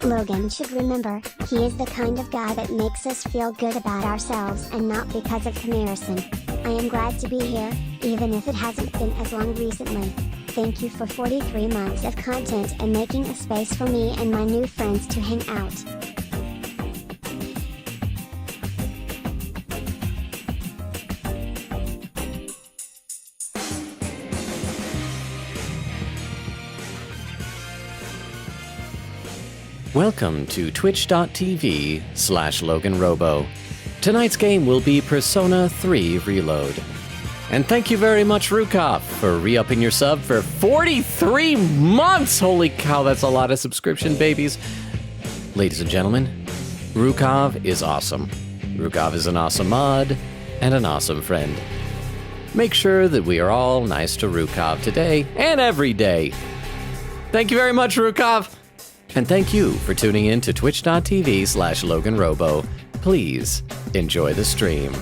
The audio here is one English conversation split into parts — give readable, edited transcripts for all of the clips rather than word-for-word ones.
Logan should remember, he is the kind of guy that makes us feel good about ourselves and not because of comparison. I am glad to be here, even if it hasn't been as long recently. Thank you for 43 months of content and making a space for me and my new friends to hang out. Welcome to twitch.tv/LoganRobo. Tonight's game will be Persona 3 Reload. And thank you very much, Rukov, for re-upping your sub for 43 months! Holy cow, that's a lot of subscription babies. Ladies and gentlemen, Rukov is awesome. Rukov is an awesome mod and an awesome friend. Make sure that we are all nice to Rukov today and every day. Thank you very much, Rukov! And thank you for tuning in to twitch.tv/LoganRobo. Please enjoy the stream.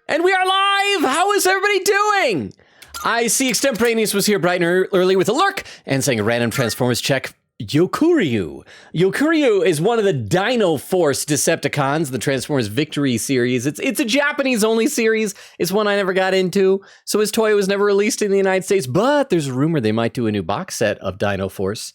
And we are live! How is everybody doing? I see Extemporaneous was here bright and early with a lurk and saying a random Transformers check. Yokuryu. Yokuryu is one of the Dino Force Decepticons, the Transformers Victory series. It's a Japanese-only series. It's one I never got into, so his toy was never released in the United States, but there's a rumor they might do a new box set of Dino Force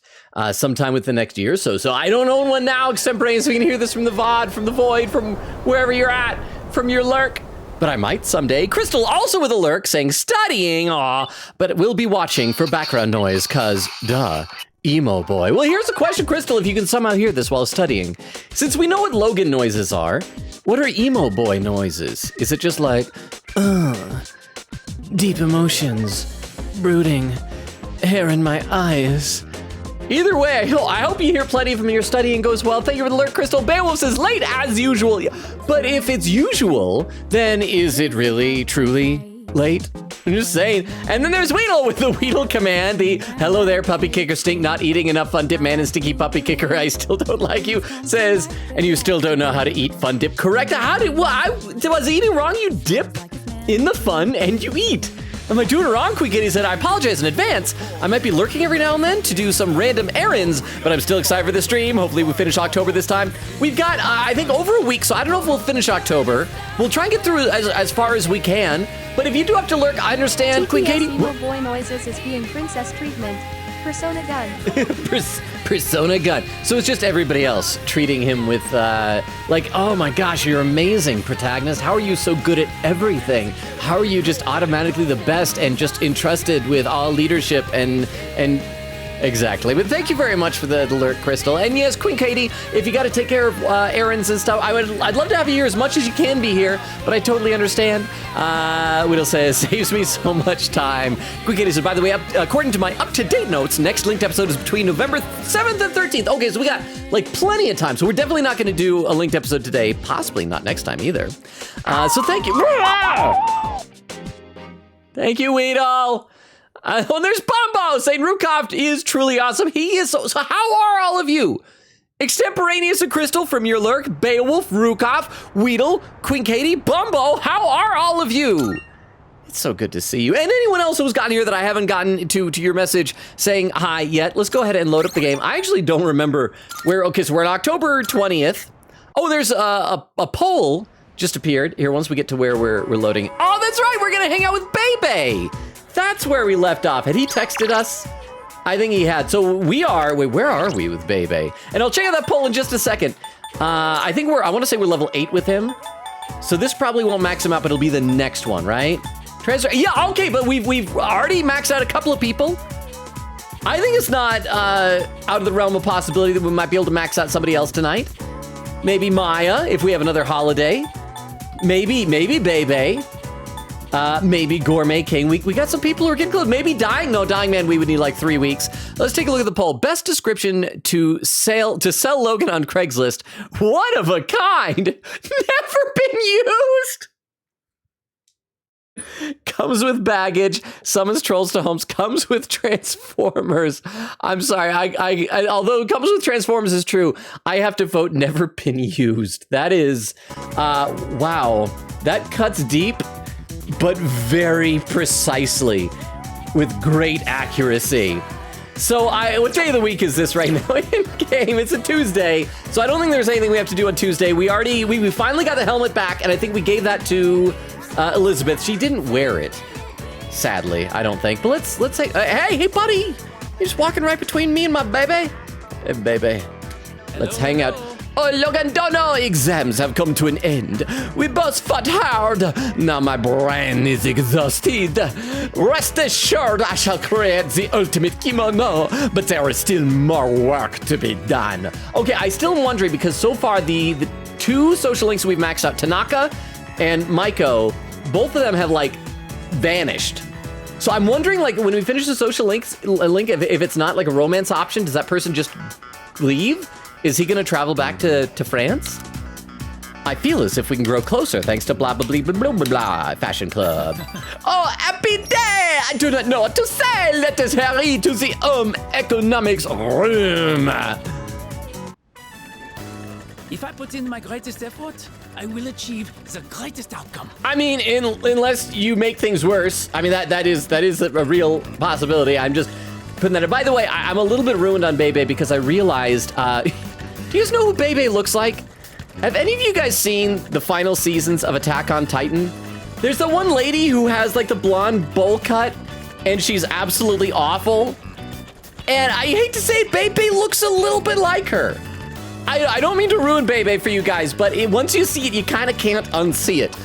sometime within the next year or so. So I don't own one now, Extemporaneous, so you can hear this from the VOD, from the Void, from wherever you're at, from your lurk. But I might someday. Crystal also with a lurk saying studying, but we'll be watching for background noise, cause duh, emo boy. Well, here's a question, Crystal, if you can somehow hear this while studying. Since we know what Logan noises are, what are emo boy noises? Is it just like, deep emotions, brooding, hair in my eyes? Either way, I hope you hear plenty of them and your studying goes well. Thank you for the alert, Crystal. Beowulf says late as usual. But if it's usual, then is it really, truly late? I'm just saying. And then there's Weedle with the Weedle command. The hello there, puppy kicker stink, not eating enough Fun Dip man and stinky puppy kicker. I still don't like you, says, and you still don't know how to eat Fun Dip correct. How did, was eating wrong? You dip in the fun and you eat. Am I doing it wrong? Quick Kitty said, I apologize in advance. I might be lurking every now and then to do some random errands, but I'm still excited for the stream. Hopefully we finish October this time. We've got, I think, over a week, so I don't know if we'll finish October. We'll try and get through as far as we can, but if you do have to lurk, I understand. Queen Katie. Emo boy noises is being princess treatment. Persona gun. Persona gun. So it's just everybody else treating him with, like, oh my gosh, you're amazing, protagonist. How are you so good at everything? How are you just automatically the best and just entrusted with all leadership and exactly. But thank you very much for the alert, Crystal. And yes, Queen Katie, if you got to take care of errands and stuff, I'd love to have you here as much as you can be here, but I totally understand. Whittle says, saves me so much time. Queen Katie says, by the way, according to my up-to-date notes, next linked episode is between November 7th and 13th. Okay, so we got like plenty of time. So we're definitely not going to do a linked episode today, possibly not next time either. So thank you. Thank you, Weedle. Oh, there's Bumbo saying Rukov is truly awesome. He is so how are all of you? Extemporaneous and Crystal from your lurk, Beowulf, Rukov, Weedle, Queen Katie, Bumbo, how are all of you? It's so good to see you. And anyone else who's gotten here that I haven't gotten to your message saying hi yet, let's go ahead and load up the game. I actually don't remember where, okay, so we're on October 20th. Oh, there's a poll just appeared here once we get to where we're loading. Oh, that's right, we're gonna hang out with Bebe. That's where we left off. Had he texted us? I think he had. So wait, where are we with Bebe? And I'll check out that poll in just a second. I think I want to say we're level 8 with him. So this probably won't max him out, but it'll be the next one, right? Yeah, okay, but we've already maxed out a couple of people. I think it's not out of the realm of possibility that we might be able to max out somebody else tonight. Maybe Maya, if we have another holiday. Maybe Bebe. Maybe Gourmet King. We got some people who are getting close. Maybe Dying. No, Dying Man, we would need like 3 weeks. Let's take a look at the poll. Best description to sell Logan on Craigslist. One of a kind. Never been used. Comes with baggage, summons trolls to homes, comes with Transformers. I'm sorry, I although comes with Transformers is true, I have to vote never been used. That is, wow, that cuts deep, but very precisely, with great accuracy. So what day of the week is this right now in game? It's a Tuesday, so I don't think there's anything we have to do on Tuesday. We finally got the helmet back, and I think we gave that to Elizabeth. She didn't wear it, sadly, I don't think. But let's say, hey, buddy, you're just walking right between me and my baby. Hey, baby, let's hang out. Oh, Logan Dono, exams have come to an end. We both fought hard. Now my brain is exhausted. Rest assured, I shall create the ultimate kimono, but there is still more work to be done. Okay, I still am wondering because so far the 2 social links we've maxed out, Tanaka and Maiko, both of them have like vanished. So I'm wondering, like, when we finish the social link, if it's not like a romance option, does that person just leave? Is he gonna travel back to France? I feel as if we can grow closer thanks to blah blah blah blah blah blah, blah fashion club. Oh, happy day! I do not know what to say. Let us hurry to the economics room. If I put in my greatest effort, I will achieve the greatest outcome. I mean, unless you make things worse. I mean, that is a real possibility. I'm just putting that in. By the way, I'm a little bit ruined on Bebe because I realized, do you guys know who Bebe looks like? Have any of you guys seen the final seasons of Attack on Titan? There's the one lady who has like the blonde bowl cut and she's absolutely awful. And I hate to say it, Bebe looks a little bit like her. I don't mean to ruin Bebe for you guys, but once you see it, you kind of can't unsee it.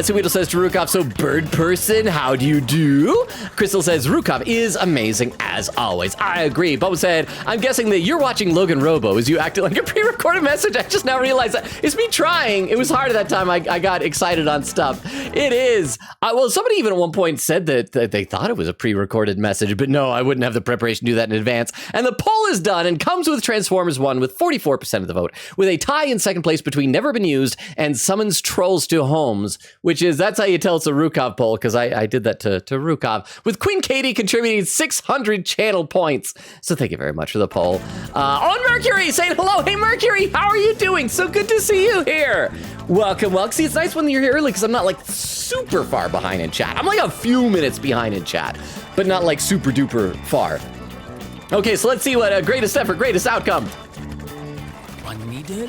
Sweetle says to Rukov, so bird person, how do you do? Crystal says, Rukov is amazing as always. I agree. Bubba said, I'm guessing that you're watching Logan Robo as you acted like a pre-recorded message. I just now realized that it's me trying. It was hard at that time. I got excited on stuff. It is. Well, somebody even at one point said that they thought it was a pre-recorded message, but no, I wouldn't have the preparation to do that in advance. And the poll is done and comes with Transformers 1 with 44% of the vote, with a tie in second place between Never Been Used and Summons Trolls to Homes, that's how you tell it's a Rukov poll, because I did that to Rukov, with Queen Katie contributing 600 channel points. So thank you very much for the poll. On Mercury saying hello. Hey, Mercury, how are you doing? So good to see you here. Welcome. See, it's nice when you're here early because I'm not like super far behind in chat. I'm like a few minutes behind in chat, but not like super duper far. Okay, so let's see what greatest effort, greatest outcome. One needle,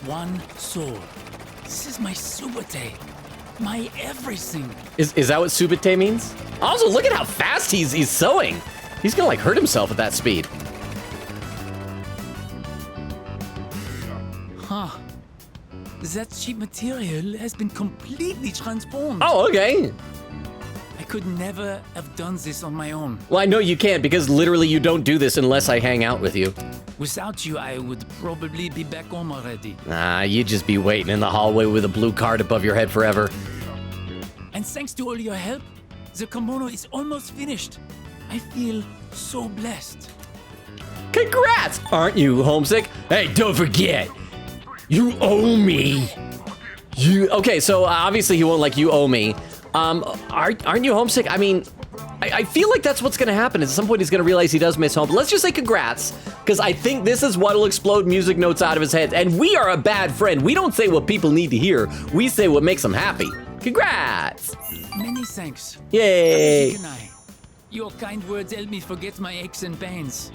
one soul. This is my Subate. My everything. Is that what Subate means? Also, look at how fast he's sewing. He's gonna like hurt himself at that speed. Huh. That cheap material has been completely transformed. Oh, okay. I could never have done this on my own. Well, I know you can't because literally you don't do this unless I hang out with you. Without you, I would probably be back home already. Nah, you'd just be waiting in the hallway with a blue card above your head forever. And thanks to all your help, the kimono is almost finished. I feel so blessed. Congrats! Aren't you homesick? Hey, don't forget, you owe me. Okay, so obviously he won't like you owe me. Aren't you homesick? I mean, I feel like that's what's gonna happen. At some point he's gonna realize he does miss home. But let's just say congrats, because I think this is what'll explode music notes out of his head. And we are a bad friend. We don't say what people need to hear. We say what makes them happy. Congrats! Many thanks. Yay! Your kind words help me forget my aches and pains.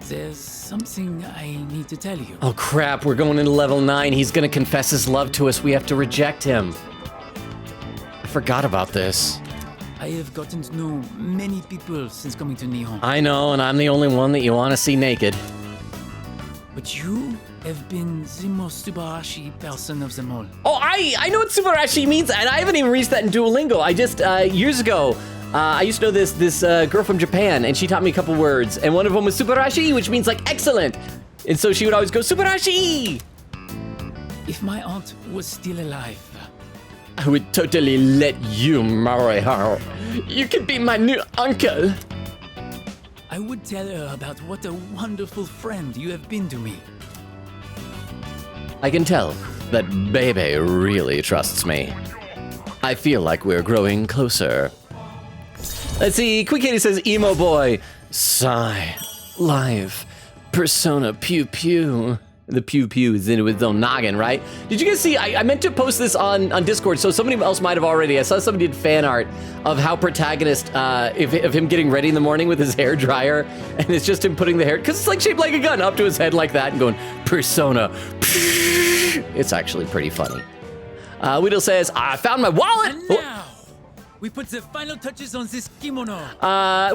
There's something I need to tell you. Oh crap, we're going into level 9. He's gonna confess his love to us. We have to reject him. I forgot about this. I have gotten to know many people since coming to Nihon. I know, and I'm the only one that you want to see naked. But you have been the most Subarashi person of them all. Oh, I know what Subarashi means, and I haven't even reached that in Duolingo. I just, years ago, I used to know this girl from Japan, and she taught me a couple words, and one of them was subarashi, which means like excellent. And so she would always go, subarashi! If my aunt was still alive, I would totally let you marry her. You could be my new uncle. I would tell her about what a wonderful friend you have been to me. I can tell that Bebe really trusts me. I feel like we're growing closer. Let's see, Quick Kitty says, emo boy, sigh, live, persona, pew pew. The pew pew is into his own noggin, right? Did you guys see, I meant to post this on Discord, so somebody else might have already. I saw somebody did fan art of how Protagonist, of him getting ready in the morning with his hair dryer, and it's just him putting the hair, because it's like shaped like a gun, up to his head like that, and going, persona. It's actually pretty funny. Weedle says, I found my wallet. And now, we put the final touches on this kimono.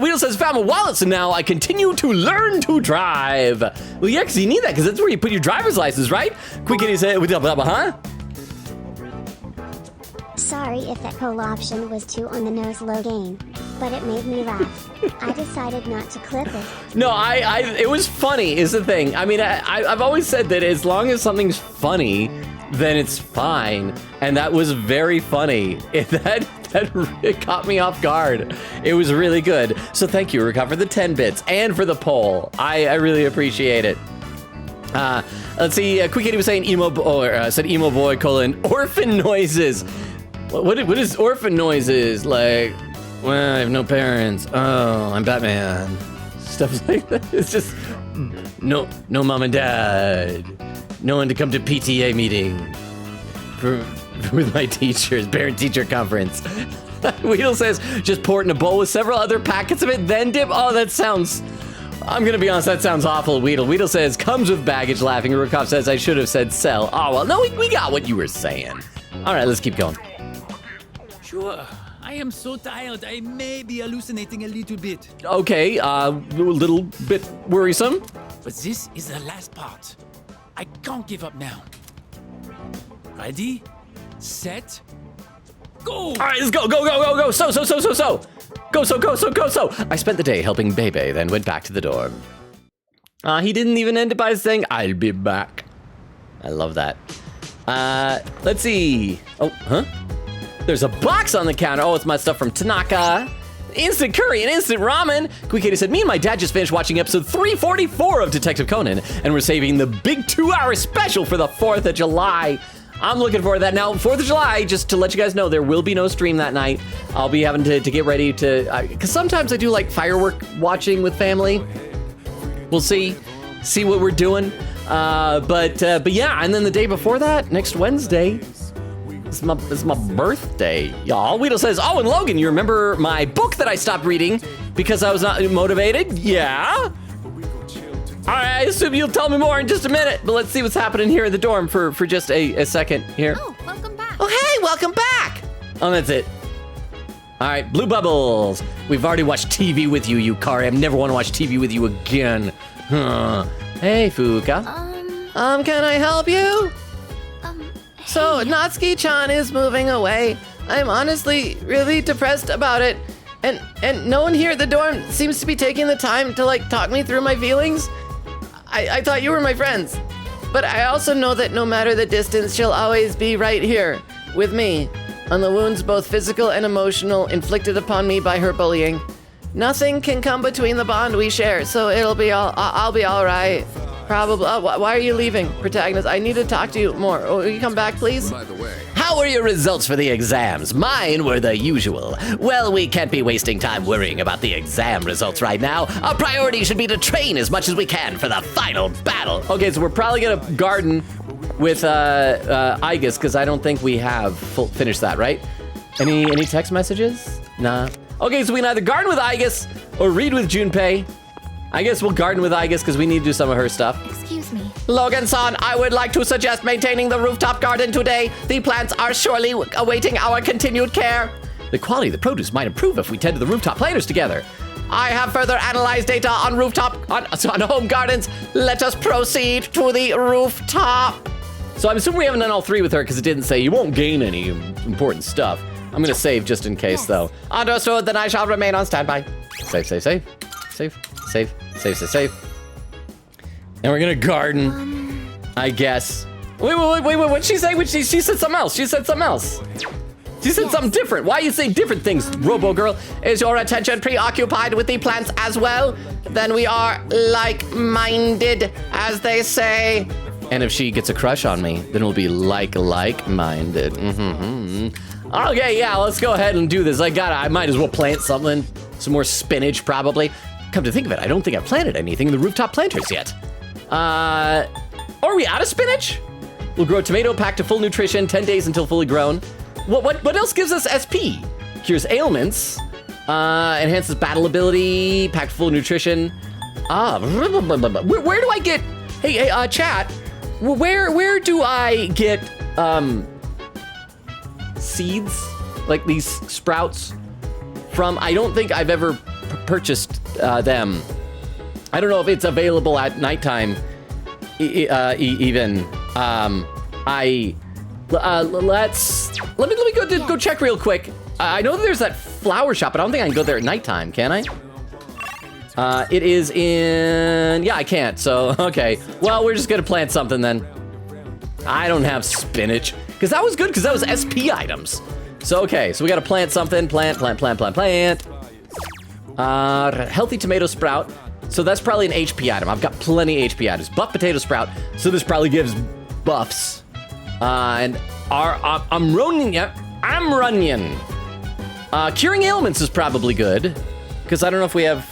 Weedle says, found my wallet, so now I continue to learn to drive. Well, yeah, because you need that, because that's where you put your driver's license, right? Quick Kitty said, huh? Sorry if that poll option was too on the nose low gain, but it made me laugh. I decided not to clip it. No, it was funny is the thing. I mean, I've always said that as long as something's funny, then it's fine. And that was very funny. It caught me off guard. It was really good. So thank you, Ruka, for the 10 bits and for the poll. I really appreciate it. Let's see, Quick Kitty was saying said emo boy, orphan noises. What is orphan noises? Like, well, I have no parents. Oh, I'm Batman. Stuff like that. It's just, no mom and dad. No one to come to PTA meeting with my teachers, parent-teacher conference. Weedle says, just pour it in a bowl with several other packets of it, then dip. Oh, that sounds, I'm gonna be honest, that sounds awful, Weedle. Weedle says, comes with baggage, laughing. Rukov says, I should have said sell. Oh, well, no, we got what you were saying. All right, let's keep going. Sure, I am so tired, I may be hallucinating a little bit. Okay, a little bit worrisome. But this is the last part. I can't give up now. Ready, set, go! All right, let's go. So. Go. I spent the day helping Bebe, then went back to the dorm. He didn't even end it by saying, I'll be back. I love that. Let's see. Oh, huh? There's a box on the counter. Oh, it's my stuff from Tanaka. Instant curry and instant ramen. Quick Kitty said, me and my dad just finished watching episode 344 of Detective Conan, and we're saving the big 2-hour special for the 4th of July. I'm looking forward to that. Now, 4th of July, just to let you guys know, there will be no stream that night. I'll be having to get ready to, because sometimes I do like firework watching with family. We'll see what we're doing. But yeah, and then the day before that, next Wednesday, it's my birthday, y'all. Weedle says, oh, and Logan, you remember my book that I stopped reading because I was not motivated? Yeah? All right, I assume you'll tell me more in just a minute, but let's see what's happening here in the dorm for just a second here. Oh, welcome back. Oh, hey, welcome back. Oh, that's it. All right, Blue Bubbles. We've already watched TV with you, Yukari. I never want to watch TV with you again. Huh. Hey, Fuuka. Can I help you? So, Natsuki-chan is moving away. I'm honestly really depressed about it. And no one here at the dorm seems to be taking the time to, like, talk me through my feelings. I thought you were my friends. But I also know that no matter the distance, she'll always be right here, with me, on the wounds both physical and emotional inflicted upon me by her bullying. Nothing can come between the bond we share, so I'll be all right. Probably. Why are you leaving, Protagonist? I need to talk to you more. Will you come back, please? By the way, how were your results for the exams? Mine were the usual. Well, we can't be wasting time worrying about the exam results right now. Our priority should be to train as much as we can for the final battle. Okay, so we're probably gonna garden with Aigis, because I don't think we have finished that, right? Any text messages? Nah. Okay, so we can either garden with Aigis or read with Junpei. I guess we'll garden with Aigis because we need to do some of her stuff. Excuse me. Logan-san, I would like to suggest maintaining the rooftop garden today. The plants are surely awaiting our continued care. The quality of the produce might improve if we tend to the rooftop planters together. I have further analyzed data on on home gardens. Let us proceed to the rooftop. So I'm assuming we haven't done all three with her because it didn't say you won't gain any important stuff. I'm gonna save just in case, though. Understood, then I shall remain on standby. Save, save, save. Save, save, save, save, save. And we're gonna garden, I guess. Wait, what'd she say? She said something else. She said something else. She said something different. Why you say different things, Robo Girl? Is your attention preoccupied with the plants as well? Then we are like-minded, as they say. And if she gets a crush on me, then we'll be like-minded. Okay, yeah, let's go ahead and do this. I might as well plant something. Some more spinach, probably. Come to think of it, I don't think I've planted anything in the rooftop planters yet. Are we out of spinach? We'll grow a tomato packed to full nutrition, 10 days until fully grown. What else gives us SP? Cures ailments, enhances battle ability, packed full nutrition. Where do I get? Hey, chat. Where do I get seeds like these sprouts from? I don't think I've ever purchased them. I don't know if it's available at nighttime. Even. Let me go check real quick. I know that there's that flower shop, but I don't think I can go there at nighttime, can I? It is in, yeah, I can't, so, okay. Well, we're just gonna plant something then. I don't have spinach, because that was good, because that was SP items. So, okay, so we gotta plant something, plant. Healthy tomato sprout. So that's probably an HP item. I've got plenty of HP items. Buff potato sprout, so this probably gives buffs. And I'm running. Curing ailments is probably good, because I don't know if we have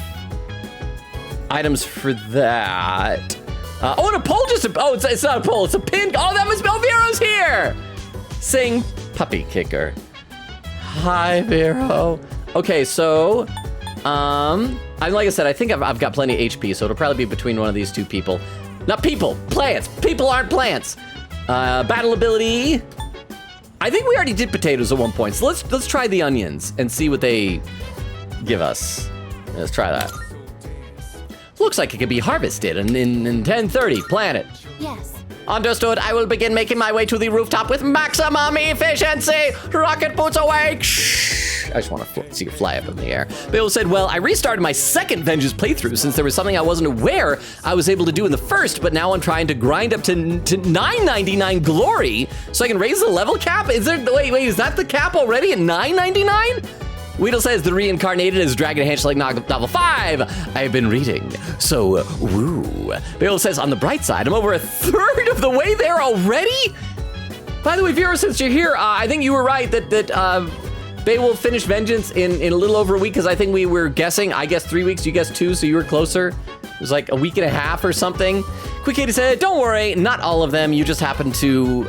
items for that. And a poll it's not a poll, it's a pin. Oh, that must be, Vero's here! Saying puppy kicker. Hi, Vero. Okay, so, like I said, I think I've got plenty of HP, so it'll probably be between one of these two people. Not people, plants. People aren't plants. Battle ability. I think we already did potatoes at one point, so let's try the onions and see what they give us. Let's try that. Looks like it could be harvested in 10:30. Plant it. Yes. Understood. I will begin making my way to the rooftop with maximum efficiency. Rocket boots away. I just want to see it fly up in the air. Bill said, well, I restarted my second Vengeance playthrough since there was something I wasn't aware I was able to do in the first, but now I'm trying to grind up to 999 glory so I can raise the level cap? Wait, is that the cap already at 999? Weedle says the reincarnated as Dragon Hench novel 5. I've been reading, so woo. Bill says on the bright side, I'm over a third of the way there already? By the way, Vera, since you're here, I think you were right that Bay will finish Vengeance in a little over a week, because I think we were guessing, I guessed 3 weeks, you guessed 2, so you were closer. It was like a week and a half or something. Quick Katie said, don't worry, not all of them, you just happen to,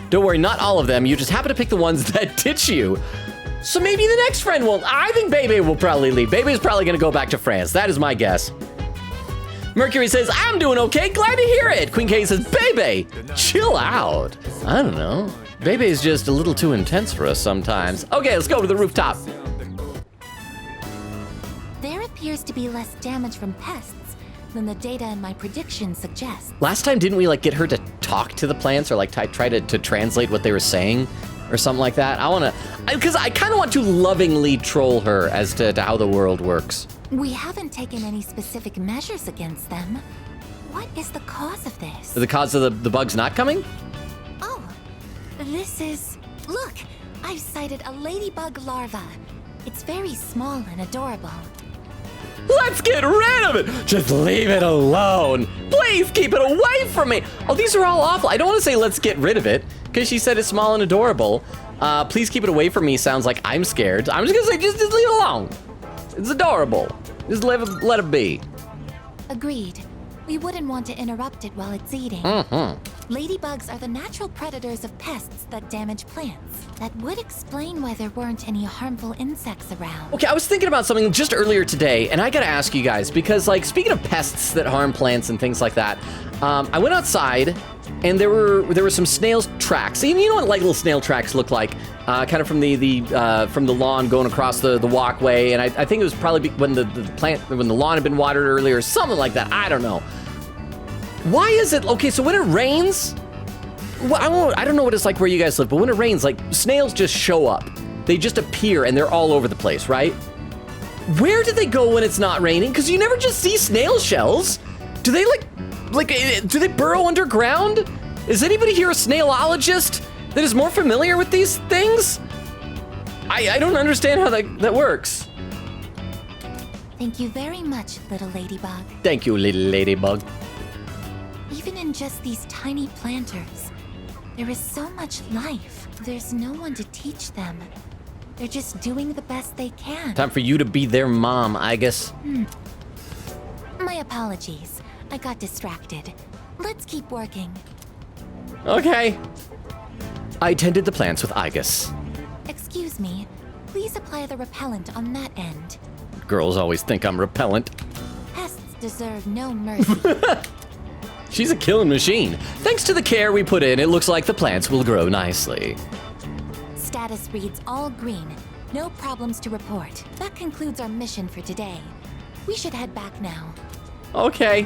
don't worry, not all of them, you just happen to pick the ones that ditch you. So maybe the next friend will, I think Bebe will probably leave. Bebe's probably gonna go back to France, that is my guess. Mercury says, I'm doing okay, glad to hear it. Queen K says, Bebe, chill out. I don't know. Bebe's just a little too intense for us sometimes. Okay, let's go to the rooftop. There appears to be less damage from pests than the data in my predictions suggest. Last time, didn't we like get her to talk to the plants or like try to translate what they were saying or something like that? Because I kind of want to lovingly troll her as to how the world works. We haven't taken any specific measures against them. What is the cause of this? The cause of the bugs not coming? Oh, this is... Look, I've sighted a ladybug larva. It's very small and adorable. Let's get rid of it! Just leave it alone! Please keep it away from me! Oh, these are all awful. I don't want to say let's get rid of it, because she said it's small and adorable. Please keep it away from me sounds like I'm scared. I'm just gonna say, just leave it alone. It's adorable. Just let it be. Agreed. We wouldn't want to interrupt it while it's eating. Ladybugs are the natural predators of pests that damage plants. That would explain why there weren't any harmful insects around. Okay, I was thinking about something just earlier today, and I gotta ask you guys, because like, speaking of pests that harm plants and things like that, I went outside, and there were some snail tracks. And you know what like little snail tracks look like? Kind of from the lawn going across the walkway, and I think it was probably when the lawn had been watered earlier, or something like that. I don't know. Why is it okay? So when it rains, well, I don't know what it's like where you guys live, but when it rains, like snails just show up. they just appear and they're all over the place, right? Where do they go when it's not raining? Because you never just see snail shells. Do they do they burrow underground? Is anybody here a snailologist that is more familiar with these things? I don't understand how that works. Thank you very much, little ladybug. Thank you, little ladybug. Even in just these tiny planters, there is so much life. There's no one to teach them. They're just doing the best they can. Time for you to be their mom, I guess. My apologies. I got distracted. Let's keep working. Okay. I tended the plants with Igus. Excuse me. Please apply the repellent on that end. Girls always think I'm repellent. Pests deserve no mercy. She's a killing machine. Thanks to the care we put in, it looks like the plants will grow nicely. Status reads all green. No problems to report. That concludes our mission for today. We should head back now. Okay.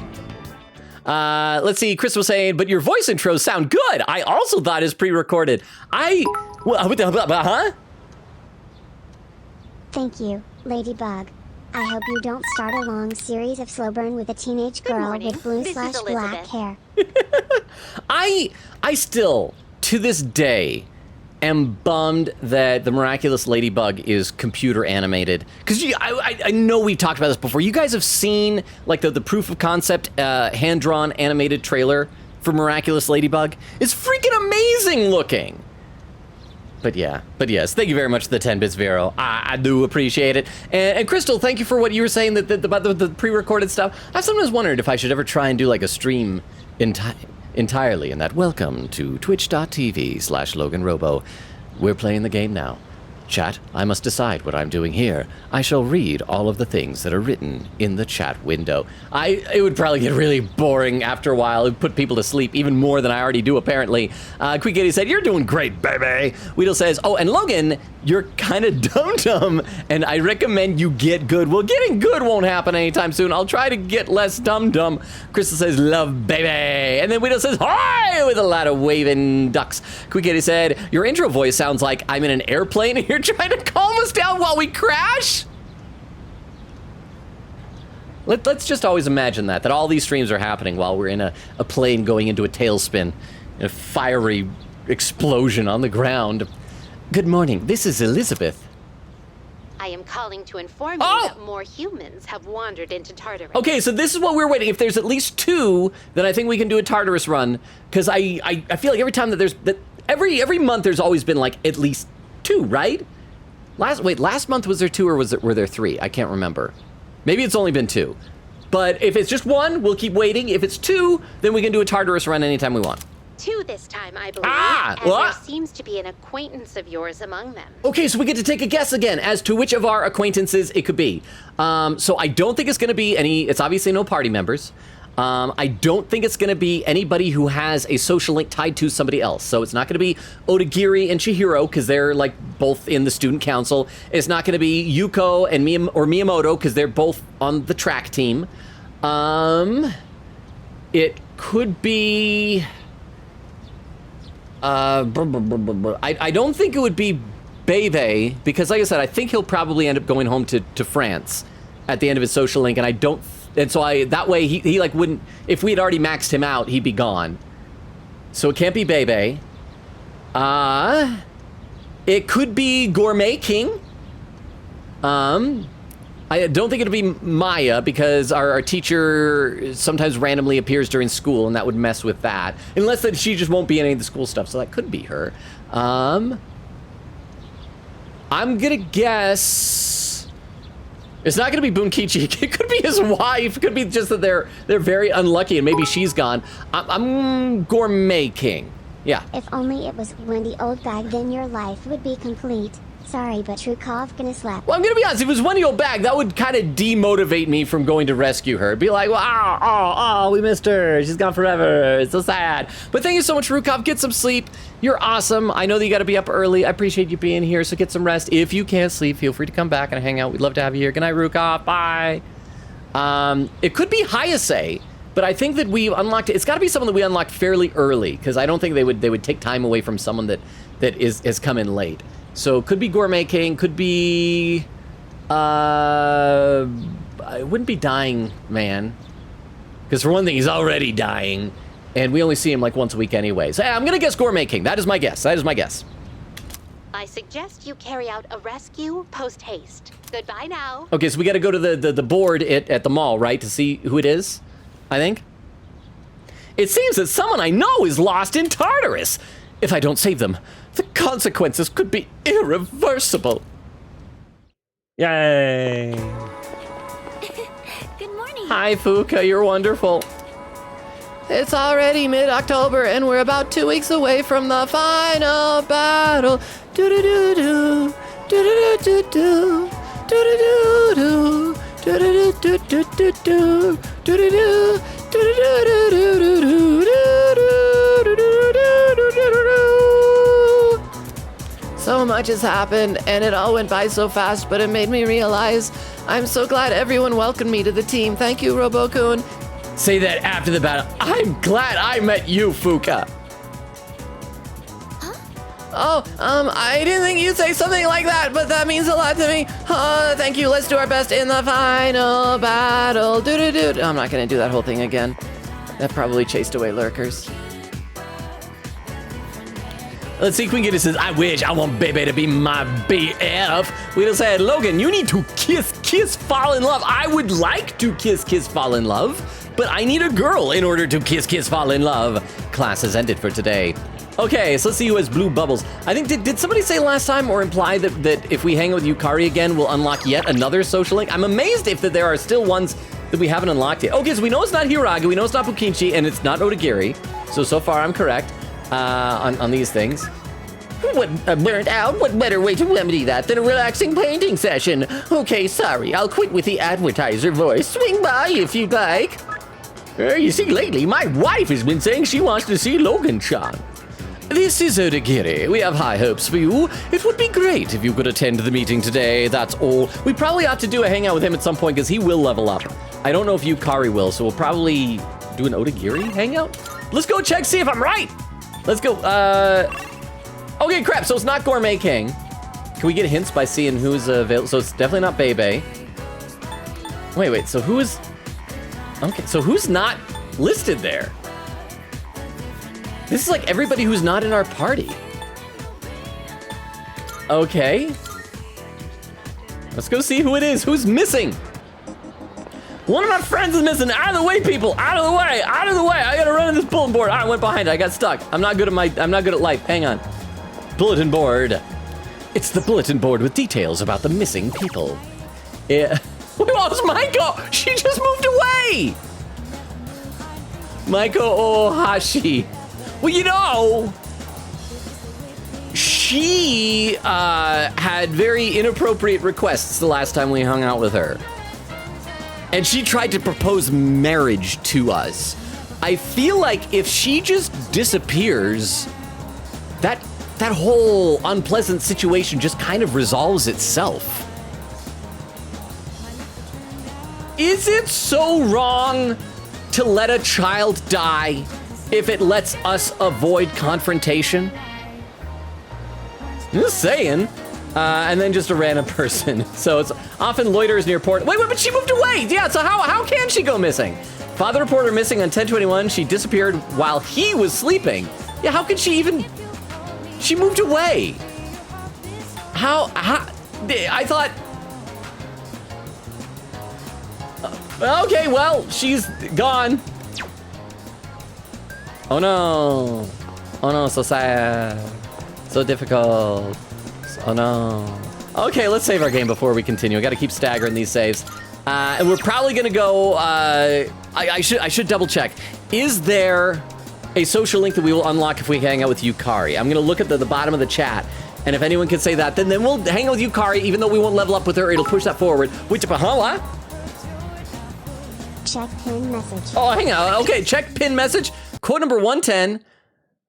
Let's see. Chris was saying, but your voice intros sound good. I also thought it's pre-recorded. Huh? Thank you, Ladybug. I hope you don't start a long series of slow burn with a teenage girl with blue/black hair. I still, to this day, am bummed that the Miraculous Ladybug is computer animated. Because I know we've talked about this before. You guys have seen like the proof of concept hand-drawn animated trailer for Miraculous Ladybug. It's freaking amazing looking. But yes, thank you very much for the 10 bits, Vero. I do appreciate it. And Crystal, thank you for what you were saying about the pre-recorded stuff. I've sometimes wondered if I should ever try and do like a stream entirely in that. Welcome to twitch.tv/LoganRobo. We're playing the game now. Chat, I must decide what I'm doing here. I shall read all of the things that are written in the chat window. It would probably get really boring after a while. It would put people to sleep even more than I already do, apparently. Quick Kitty said, you're doing great, baby. Weedle says, oh, and Logan, you're kind of dum-dum, and I recommend you get good. Well, getting good won't happen anytime soon. I'll try to get less dum-dum. Crystal says, love, baby. And then Weedle says, hi, with a lot of waving ducks. Quick Kitty said, your intro voice sounds like I'm in an airplane and you're trying to calm us down while we crash? Let's just always imagine that all these streams are happening while we're in a plane going into a tailspin, a fiery explosion on the ground. Good morning, this is Elizabeth. I am calling to inform you that more humans have wandered into Tartarus. Okay, so this is what we're waiting. If there's at least 2, then I think we can do a Tartarus run. Because I feel like every time that every month there's always been like at least 2, right? Last month was there 2 or were there 3? I can't remember. Maybe it's only been 2. But if it's just 1, we'll keep waiting. If it's 2, then we can do a Tartarus run anytime we want. 2 this time, I believe. And there seems to be an acquaintance of yours among them. Okay, so we get to take a guess again as to which of our acquaintances it could be. So I don't think it's going to be it's obviously no party members. I don't think it's going to be anybody who has a social link tied to somebody else. So it's not going to be Odagiri and Chihiro because they're like both in the student council. It's not going to be Yuko and Miyamoto because they're both on the track team. It could be... I don't think it would be Bebe because, like I said, I think he'll probably end up going home to France at the end of his social link, and that way he like wouldn't, if we had already maxed him out, he'd be gone. So it can't be Bebe. It could be Gourmet King. I don't think it'll be Maya because our teacher sometimes randomly appears during school and that would mess with that. Unless that she just won't be in any of the school stuff, so that could be her. I'm gonna guess it's not gonna be Bunkichi. It could be his wife. It could be just that they're very unlucky and maybe she's gone. I'm Gourmet King. Yeah. If only it was Wendy Oldbag, then your life would be complete. Sorry, but Trukov gonna slap. Well, I'm gonna be honest, if it was Wendy Oldbag, that would kind of demotivate me from going to rescue her. It'd be like, well, we missed her. She's gone forever. It's so sad. But thank you so much, Trukov. Get some sleep. You're awesome. I know that you gotta be up early. I appreciate you being here, so get some rest. If you can't sleep, feel free to come back and hang out. We'd love to have you here. Good night, Rukov. Bye. It could be Hayase, but I think that we unlocked it. It's gotta be someone that we unlocked fairly early, because I don't think they would take time away from someone that has come in late. So could be Gourmet King, could be... it wouldn't be Dying Man. Because for one thing, he's already dying. And we only see him like once a week anyway. So I'm going to guess Gourmet King. That is my guess. That is my guess. I suggest you carry out a rescue post-haste. Goodbye now. Okay, so we got to go to the board at the mall, right? To see who it is, I think. It seems that someone I know is lost in Tartarus. If I don't save them, the consequences could be irreversible. Yay. Good morning. Hi, Fuka, you're wonderful. It's already mid-October, and we're about 2 weeks away from the final battle. Do-do-do-do, do-do-do-do-do, do-do-do-do, do-do-do-do-do-do, do-do-do, do-do-do-do-do-do-do-do-do-do-do-do. So much has happened, and it all went by so fast, but it made me realize I'm so glad everyone welcomed me to the team. Thank you, Robo-kun. Say that after the battle. I'm glad I met you, Fuka. Huh? Oh, I didn't think you'd say something like that, but that means a lot to me. Thank you. Let's do our best in the final battle. Do-do-do. I'm not gonna do that whole thing again. That probably chased away lurkers. Let's see if we can get this. I wish. I want Bebe to be my BF. We just said, Logan, you need to kiss, fall in love. I would like to kiss, fall in love, but I need a girl in order to kiss, fall in love. Class has ended for today. Okay, so let's see who has blue bubbles. I think, did somebody say last time or imply that if we hang out with Yukari again, we'll unlock yet another social link? I'm amazed if there are still ones that we haven't unlocked yet. Okay, so we know it's not Hiragi, we know it's not Bukinchi, and it's not Odagiri. So far I'm correct on these things. What burned out? What better way to remedy that than a relaxing painting session? Okay, sorry, I'll quit with the advertiser voice. Swing by if you'd like. You see, lately, my wife has been saying she wants to see Logan-chan. This is Odagiri. We have high hopes for you. It would be great if you could attend the meeting today, that's all. We probably ought to do a hangout with him at some point because he will level up. I don't know if Yukari will, so we'll probably do an Odagiri hangout? Let's go check, see if I'm right. Let's go, okay, crap, so it's not Gourmet King. Can we get hints by seeing who's available? So it's definitely not Bebe. Wait, so who is... Okay, so who's not listed there? This is like everybody who's not in our party. Okay. Let's go see who it is. Who's missing? One of my friends is missing. Out of the way, people. Out of the way. Out of the way. I gotta run in this bulletin board. I went behind it. I got stuck. I'm not good at life. Hang on. Bulletin board. It's the bulletin board with details about the missing people. Yeah. Wait, what was Maiko? She just moved away. Maiko Ohashi. Well, you know, she had very inappropriate requests the last time we hung out with her. And she tried to propose marriage to us. I feel like if she just disappears, that whole unpleasant situation just kind of resolves itself. Is it so wrong to let a child die if it lets us avoid confrontation? Just saying. And then just a random person. So it's often loiters near port. Wait, but she moved away. Yeah, so how can she go missing? Father reporter missing on 10/21. She disappeared while he was sleeping. Yeah, how could she even... She moved away. How I thought... Okay, well, she's gone. Oh no. Oh no, so sad. So difficult. Oh no. Okay, let's save our game before we continue. I gotta keep staggering these saves. And we're probably gonna go, I should double check. Is there a social link that we will unlock if we hang out with Yukari? I'm gonna look at the bottom of the chat, and if anyone can say that, then we'll hang out with Yukari, even though we won't level up with her, it'll push that forward. Which, what? Check pin message. Oh, hang on. Okay, check pin message. Quote number 110.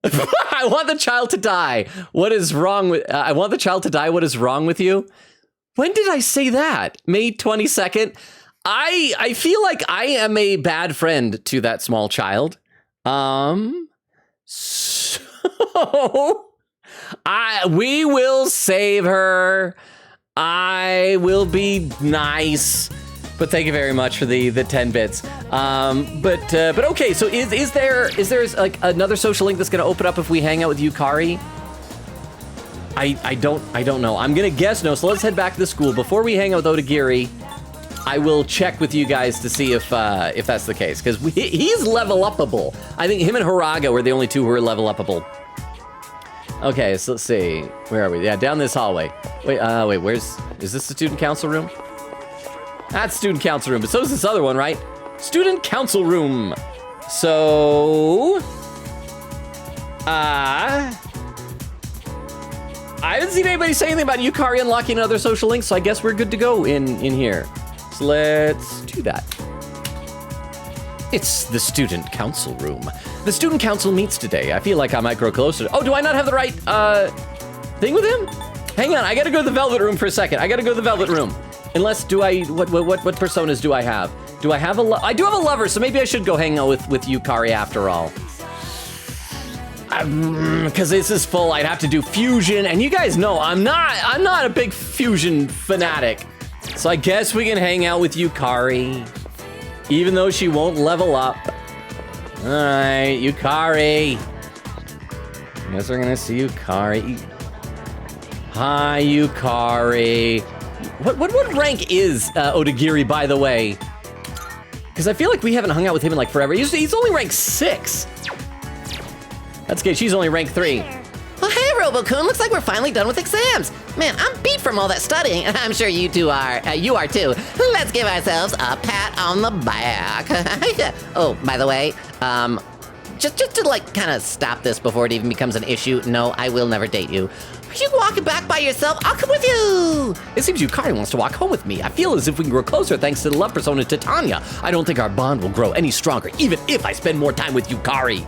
I want the child to die. What is wrong with... I want the child to die. What is wrong with you? When did I say that? May 22nd? I feel like I am a bad friend to that small child. So... We will save her. I will be nice. But thank you very much for the 10 bits. But okay, so is there like another social link that's gonna open up if we hang out with Yukari? I don't know. I'm gonna guess no, so let's head back to the school. Before we hang out with Odagiri, I will check with you guys to see if that's the case, because he's level upable. I think him and Haraga were the only two who were level upable. Okay, so let's see. Where are we? Yeah, down this hallway. Wait, is this the student council room? That's student council room, but so is this other one, right? Student council room. So, I haven't seen anybody say anything about Yukari unlocking another social link, so I guess we're good to go in here. So let's do that. It's the student council room. The student council meets today. I feel like I might grow closer. Oh, do I not have the right thing with him? Hang on, I gotta go to the velvet room for a second. I gotta go to the velvet room. Unless, what personas do I have? Do I have I do have a lover, so maybe I should go hang out with Yukari after all. Because this is full, I'd have to do fusion, and you guys know I'm not a big fusion fanatic. So I guess we can hang out with Yukari, even though she won't level up. All right, Yukari. I guess we're gonna see Yukari. Hi, Yukari. What rank is Odagiri, by the way? Because I feel like we haven't hung out with him in like forever. He's only rank 6. That's good. She's only rank 3. Well, hey, Robo-kun. Looks like we're finally done with exams. Man, I'm beat from all that studying, and I'm sure you two are. You are too. Let's give ourselves a pat on the back. Oh, by the way, just to like kind of stop this before it even becomes an issue. No, I will never date you. Are you walking back by yourself? I'll come with you. It seems Yukari wants to walk home with me. I feel as if we can grow closer thanks to the love persona Titania. I don't think our bond will grow any stronger, even if I spend more time with Yukari.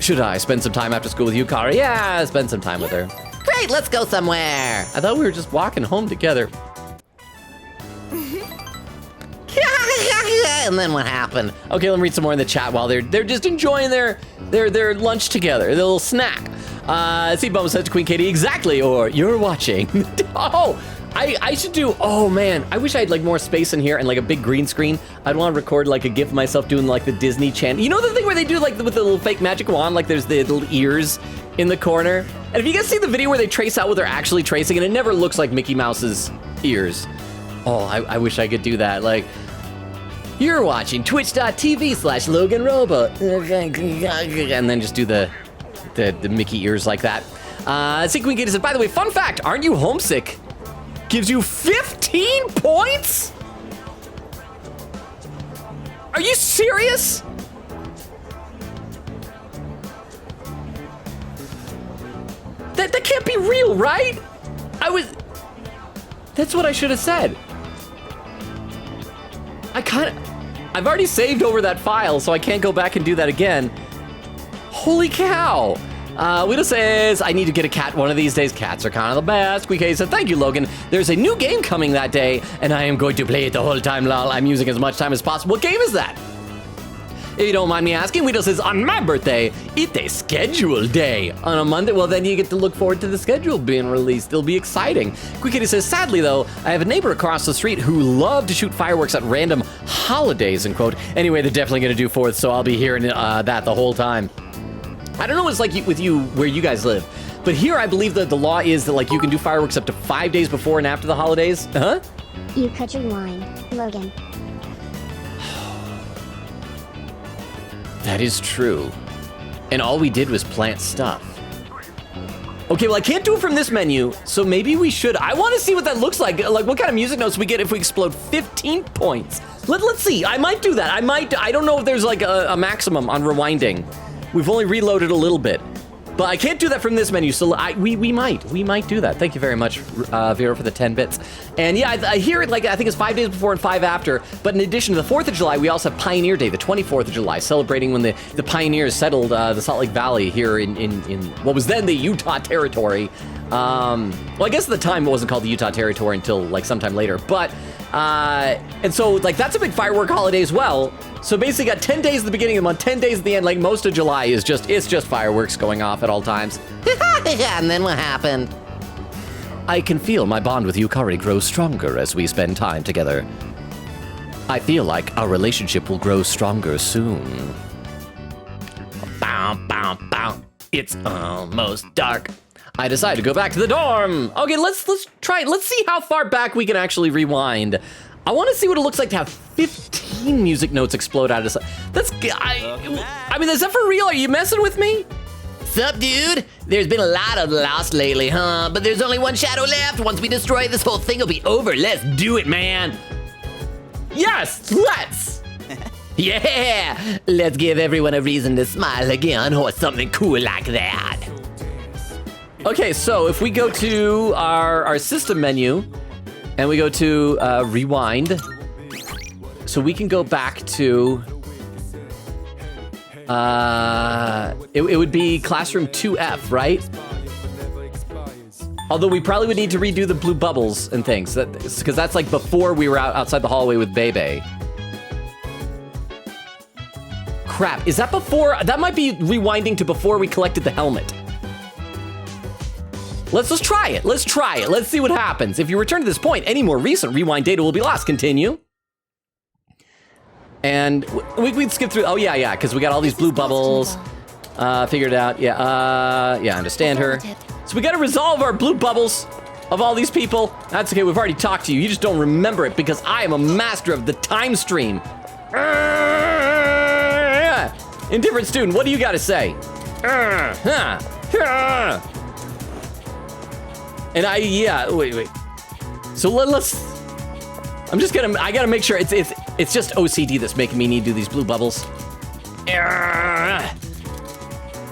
Should I spend some time after school with Yukari? Yeah, spend some time with her. Great, let's go somewhere. I thought we were just walking home together. And then what happened? Okay, let me read some more in the chat while they're just enjoying their lunch together, their little snack. See, Bubba says to Queen Katie, exactly, or you're watching. Oh, I should do, oh man, I wish I had like more space in here and like a big green screen. I'd want to record like a GIF of myself doing like the Disney channel. You know the thing where they do like with the little fake magic wand, like there's the little ears in the corner? And if you guys see the video where they trace out what they're actually tracing, and it never looks like Mickey Mouse's ears. Oh, I wish I could do that. Like, you're watching twitch.tv/LoganRobo. And then just do the Mickey ears like that. See, Queen Katie said, by the way, fun fact, aren't you homesick? Gives you 15 points? Are you serious? That can't be real, right? That's what I should have said. I've already saved over that file, so I can't go back and do that again. Holy cow. Widow says, I need to get a cat one of these days. Cats are kind of the best. Queen Katie said, thank you, Logan. There's a new game coming that day, and I am going to play it the whole time, lol. I'm using as much time as possible. What game is that? If you don't mind me asking, Widow says, on my birthday, it's a schedule day. On a Monday, well, then you get to look forward to the schedule being released. It'll be exciting. Queen Katie says, sadly, though, I have a neighbor across the street who love to shoot fireworks at random holidays, end quote. Anyway, they're definitely going to do 4th, so I'll be hearing that the whole time. I don't know what it's like with you, where you guys live, but here I believe that the law is that like you can do fireworks up to 5 days before and after the holidays. Huh? You cut your wine, Logan. That is true. And all we did was plant stuff. Okay, well, I can't do it from this menu, so maybe we should. I want to see what that looks like. Like, what kind of music notes we get if we explode 15 points. Let's see. I might do that. I don't know if there's like a maximum on rewinding. We've only reloaded a little bit. But I can't do that from this menu, so we might do that. Thank you very much, Vera, for the 10 bits. And yeah, I hear it like, I think it's 5 days before and 5 after, but in addition to the 4th of July, we also have Pioneer Day, the 24th of July, celebrating when the pioneers settled the Salt Lake Valley here in what was then the Utah Territory. Well, I guess at the time it wasn't called the Utah Territory until like sometime later, but And so, like, that's a big firework holiday as well. So basically got 10 days at the beginning of the month, 10 days at the end. Like, most of July is just fireworks going off at all times. Yeah, and then what happened? I can feel my bond with Yukari grow stronger as we spend time together. I feel like our relationship will grow stronger soon. Bow, bow, bow. It's almost dark. I decide to go back to the dorm. Okay, let's try it. Let's see how far back we can actually rewind. I want to see what it looks like to have 15 music notes explode out of this. I mean, is that for real? Are you messing with me? Sup, dude? There's been a lot of lost lately, huh? But there's only one shadow left. Once we destroy it, this whole thing will be over. Let's do it, man. Yes, let's. Yeah, let's give everyone a reason to smile again or something cool like that. Okay, so if we go to our system menu and we go to rewind, so we can go back to, it would be classroom 2F, right? Although we probably would need to redo the blue bubbles and things, because that's like before we were outside the hallway with Bebe. Crap, is that before? That might be rewinding to before we collected the helmet. Let's try it. Let's try it. Let's see what happens. If you return to this point, any more recent rewind data will be lost. Continue. And we'd skip through. Oh, yeah, because we got all these blue bubbles. Figured it out. Yeah, I understand her. So we got to resolve our blue bubbles of all these people. That's okay. We've already talked to you. You just don't remember it because I am a master of the time stream. Indifferent student, what do you got to say? And wait. So let's. I gotta make sure it's just OCD that's making me need to do these blue bubbles.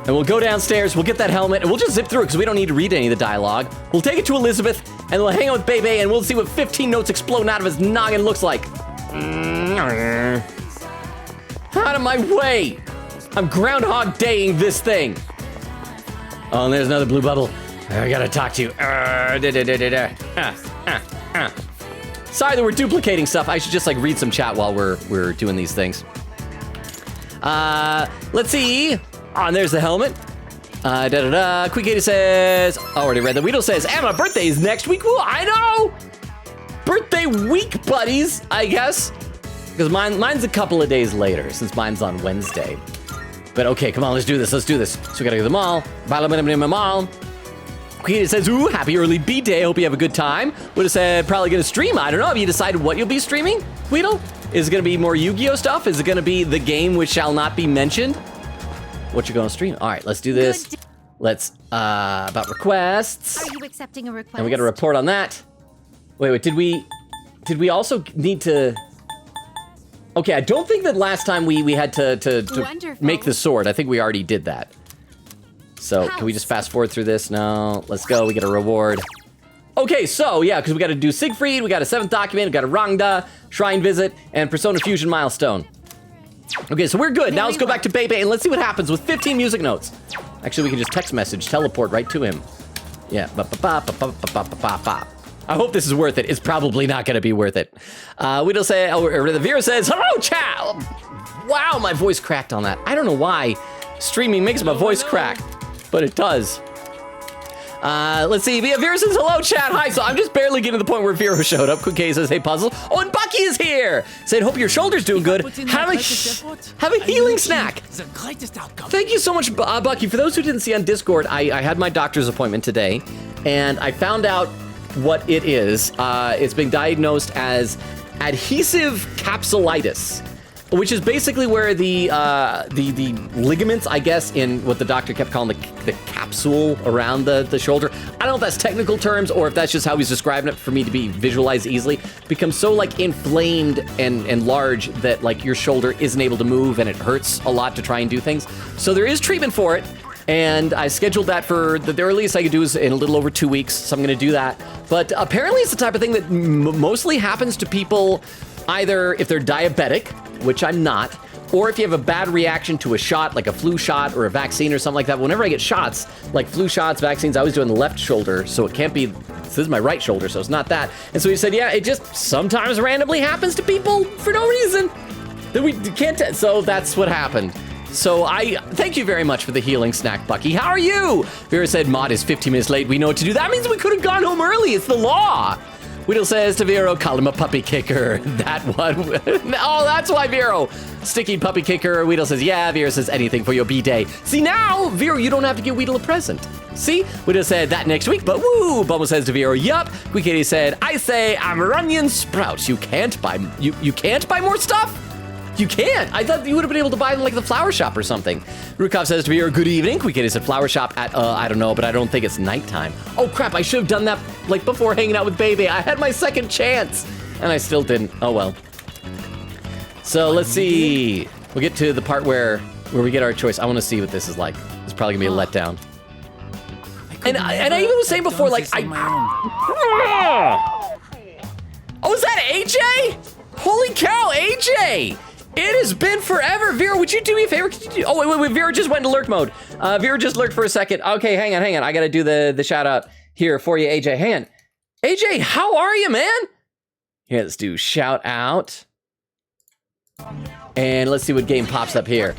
And we'll go downstairs, we'll get that helmet, and we'll just zip through it because we don't need to read any of the dialogue. We'll take it to Elizabeth, and we'll hang out with Bebe, and we'll see what 15 notes exploding out of his noggin looks like. Out of my way! I'm Groundhog Daying this thing. Oh, and there's another blue bubble. I gotta talk to you. Sorry that we're duplicating stuff. I should just like read some chat while we're doing these things. Let's see. Oh, and there's the helmet. Quick Katie says, already read that. Weedle says, and my birthday is next week. Ooh, I know. Birthday week, buddies, I guess. Because mine's a couple of days later, since mine's on Wednesday. But okay, come on, let's do this. So we gotta go to the mall. Mall. Queen says, ooh, happy early B-Day. Hope you have a good time. Would have said probably gonna stream. I don't know. Have you decided what you'll be streaming, Weedle? Is it gonna be more Yu-Gi-Oh stuff? Is it gonna be the game which shall not be mentioned? What you gonna stream? All right, let's do this. Let's, about requests. Are you accepting a request? And we got a report on that. Wait, did we also need to... Okay, I don't think that last time we had to make the sword. I think we already did that. So, can we just fast forward through this? No, let's go, we get a reward. Okay, so, yeah, because we gotta do Siegfried, we got a 7th document, we got a Rangda, Shrine Visit, and Persona Fusion Milestone. Okay, so we're good. Now let's go back to Bebe and let's see what happens with 15 music notes. Actually, we can just text message, teleport right to him. Yeah, I hope this is worth it. It's probably not gonna be worth it. We'll say, the Vera says, hello, chat! Wow, my voice cracked on that. I don't know why streaming makes my voice crack, but it does. Let's see. Vera says, hello, chat. Hi. So I'm just barely getting to the point where Vera showed up. Quick K says, hey, Puzzle. Oh, and Bucky is here. Said, hope your shoulder's doing good. Have a healing snack. Thank you so much, Bucky. For those who didn't see on Discord, I had my doctor's appointment today, and I found out what it is. It's been diagnosed as adhesive capsulitis, which is basically where the ligaments, I guess, in what the doctor kept calling the capsule around the shoulder. I don't know if that's technical terms or if that's just how he's describing it for me to be visualized easily. Becomes so like inflamed and large that like your shoulder isn't able to move and it hurts a lot to try and do things. So there is treatment for it. And I scheduled that for the earliest I could do is in a little over 2 weeks. So I'm going to do that. But apparently it's the type of thing that mostly happens to people either if they're diabetic, which I'm not, or if you have a bad reaction to a shot, like a flu shot or a vaccine or something like that. Whenever I get shots, like flu shots, vaccines, I always do it on the left shoulder, so it can't be This is my right shoulder, so it's not that. And so he said, yeah, it just sometimes randomly happens to people for no reason. That we can't, so that's what happened. So I thank you very much for the healing snack, Bucky. How are you? Vera said, Mod is 15 minutes late. We know what to do. That means we could have gone home early. It's the law. Whittle says to Vero, call him a puppy kicker. That one. Oh, that's why, Vero. Sticky puppy kicker. Weedle says, yeah. Vero says, anything for your B-day. See, now, Vero, you don't have to give Weedle a present. See? Weedle said, that next week, but woo. Bumble says to Vero, yup. Quick Kitty said, I say, I'm Runyon Sprouts. You can't buy more stuff? You can't. I thought you would have been able to buy them like the flower shop or something. Rukov says to Vero, good evening. Quick Kitty said, flower shop at, I don't know, but I don't think it's nighttime. Oh, crap. I should have done that like before hanging out with Baby. I had my second chance and I still didn't. Oh, well. So let's see. We'll get to the part where we get our choice. I want to see what this is like. It's probably gonna be a letdown. And I even was saying before, like, Oh, is that AJ? Holy cow, AJ! It has been forever. Vera, would you do me a favor? Could you do... Oh, wait. Vera just went into lurk mode. Vera just lurked for a second. Okay, hang on. I gotta do the shout out here for you, AJ. Hang on. AJ, how are you, man? Here, let's do shout out. And let's see what game pops up here.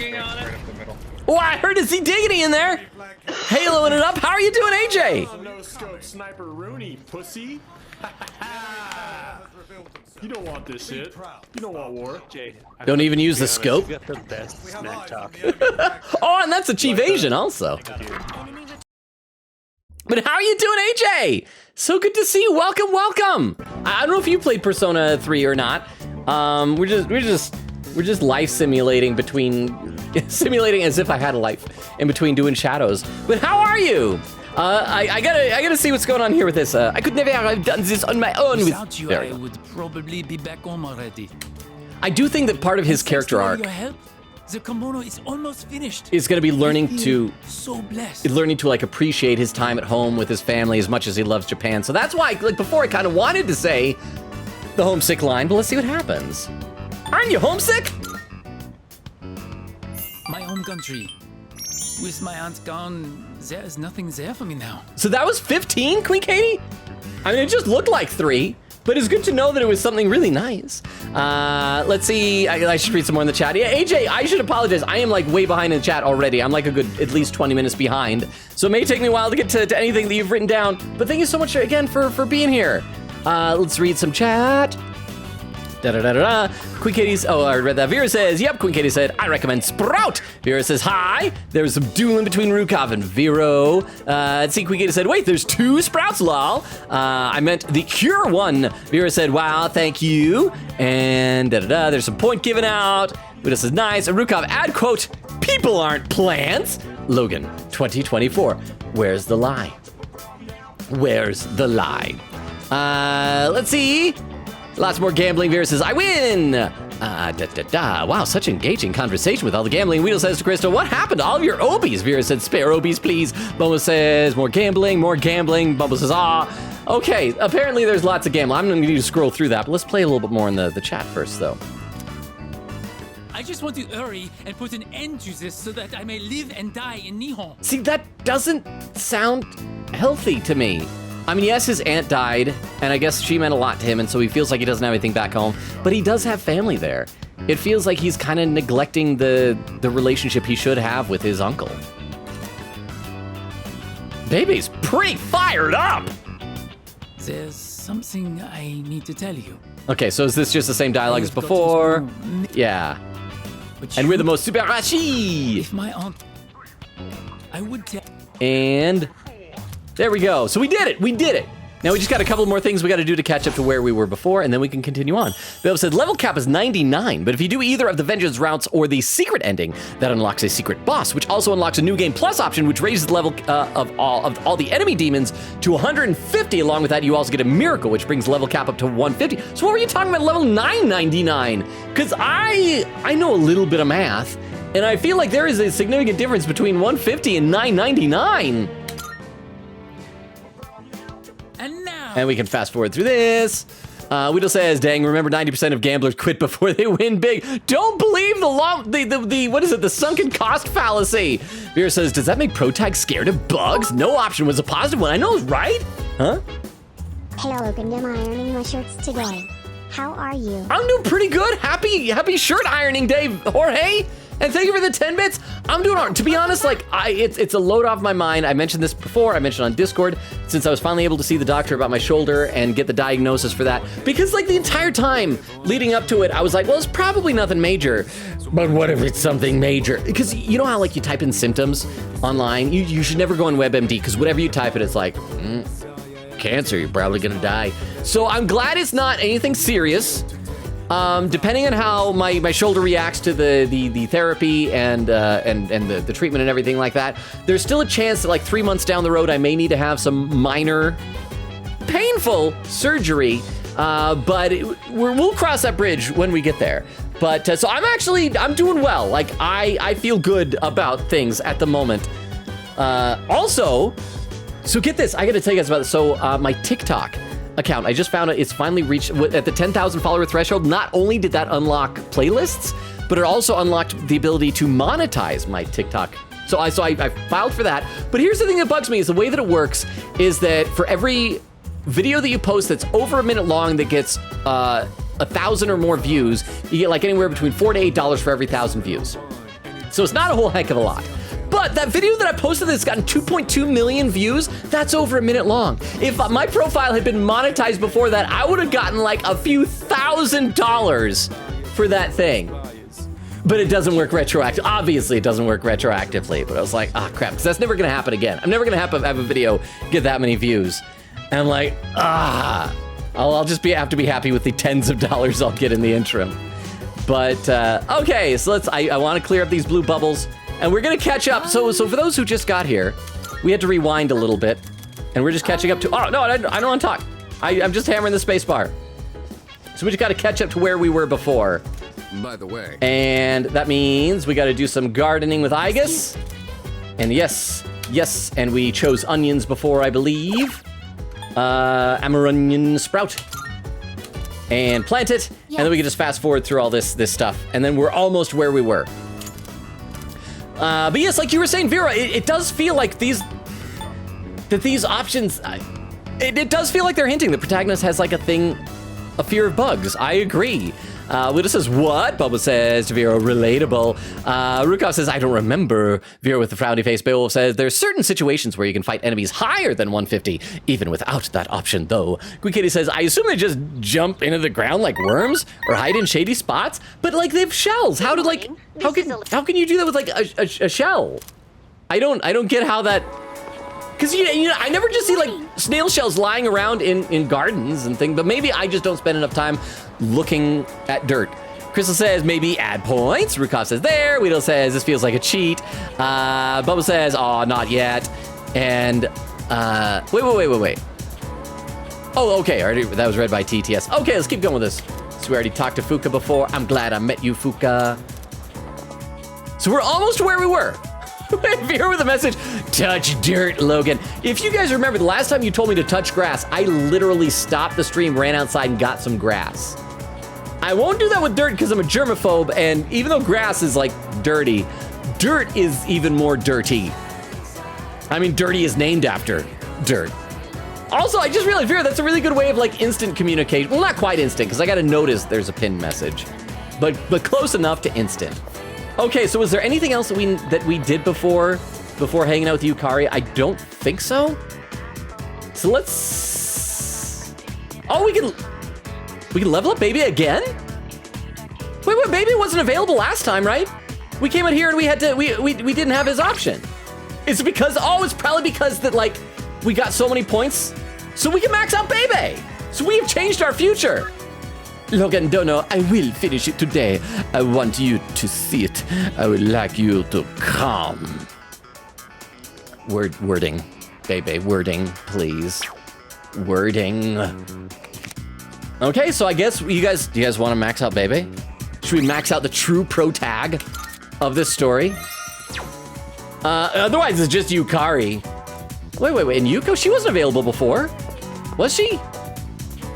Oh, I heard a Z Diggity in there. Haloing it up. How are you doing, AJ? No scope sniper Rooney, pussy. You don't want this shit. You don't want war. Don't even use the scope. You got the best snack talk. Oh, and that's a Chief Asian also. But how are you doing, AJ? So good to see you. Welcome, welcome. I don't know if you played Persona 3 or not. We're just life simulating as if I had a life in between doing shadows. But how are you? I gotta see what's going on here with this. I could never have done this on my own. Without you, I would probably be back home already. I do think that part of his character arc the kimono is almost finished. Is going to be learning to so blessed. Like appreciate his time at home with his family as much as he loves Japan. So that's why, like before, I kind of wanted to say the homesick line, but let's see what happens. Aren't you homesick? My home country. With my aunt gone, there is nothing there for me now. So that was 15, Queen Katie? I mean, it just looked like 3, but it's good to know that it was something really nice. Let's see, I should read some more in the chat. Yeah, AJ, I should apologize. I am like way behind in the chat already. I'm like a good at least 20 minutes behind. So it may take me a while to get to anything that you've written down, but thank you so much again for being here. Let's read some chat. Queen Katie's, oh, I read that. Vera says, yep. Queen Katie said, I recommend Sprout. Vera says, hi. There was some dueling between Rukov and Vero. Let's see, Queen Katie said, wait, there's 2 Sprouts, lol. I meant the Cure one. Vera said, wow, thank you. And there's some point given out. This is nice. And Rukov, add quote, people aren't plants. Logan, 2024. Where's the lie? Where's the lie? Let's see. Lots more gambling. Vera says, I win! Wow, such engaging conversation with all the gambling. Weedle says to Crystal, what happened to all of your obies? Vera said, spare obies, please. Bumble says, more gambling, more gambling. Bumble says, ah. Okay, apparently there's lots of gambling. I'm going to need to scroll through that, but let's play a little bit more in the chat first, though. I just want to hurry and put an end to this so that I may live and die in Nihon. See, that doesn't sound healthy to me. I mean, yes, his aunt died, and I guess she meant a lot to him, and so he feels like he doesn't have anything back home, but he does have family there. It feels like he's kind of neglecting the relationship he should have with his uncle. Baby's pretty fired up! There's something I need to tell you. Okay, so is this just the same dialogue as before? Yeah. And we're the most super Rashi! If my aunt... I would tell... And... there we go. So we did it. Now we just got a couple more things we got to do to catch up to where we were before, and then we can continue on. Bill said level cap is 99, but if you do either of the Vengeance routes or the secret ending, that unlocks a secret boss, which also unlocks a new game plus option, which raises the level of all the enemy demons to 150. Along with that, you also get a miracle, which brings level cap up to 150. So what were you talking about level 999? Because I know a little bit of math, and I feel like there is a significant difference between 150 and 999. And we can fast forward through this. Weedle says, dang, remember 90% of gamblers quit before they win big. Don't believe the sunken cost fallacy. Vera says, does that make ProTag scared of bugs? No option was a positive one. I know, right? Huh? Hey Logan, I'm ironing my shirts today. How are you? I'm doing pretty good. Happy shirt ironing day, Jorge. And thank you for the 10 bits. I'm doing all right. To be honest, like it's a load off my mind. I mentioned this before. I mentioned on Discord, since I was finally able to see the doctor about my shoulder and get the diagnosis for that. Because like the entire time leading up to it, I was like, well, it's probably nothing major. But what if it's something major? Because you know how like you type in symptoms online? You should never go on WebMD, because whatever you type it, it's like, cancer, you're probably gonna die. So I'm glad it's not anything serious. Depending on how my shoulder reacts to the therapy and the treatment and everything like that, there's still a chance that like 3 months down the road, I may need to have some minor, painful surgery. But we'll cross that bridge when we get there. But so I'm doing well. Like I feel good about things at the moment. Also, so get this, I got to tell you guys about this. So my TikTok account, I just found it's finally reached at the 10,000 follower threshold. Not only did that unlock playlists, but it also unlocked the ability to monetize my TikTok. So I filed for that. But here's the thing that bugs me is the way that it works is that for every video that you post that's over a minute long that gets 1,000 or more views, you get like anywhere between $4 to $8 for every 1,000 views. So it's not a whole heck of a lot. But that video that I posted that's gotten 2.2 million views, that's over a minute long. If my profile had been monetized before that, I would have gotten like a few $1,000s for that thing. But it doesn't work retroactively. Obviously, it doesn't work retroactively. But I was like, crap, because that's never going to happen again. I'm never going to have a video get that many views. And I'm like, I'll just have to be happy with the tens of dollars I'll get in the interim. But, okay, so I want to clear up these blue bubbles. And we're gonna catch up. So for those who just got here, we had to rewind a little bit, and we're just catching up to. Oh no, I don't want to talk. I'm just hammering the space bar. So we just got to catch up to where we were before. By the way. And that means we got to do some gardening with Igus. And yes, and we chose onions before, I believe. Amaronion sprout. And plant it, and then we can just fast forward through all this stuff, and then we're almost where we were. But yes, like you were saying, Vera, it does feel like these options, it does feel like they're hinting the protagonist has like a fear of bugs. I agree. Luda says, what? Bubba says, Vera, relatable. Rukov says, I don't remember. Vera with the frowny face. Beowulf says, there's certain situations where you can fight enemies higher than 150, even without that option, though. Quick Kitty says, I assume they just jump into the ground like worms or hide in shady spots, but like they have shells. How can you do that with like a shell? I don't get how that. Because I never just see like snail shells lying around in gardens and things, but maybe I just don't spend enough time looking at dirt. Crystal says maybe add points. Rukov says there. Weedle says this feels like a cheat. Bubba says, oh, not yet. And wait. Oh, okay. Already that was read by TTS. Okay, let's keep going with this. So we already talked to Fuka before. I'm glad I met you, Fuka. So we're almost where we were. Here with a message, touch dirt, Logan. If you guys remember, the last time you told me to touch grass, I literally stopped the stream, ran outside, and got some grass. I won't do that with dirt because I'm a germaphobe, and even though grass is like dirty, dirt is even more dirty. I mean, dirty is named after dirt. Also, I just realized, Vera, that's a really good way of like instant communication. Well, not quite instant, because I got to notice there's a pinned message, but close enough to instant. Okay, so was there anything else that we did before hanging out with Yukari? I don't think so. So let's. Oh, we can level up Baby again? Wait, Baby wasn't available last time, right? We came out here and we didn't have his option. It's probably because that like we got so many points, so we can max out Baby. So we have changed our future. Logan Dono, I will finish it today. I want you to see it. I would like you to come. Wording. Baby, wording, please. Wording. Okay, so I guess do you guys want to max out Baby? Should we max out the true pro tag of this story? Otherwise it's just Yukari. Wait, and Yuko? She wasn't available before. Was she?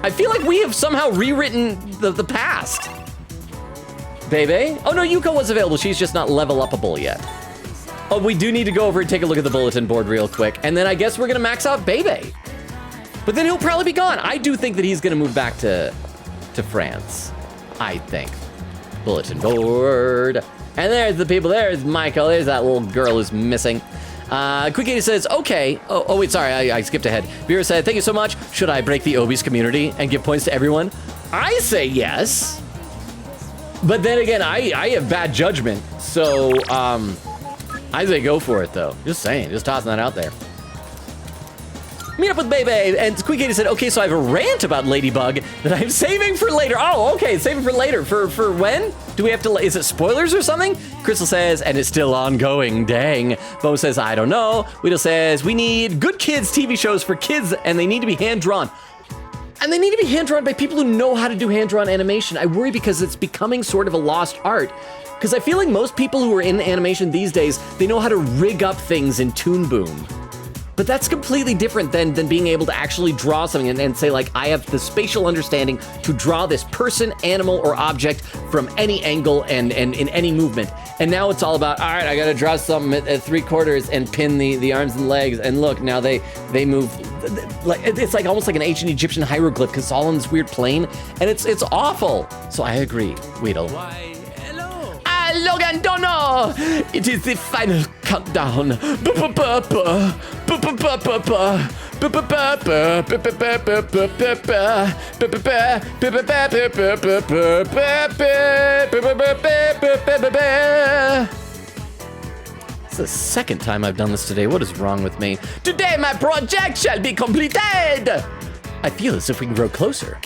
I feel like we have somehow rewritten the past. Baby? Oh no, Yuko was available. She's just not level upable yet. Oh, we do need to go over and take a look at the bulletin board real quick. And then I guess we're gonna max out Baby. But then he'll probably be gone. I do think that he's going to move back to France. I think. Bulletin board. And there's the people. There's Michael. There's that little girl who's missing. Quick Katie says, okay. Oh wait, sorry, I skipped ahead. Vera said, thank you so much. Should I break the Obies community and give points to everyone? I say yes. But then again, I have bad judgment. So, I say go for it though. Just saying, just tossing that out there. Meet up with Bebe, and Quick Katie said, okay, so I have a rant about Ladybug that I'm saving for later. Oh, okay, saving for later. For when? Do we have to, is it spoilers or something? Crystal says, and it's still ongoing, dang. Bo says, I don't know. Weedle says, we need good kids TV shows for kids, and they need to be hand-drawn. And they need to be hand-drawn by people who know how to do hand-drawn animation. I worry because it's becoming sort of a lost art. Because I feel like most people who are in animation these days, they know how to rig up things in Toon Boom. But that's completely different than being able to actually draw something and say, like, I have the spatial understanding to draw this person, animal, or object from any angle and in any movement. And now it's all about, all right, I gotta draw something at 3/4 and pin the arms and legs. And look, now they move, like it's like almost like an ancient Egyptian hieroglyph because it's all on this weird plane. And it's awful. So I agree, Weedle. Why, hello. Logan Dono! It is the final countdown. It's the second time I've done this today. What is wrong with me? Today my project shall be completed! I feel as if we can grow closer.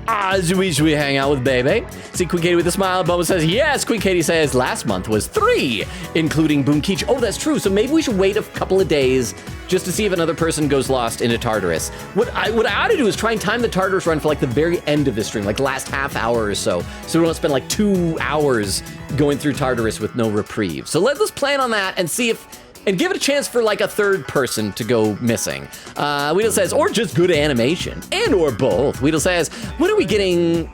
As we hang out with Bebe. See Queen Katie with a smile. Bubba says, yes. Queen Katie says, last month was 3, including Boom Keech. Oh, that's true. So maybe we should wait a couple of days just to see if another person goes lost into Tartarus. What I ought to do is try and time the Tartarus run for like the very end of the stream, like the last half hour or so. So we don't spend like 2 hours going through Tartarus with no reprieve. So let's plan on that and see if, and give it a chance for like a third person to go missing. Weedle says, or just good animation, and or both. Weedle says, when are we getting,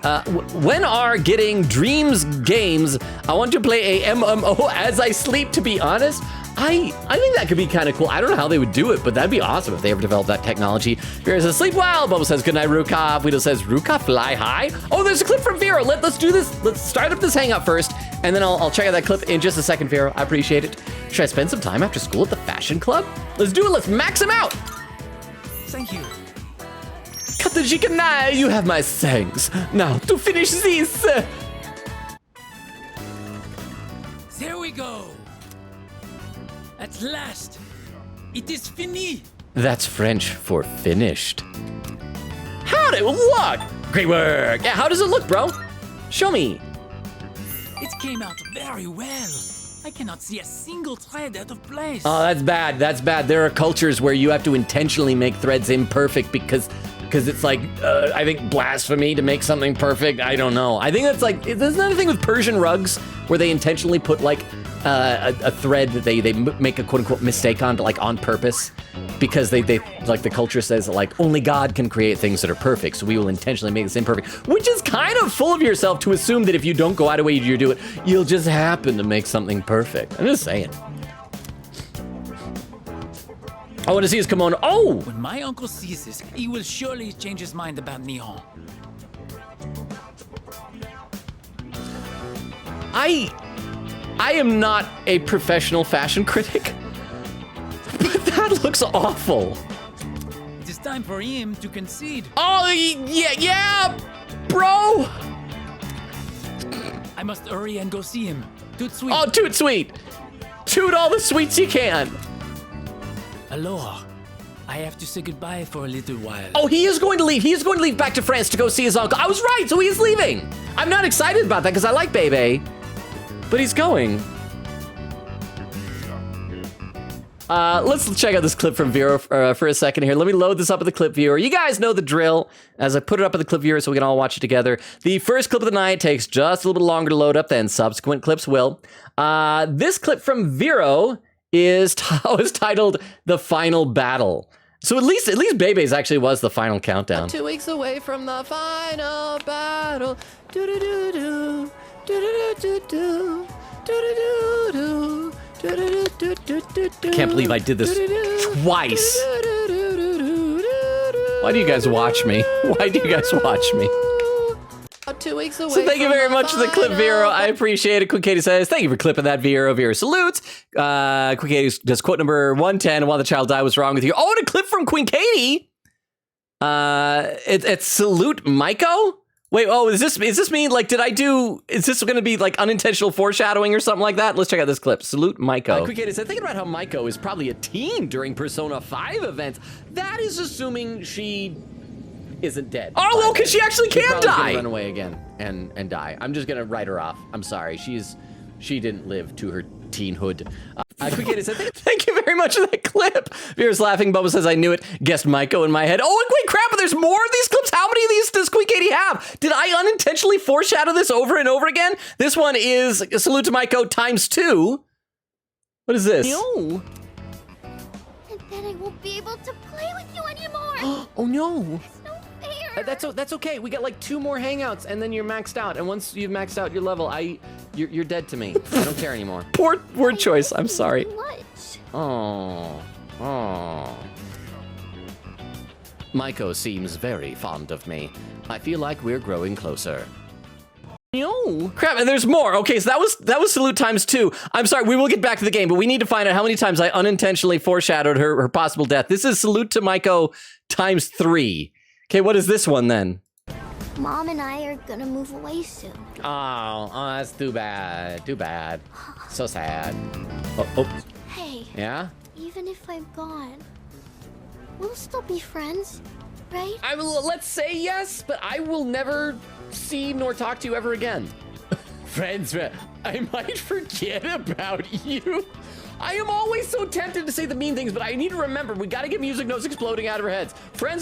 when are getting Dreams games? I want to play a MMO as I sleep, to be honest. I think that could be kind of cool. I don't know how they would do it, but that'd be awesome if they ever developed that technology. Vera says, sleep well. Bubble says, good night, Ruka. Weedle says, Ruka, fly high. Oh, there's a clip from Vera. Let's do this. Let's start up this hangout first, and then I'll check out that clip in just a second, Vera. I appreciate it. Should I spend some time after school at the fashion club? Let's do it. Let's max him out. Thank you. Katajika, you have my thanks. Now, to finish this. There we go. At last, it is fini. That's French for finished. How'd it look? Great work. Yeah, how does it look, bro? Show me. It came out very well. I cannot see a single thread out of place. Oh, that's bad. That's bad. There are cultures where you have to intentionally make threads imperfect because it's like, I think blasphemy to make something perfect. I don't know. I think that's like, there's another thing with Persian rugs where they intentionally put like a thread that they make a quote unquote mistake on, like on purpose, because they like the culture says that like only God can create things that are perfect, so we will intentionally make this imperfect, which is kind of full of yourself to assume that if you don't go out of way to do it, you'll just happen to make something perfect. I'm just saying. I want to see his kimono. Oh! When my uncle sees this, he will surely change his mind about Nihon. I am not a professional fashion critic, but that looks awful. It is time for him to concede. Oh, yeah, bro! I must hurry and go see him. Toot sweet. Oh, toot sweet! Toot all the sweets you can! Aloha. I have to say goodbye for a little while. Oh, he is going to leave. He is going to leave back to France to go see his uncle. I was right, so he is leaving. I'm not excited about that because I like Bebe, but he's going. Let's check out this clip from Vera for a second here. Let me load this up at the clip viewer. You guys know the drill as I put it up at the clip viewer so we can all watch it together. The first clip of the night takes just a little bit longer to load up than subsequent clips will. This clip from Vero is titled The Final Battle. So at least Bebe's actually was the final countdown. 2 weeks away from the final battle. Do-do-do-do. Do-do-do-do-do. Do-do-do-do. I can't believe I did this twice. Why do you guys watch me? Why do you guys watch me? 2 weeks away. So thank you very much for the clip, Vero. I appreciate it. Quick Katie says, thank you for clipping that, Vero. Vero salutes. Quick Katie does quote number 110. While the child died, what's wrong with you? Oh, and a clip from Queen Katie. It's salute Maiko. Wait, oh, is this mean like is this going to be like unintentional foreshadowing or something like that? Let's check out this clip. Salute Maiko. Quick Katie said, thinking about how Maiko is probably a teen during Persona 5 events. That is assuming she isn't dead. Oh, well, because she actually can die. Run away again and die. I'm just gonna write her off. I'm sorry. She didn't live to her teenhood. Quick Katie said, thank you very much for that clip. Veer's laughing. Bubba says, I knew it. Guessed Maiko in my head. Oh, wait, crap, but there's more of these clips. How many of these does Quick Katie have? Did I unintentionally foreshadow this over and over again? This one is Salute to Maiko ×2. What is this? No. And then I won't be able to play with you anymore. Oh, no. It's no fair. That's okay. We got like 2 more hangouts, and then you're maxed out. And once you've maxed out your level, you're dead to me. I don't care anymore. Poor word choice. I'm sorry. Much. Oh. Maiko seems very fond of me. I feel like we're growing closer. No. Crap, and there's more. Okay, so that was Salute ×2. I'm sorry, we will get back to the game, but we need to find out how many times I unintentionally foreshadowed her possible death. This is Salute to Maiko ×3. Okay, what is this one then? Mom and I are gonna move away soon. Oh, that's too bad. Too bad. So sad. Oh. Hey. Yeah? Even if I'm gone, we'll still be friends, right? Let's say yes, but I will never see nor talk to you ever again. Friends, I might forget about you. I am always so tempted to say the mean things, but I need to remember, we gotta get music notes exploding out of our heads. Friends.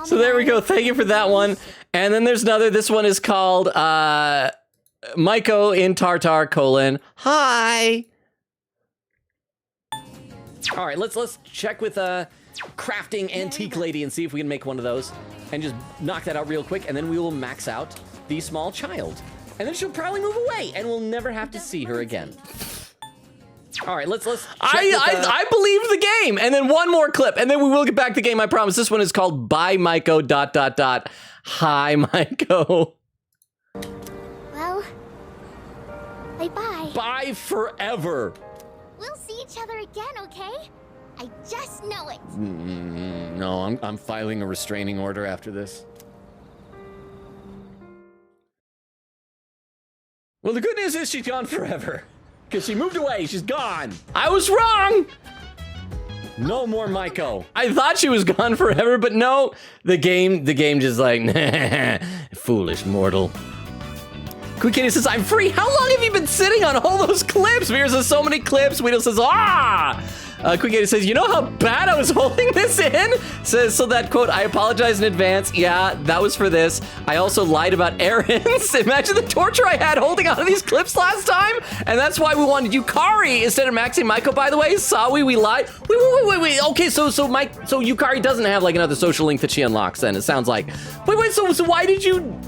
So there we go. Thank you for that one. And then there's another. This one is called Maiko in Tartar : Hi. All right, let's check with crafting antique lady and see if we can make one of those and just knock that out real quick, and then we will max out the small child, and then she'll probably move away, and we'll never have to see her again. All right, let's check I believe the game, and then one more clip, and then we will get back to the game. I promise. This one is called Bye Maiko ... Hi Maiko. Well, bye-bye. Bye forever. We'll see each other again, okay? I just know it. No, I'm filing a restraining order after this. Well, the good news is she's gone forever. Because she moved away. She's gone. I was wrong. No more Maiko. I thought she was gone forever, but no. The game just like, foolish mortal. Quick Kitty says, I'm free. How long have you been sitting on all those clips? Veer says, so many clips. Weedle says, ah! Quick Kitty says, you know how bad I was holding this in? Says, so that quote, I apologize in advance. Yeah, that was for this. I also lied about errands. Imagine the torture I had holding on to these clips last time. And that's why we wanted Yukari instead of maxing Maiko, by the way. Saw we lied. Wait. Okay, so Yukari doesn't have like another social link that she unlocks then, it sounds like. Wait, so why did you,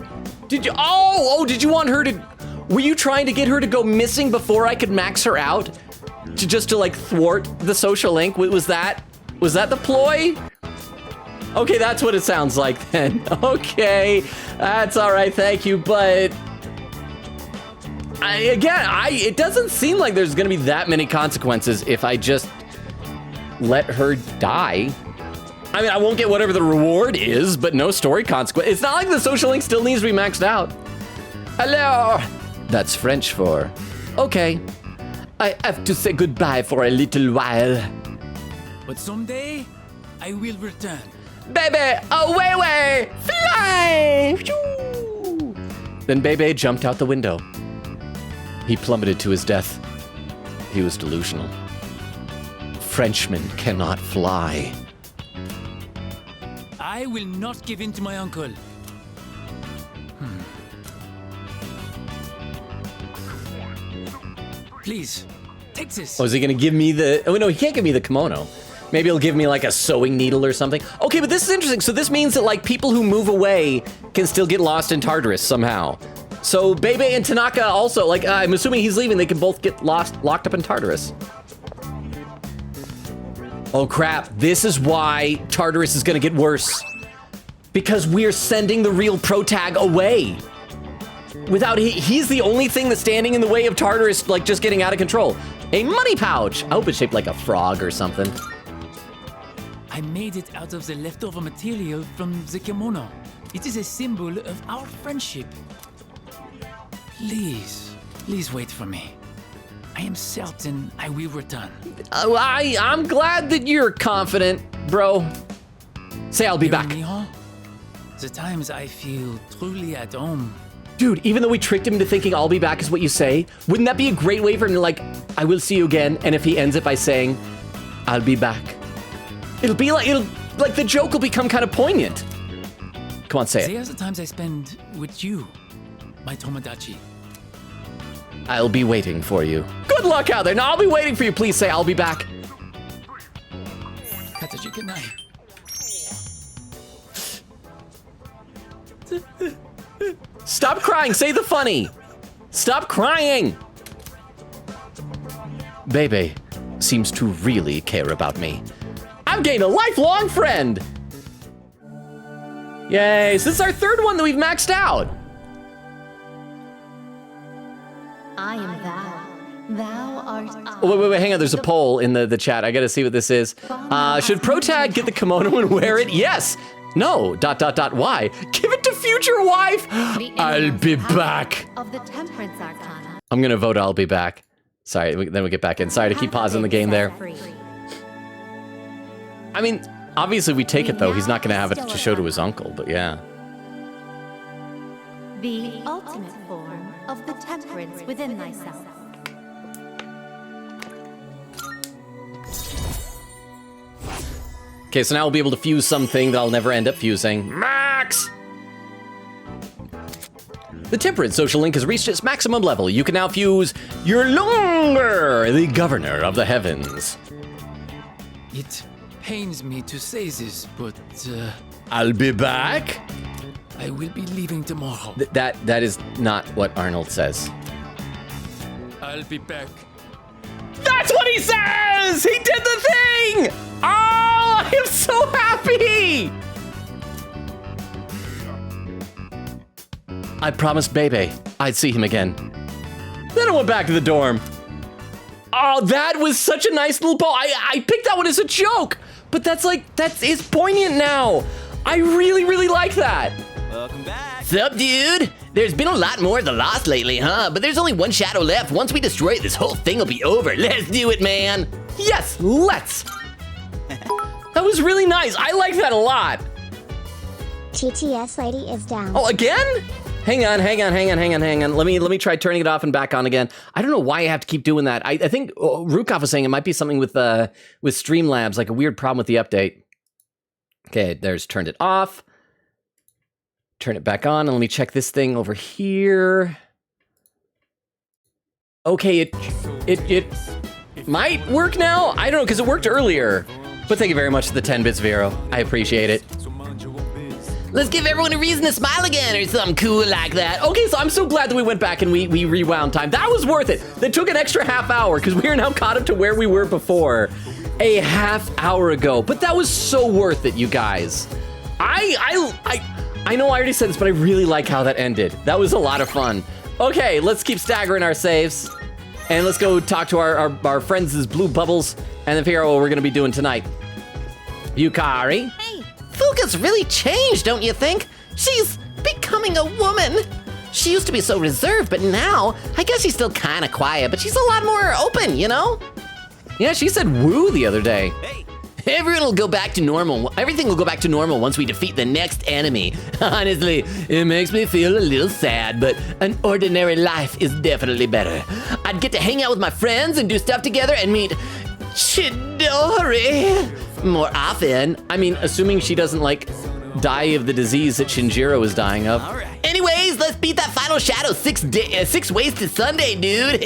did you want her to, were you trying to get her to go missing before I could max her out? Just to like thwart the social link? Was that the ploy? Okay, that's what it sounds like then. Okay, that's all right, thank you, but it doesn't seem like there's gonna be that many consequences if I just let her die. I mean, I won't get whatever the reward is, but no story consequence. It's not like the social link still needs to be maxed out. Hello. That's French for, okay. I have to say goodbye for a little while. But someday, I will return. Bebe, away, fly! Phew. Then Bebe jumped out the window. He plummeted to his death. He was delusional. Frenchmen cannot fly. I will not give in to my uncle. Please, take this. Oh, is he gonna give me the, oh no, he can't give me the kimono. Maybe he'll give me like a sewing needle or something. Okay, but this is interesting. So this means that like people who move away can still get lost in Tartarus somehow. So Bebe and Tanaka also, like I'm assuming he's leaving, they can both get locked up in Tartarus. Oh crap, this is why Tartarus is gonna get worse. because we're sending the real protag away. Without he's the only thing that's standing in the way of Tartarus, like, just getting out of control. A money pouch. I hope it's shaped like a frog or something. I made it out of the leftover material from the kimono. It is a symbol of our friendship. Please wait for me. I am certain I will return. I'm glad that you're confident, bro. Say I'll be back. The times I feel truly at home. Dude, even though we tricked him into thinking I'll be back is what you say, wouldn't that be a great way for him to, like, I will see you again, and if he ends it by saying, I'll be back. It'll like the joke will become kind of poignant. Come on, say it. They are the times I spend with you, my Tomodachi. I'll be waiting for you. Good luck out there. No, I'll be waiting for you. Please say I'll be back. Kataji, good night. Stop crying. Say the funny. Stop crying. Bebe seems to really care about me. I've gained a lifelong friend. Yay. So this is our third one that we've maxed out. I am thou. Thou art I. Oh, wait, hang on. There's a poll in the chat. I gotta see what this is. Should Protag get the kimono and wear it? Yes. No. ... Why? Give it to future wife. I'll be back. Of the Temperance Arcana. I'm gonna vote I'll be back. Sorry, then we get back in. Sorry to keep pausing the game there. I mean, obviously we take it though. He's not gonna have it to show to his uncle, but yeah. The ultimate form of the temperance within thyself. Okay, so now we'll be able to fuse something that I'll never end up fusing. Max! The Temperance social link has reached its maximum level. You can now fuse your Lunger, the governor of the heavens. It pains me to say this, but I'll be back. I will be leaving tomorrow. That is not what Arnold says. I'll be back. That's what he says! He did the thing! Oh, I am so happy! I promised Bebe I'd see him again. Then I went back to the dorm. Oh, that was such a nice little ball. I picked that one as a joke, but that's poignant now. I really, really like that. Welcome back. Sup, dude? There's been a lot more of the Lost lately, huh? But there's only one shadow left. Once we destroy it, this whole thing will be over. Let's do it, man. Yes, let's. That was really nice. I like that a lot. TTS lady is down. Oh, again? Hang on. Let me try turning it off and back on again. I don't know why I have to keep doing that. I think Rukov was saying it might be something with Streamlabs, like a weird problem with the update. Okay, there's turned it off. Turn it back on, and let me check this thing over here. Okay, it might work now. I don't know, because it worked earlier. But thank you very much to the 10 bits, Vero. I appreciate it. Let's give everyone a reason to smile again or something cool like that. Okay, so I'm so glad that we went back and we rewound time. That was worth it. That took an extra half hour because we are now caught up to where we were before a half hour ago. But that was so worth it, you guys. I know I already said this, but I really like how that ended. That was a lot of fun. Okay, let's keep staggering our saves. And let's go talk to our friends' blue bubbles and then figure out what we're going to be doing tonight. Yukari. Hey, Fuka's really changed, don't you think? She's becoming a woman. She used to be so reserved, but now, I guess she's still kind of quiet, but she's a lot more open, you know? Yeah, she said woo the other day. Hey. Everything will go back to normal. Everything will go back to normal once we defeat the next enemy. Honestly, it makes me feel a little sad, but an ordinary life is definitely better. I'd get to hang out with my friends and do stuff together and meet Chidori more often. I mean, assuming she doesn't, like, die of the disease that Shinjiro is dying of. All right. Anyways, let's beat that final shadow 6 ways to Sunday, dude.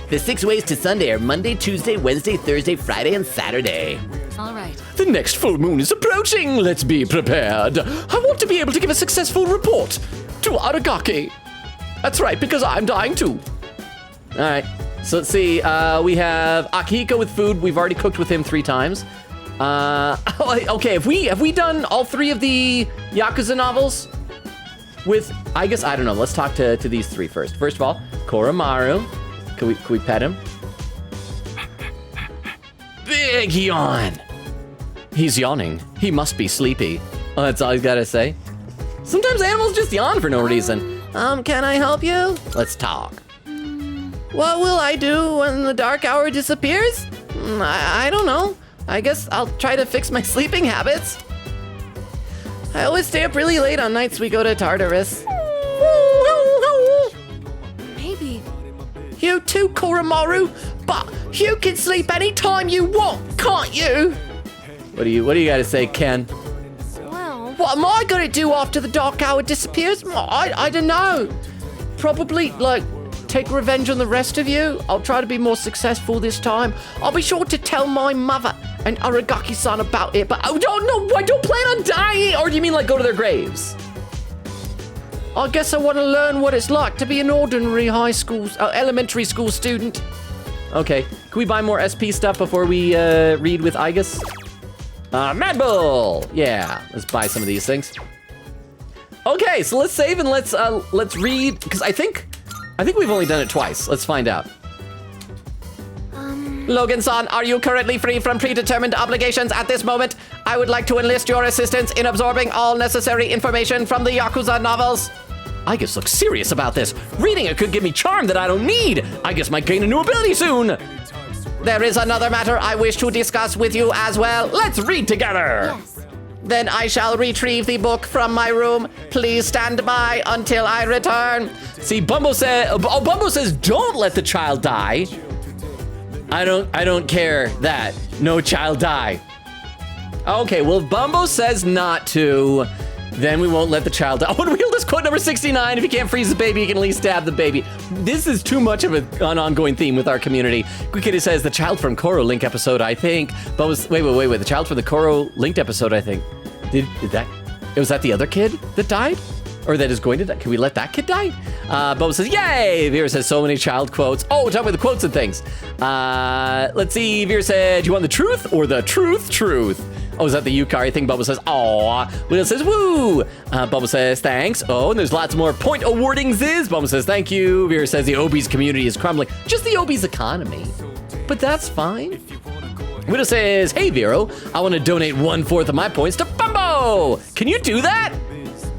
The 6 ways to Sunday are Monday, Tuesday, Wednesday, Thursday, Friday, and Saturday. All right. The next full moon is approaching. Let's be prepared. I want to be able to give a successful report to Aragaki. That's right, because I'm dying too. All right, so let's see. We have Akihiko with food. We've already cooked with him 3 times. Okay, have we done all 3 of the Yakuza novels? With, I guess, I don't know. Let's talk to these 3 first. First of all, Koromaru. Can we pet him? Big yawn. He's yawning. He must be sleepy. Oh, that's all he's got to say. Sometimes animals just yawn for no reason. Can I help you? Let's talk. What will I do when the dark hour disappears? I don't know. I guess I'll try to fix my sleeping habits. I always stay up really late on nights we go to Tartarus. Maybe. You too, Koromaru, but you can sleep anytime you want, can't you? What do you got to say, Ken? Well, What am I gonna do after the dark hour disappears? I don't know. Probably, like, take revenge on the rest of you. I'll try to be more successful this time. I'll be sure to tell my mother and Aragaki-san about it, but I don't plan on dying. Or do you mean, like, go to their graves? I guess I want to learn what it's like to be an ordinary elementary school student. Okay, can we buy more SP stuff before we read with Igus? Mad Bull! Yeah, let's buy some of these things. Okay, so let's save and let's read, because I think we've only done it twice. Let's find out. Logan-san, are you currently free from predetermined obligations at this moment? I would like to enlist your assistance in absorbing all necessary information from the Yakuza novels. Igus looks serious about this. Reading it could give me charm that I don't need. Igus might gain a new ability soon. There is another matter I wish to discuss with you as well. Let's read together. Yes. Then I shall retrieve the book from my room. Please stand by until I return. See, Bumbo says don't let the child die. I don't care that. No child die. Okay, well, if Bumbo says not to, then we won't let the child die. Oh, and real this quote number 69. If you can't freeze the baby, you can at least stab the baby. This is too much of an ongoing theme with our community. Quickity says the child from Koro Link episode, I think. Bumbo's, wait. The child from the Koro Linked episode, I think. Was that the other kid that died? Or that is going to die? Can we let that kid die? Bubba says, yay! Vera says, so many child quotes. Oh, talking about the quotes and things. Let's see. Vera said, do you want the truth or the truth? Oh, is that the Yukari thing? Bubba says, aw. Will says, woo. Bubba says, thanks. Oh, and there's lots more point awardings. Bubba says, thank you. Vera says, the Obi's community is crumbling. Just the Obi's economy. But that's fine. Widow says, hey, Vero, I want to donate 1/4 of my points to Bumbo. Can you do that?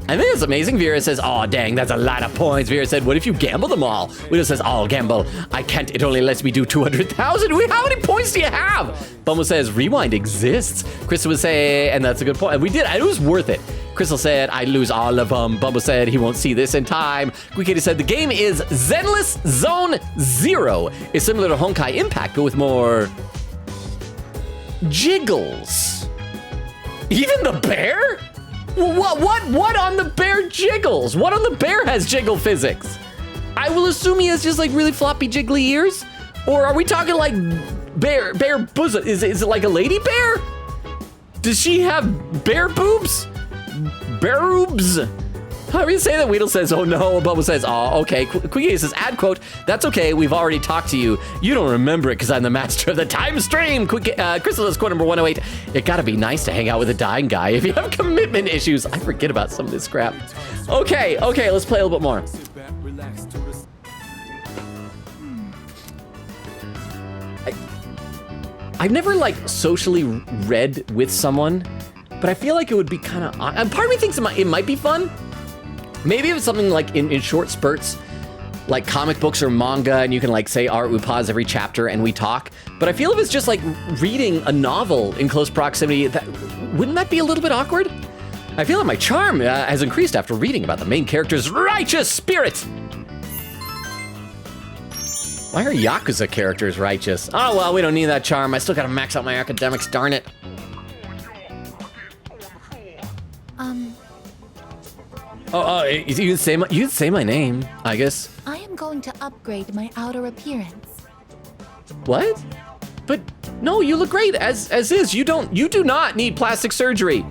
I think it's amazing. Vera says, oh, dang, that's a lot of points. Vera said, what if you gamble them all? Widow says, I'll gamble. I can't. It only lets me do 200,000. How many points do you have? Bumbo says, Rewind exists. Crystal would say, and that's a good point. And we did. It was worth it. Crystal said, I lose all of them. Bumbo said, he won't see this in time. Quikity said, the game is Zenless Zone Zero. It's similar to Honkai Impact, but with more jiggles. Even the bear? What on the bear jiggles? What on the bear has jiggle physics? I will assume he has just like really floppy jiggly ears? Or are we talking like bear bosom? Is it like a lady bear? Does she have bear boobs? Bear boobs? How do you say that? Weedle says, oh no. Bubba says, oh, okay. Quiggy says, ad quote, that's okay. We've already talked to you. You don't remember it because I'm the master of the time stream. Crystal says, quote number 108. It gotta be nice to hang out with a dying guy. If you have commitment issues, I forget about some of this crap. Okay, let's play a little bit more. I've never like socially read with someone, but I feel like it would be kind of, part of me thinks it might be fun. Maybe if it's something like in short spurts, like comic books or manga, and you can like say, art, we pause every chapter and we talk. But I feel if it's just like reading a novel in close proximity, wouldn't that be a little bit awkward? I feel like my charm has increased after reading about the main character's righteous spirit. Why are Yakuza characters righteous? Oh, well, we don't need that charm. I still gotta max out my academics, darn it. You say my name, I guess. I am going to upgrade my outer appearance. What? But no, you look great as is. You do not need plastic surgery.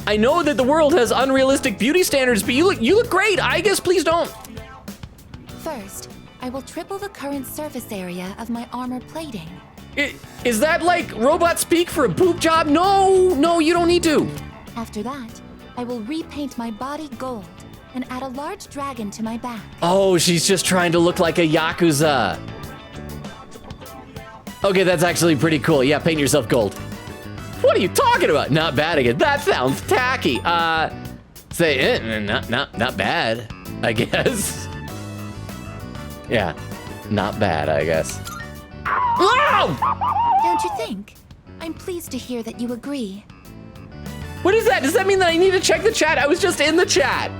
I know that the world has unrealistic beauty standards, but you look great. I guess please don't. First, I will triple the current surface area of my armor plating. Is that like robot speak for a boob job? No, you don't need to. After that, I will repaint my body gold and add a large dragon to my back. Oh, she's just trying to look like a Yakuza. Okay, that's actually pretty cool. Yeah, paint yourself gold. What are you talking about? Not bad again. That sounds tacky. Not bad, I guess. Yeah, not bad, I guess. Oh! Don't you think? I'm pleased to hear that you agree. What is that? Does that mean that I need to check the chat? I was just in the chat.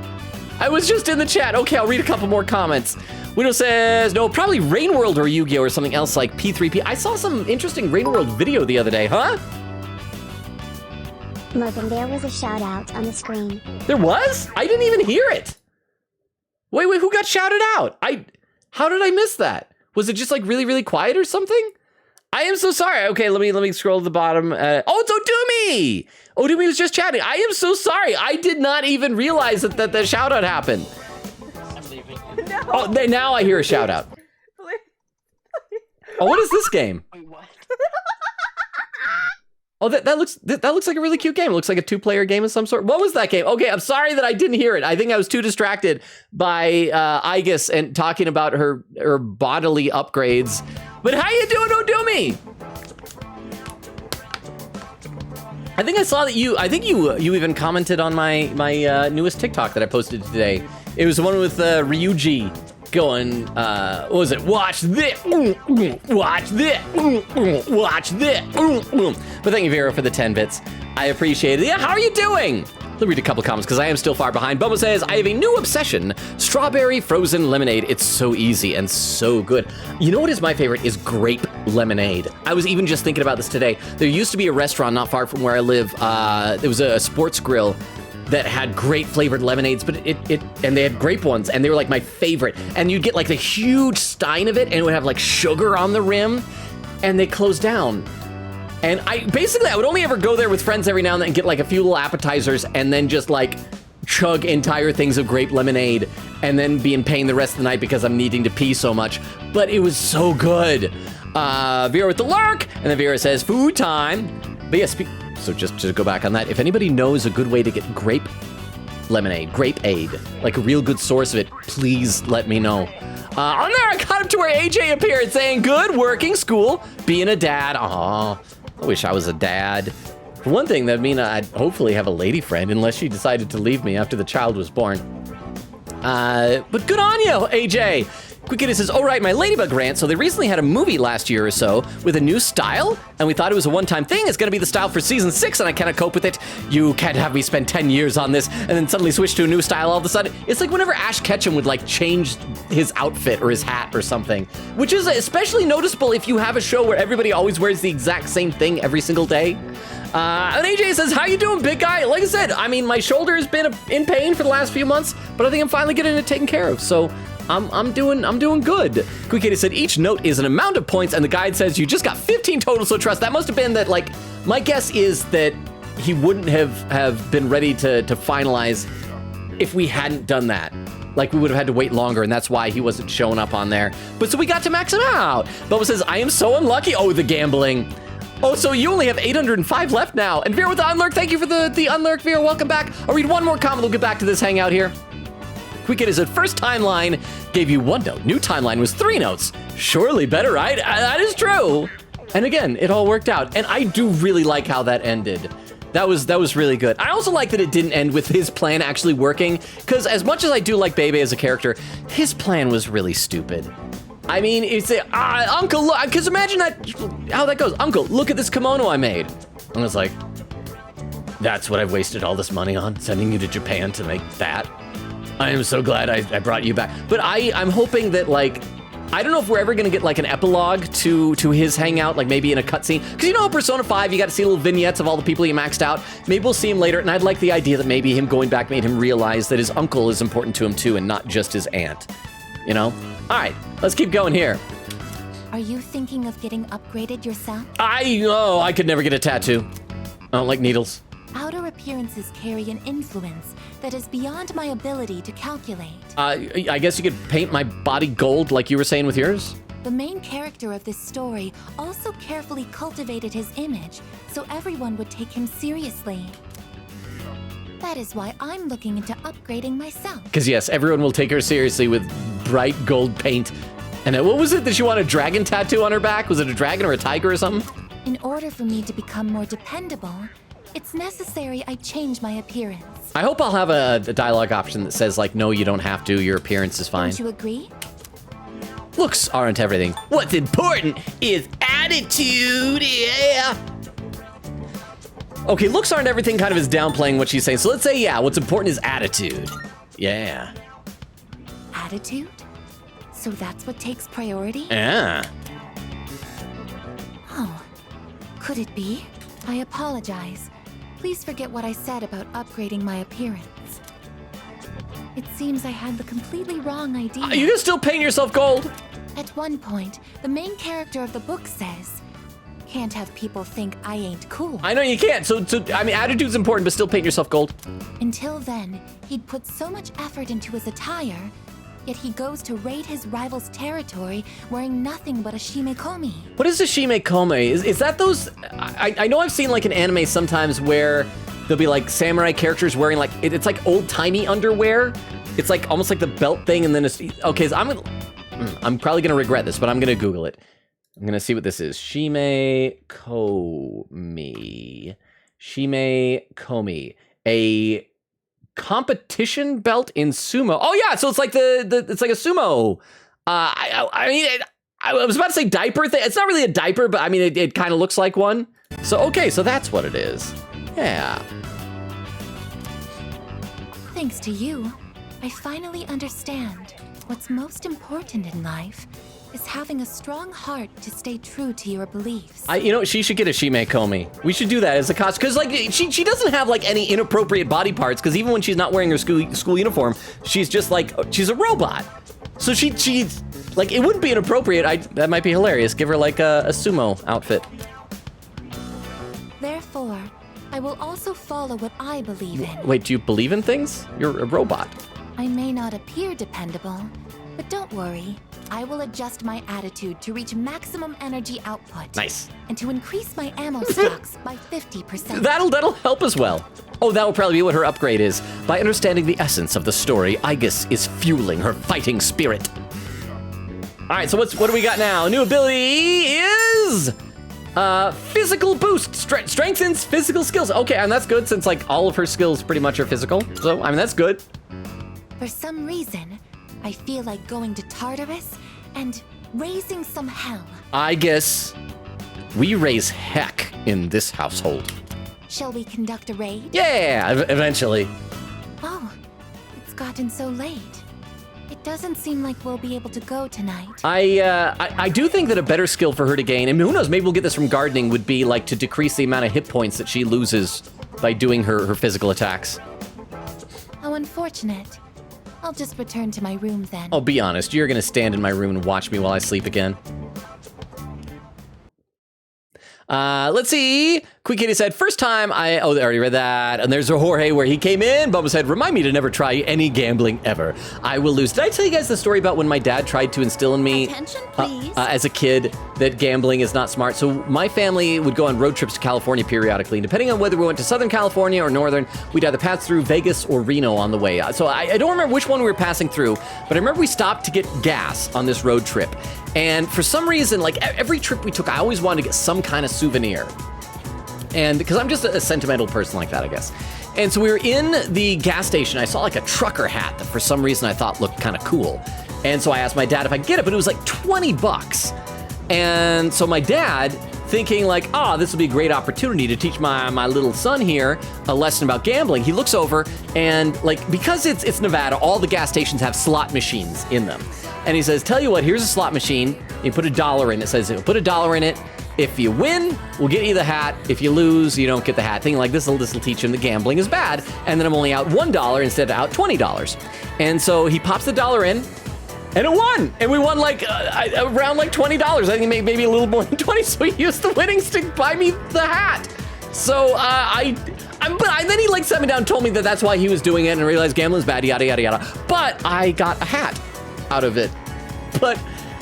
Okay, I'll read a couple more comments. Widow says, no, probably Rain World or Yu-Gi-Oh! Or something else like P3P. I saw some interesting Rain World video the other day, huh? Logan, there was a shout out on the screen. There was? I didn't even hear it. Wait, who got shouted out? How did I miss that? Was it just like really, really quiet or something? I am so sorry. Okay, let me scroll to the bottom. Oh, it's Odumi! Odumi was just chatting. I am so sorry. I did not even realize that the shout out happened. I'm leaving. No. Oh, now I hear a shout out. Oh, what is this game? Wait, what? Oh, that looks like a really cute game. It looks like a 2-player game of some sort. What was that game? Okay, I'm sorry that I didn't hear it. I think I was too distracted by Aigis and talking about her bodily upgrades. But how you doing, Odumi? I think I saw that you even commented on my newest TikTok that I posted today. It was the one with Ryuji going, what was it? Watch this, watch this, watch this. But thank you, Vera, for the 10 bits. I appreciate it. Yeah, how are you doing? Let me read a couple comments because I am still far behind. Bubba says, I have a new obsession, strawberry frozen lemonade. It's so easy and so good. You know what is my favorite is grape lemonade. I was even just thinking about this today. There used to be a restaurant not far from where I live. There was a sports grill that had great flavored lemonades, but and they had grape ones, and they were like my favorite. And you'd get like the huge stein of it, and it would have like sugar on the rim, and they closed down. And I would only ever go there with friends every now and then and get like a few little appetizers, and then just like chug entire things of grape lemonade, and then be in pain the rest of the night because I'm needing to pee so much. But it was so good. Vera with the lurk, and then Vera says food time. But yeah, so just to go back on that, if anybody knows a good way to get grape lemonade, grape-aid, like a real good source of it, please let me know. On there, I got up to where AJ appeared saying, good working school, being a dad. Aw, I wish I was a dad. For one thing, that'd mean I'd hopefully have a lady friend unless she decided to leave me after the child was born. But good on you, AJ. Quick Kitty says, oh right, my Ladybug rant. So they recently had a movie last year or so with a new style, and we thought it was a one-time thing. It's gonna be the style for season 6, and I cannot cope with it. You can't have me spend 10 years on this and then suddenly switch to a new style all of a sudden. It's like whenever Ash Ketchum would like change his outfit or his hat or something, which is especially noticeable if you have a show where everybody always wears the exact same thing every single day. And AJ says, how you doing, big guy? Like I said, I mean, my shoulder has been in pain for the last few months, but I think I'm finally getting it taken care of. So I'm doing good. Quick Kitty said, each note is an amount of points, and the guide says you just got 15 total, so trust. That must have been that, like, my guess is that he wouldn't have been ready to finalize if we hadn't done that. Like, we would have had to wait longer, and that's why he wasn't showing up on there. But so we got to max him out. Bubba says, I am so unlucky. Oh, the gambling. Oh, so you only have 805 left now. And Vera with the unlurk, thank you for the unlurk, Vera. Welcome back. I'll read one more comment. We'll get back to this hangout here. Quick Kid said, first timeline gave you 1 note. New timeline was 3 notes. Surely better, right? That is true. And again, it all worked out. And I do really like how that ended. That was really good. I also like that it didn't end with his plan actually working, because as much as I do like Bebe as a character, his plan was really stupid. I mean, it's Uncle, look, because imagine how that goes. Uncle, look at this kimono I made. And I was like, that's what I've wasted all this money on, sending you to Japan to make that. I am so glad I brought you back. But I'm hoping that, like, I don't know if we're ever gonna get like an epilogue to his hangout, like maybe in a cutscene. Because you know how Persona 5, you got to see little vignettes of all the people you maxed out. Maybe we'll see him later, and I'd like the idea that maybe him going back made him realize that his uncle is important to him too, and not just his aunt. You know? All right, let's keep going here. Are you thinking of getting upgraded yourself? I could never get a tattoo. I don't like needles. Outer appearances carry an influence that is beyond my ability to calculate. I guess you could paint my body gold like you were saying with yours? The main character of this story also carefully cultivated his image so everyone would take him seriously. That is why I'm looking into upgrading myself. Because yes, everyone will take her seriously with bright gold paint. And what was it that she wanted a dragon tattoo on her back? Was it a dragon or a tiger or something? In order for me to become more dependable, it's necessary I change my appearance. I hope I'll have a dialogue option that says like, no, you don't have to, your appearance is fine. Don't you agree? Looks aren't everything. What's important is attitude, yeah. Okay, looks aren't everything kind of is downplaying what she's saying. So let's say, yeah, what's important is attitude. Yeah. Attitude? So that's what takes priority? Yeah. Oh, could it be? I apologize. Please forget what I said about upgrading my appearance. It seems I had the completely wrong idea. You can still paint yourself gold. At one point, the main character of the book says, "Can't have people think I ain't cool." I know you can't. So I mean, attitude's important, but still paint yourself gold. Until then, he'd put so much effort into his attire, yet he goes to raid his rival's territory wearing nothing but a shimekomi. What is a shimekomi? Is that those? I know I've seen like an anime sometimes where there'll be like samurai characters wearing like it's like old timey underwear. It's like almost like the belt thing, and then it's okay. So I'm probably gonna regret this, but I'm gonna Google it. I'm gonna see what this is. Shimekomi. Shimekomi. A competition belt in sumo. Oh yeah, so it's like it's like a sumo. I mean, I was about to say diaper thing. It's not really a diaper, but I mean, it kind of looks like one. So okay, so that's what it is. Yeah. Thanks to you, I finally understand. What's most important in life is having a strong heart to stay true to your beliefs. You know, she should get a shimekomi. We should do that as a costume. Because, like, she doesn't have, like, any inappropriate body parts. Because even when she's not wearing her school uniform, she's just, like, she's a robot. So she's, like, it wouldn't be inappropriate. That might be hilarious. Give her, like, a sumo outfit. Therefore, I will also follow what I believe in. Wait, do you believe in things? You're a robot. I may not appear dependable, but don't worry. I will adjust my attitude to reach maximum energy output. Nice. And to increase my ammo stocks by 50%. That'll help as well. Oh, that'll probably be what her upgrade is. By understanding the essence of the story, Aigis is fueling her fighting spirit. All right, so what do we got now? A new ability is physical boost. Strengthens physical skills. Okay, and that's good since like all of her skills pretty much are physical. So, I mean, that's good. For some reason, I feel like going to Tartarus and raising some hell. I guess we raise heck in this household. Shall we conduct a raid? Yeah, eventually. Oh, it's gotten so late. It doesn't seem like we'll be able to go tonight. I do think that a better skill for her to gain, and who knows, maybe we'll get this from gardening, would be like to decrease the amount of hit points that she loses by doing her physical attacks. How unfortunate. I'll just return to my room then. Oh, be honest, you're gonna stand in my room and watch me while I sleep again. Let's see. Quick Kitty said, first time I already read that. And there's a Jorge where he came in. Bubba said, remind me to never try any gambling ever. I will lose. Did I tell you guys the story about when my dad tried to instill in me as a kid that gambling is not smart? So my family would go on road trips to California periodically. And depending on whether we went to Southern California or Northern, we'd either pass through Vegas or Reno on the way. So I don't remember which one we were passing through, but I remember we stopped to get gas on this road trip. And for some reason, like every trip we took, I always wanted to get some kind of souvenir. And because I'm just a sentimental person like that, I guess. And so we were in the gas station. I saw like a trucker hat that for some reason I thought looked kind of cool. And so I asked my dad if I could get it, but it was like $20. And so my dad, thinking like, this will be a great opportunity to teach my little son here a lesson about gambling. He looks over and like, because it's Nevada, all the gas stations have slot machines in them. And he says, tell you what, here's a slot machine. You put $1 in it. Says, put $1 in it. If you win, we'll get you the hat. If you lose, you don't get the hat. Thinking like this will teach him that gambling is bad. And then I'm only out $1 instead of out $20. And so he pops the $1 in, and it won. And we won like around like $20. I think maybe a little more than 20. So he used the winnings to buy me the hat. So then he like sat me down and told me that that's why he was doing it, and realized gambling's bad, yada yada yada. But I got a hat out of it. But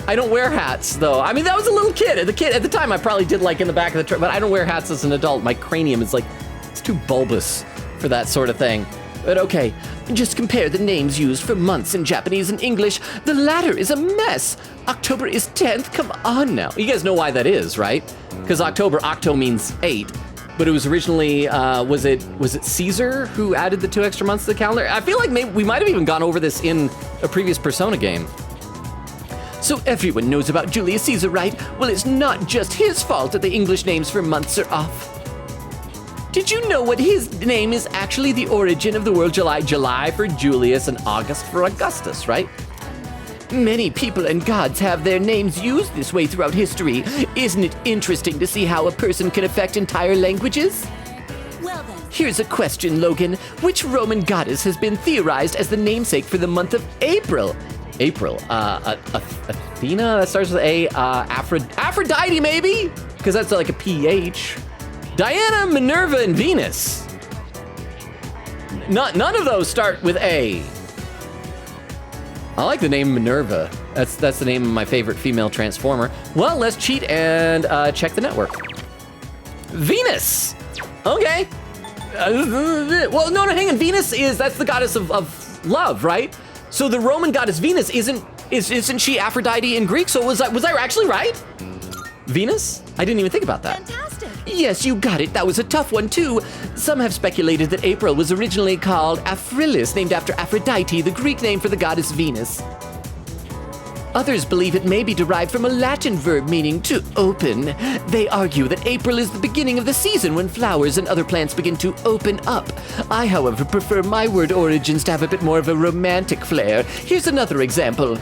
I don't wear hats, though. I mean, that was a little kid. At the time, I probably did like in the back of the truck, but I don't wear hats as an adult. My cranium is like, it's too bulbous for that sort of thing. But okay, just compare the names used for months in Japanese and English. The latter is a mess. October is 10th. Come on now. You guys know why that is, right? Because octo means 8. But it was originally, was it Caesar who added the 2 extra months to the calendar? I feel like maybe we might have even gone over this in a previous Persona game. So everyone knows about Julius Caesar, right? Well, it's not just his fault that the English names for months are off. Did you know what his name is actually the origin of the word July? July for Julius and August for Augustus, right? Many people and gods have their names used this way throughout history. Isn't it interesting to see how a person can affect entire languages? Well then. Here's a question, Logan. Which Roman goddess has been theorized as the namesake for the month of April? April, Athena, that starts with A, Aphrodite maybe? Because that's like a PH. Diana, Minerva, and Venus. None of those start with A. I like the name Minerva. That's the name of my favorite female transformer. Well, let's cheat and check the network. Venus. Okay. Well, no, hang on. Venus that's the goddess of love, right? So the Roman goddess Venus isn't she Aphrodite in Greek? So was I actually right? Venus? I didn't even think about that. Fantastic. Yes, you got it. That was a tough one, too. Some have speculated that April was originally called Aphrilis, named after Aphrodite, the Greek name for the goddess Venus. Others believe it may be derived from a Latin verb meaning to open. They argue that April is the beginning of the season when flowers and other plants begin to open up. I, however, prefer my word origins to have a bit more of a romantic flair. Here's another example.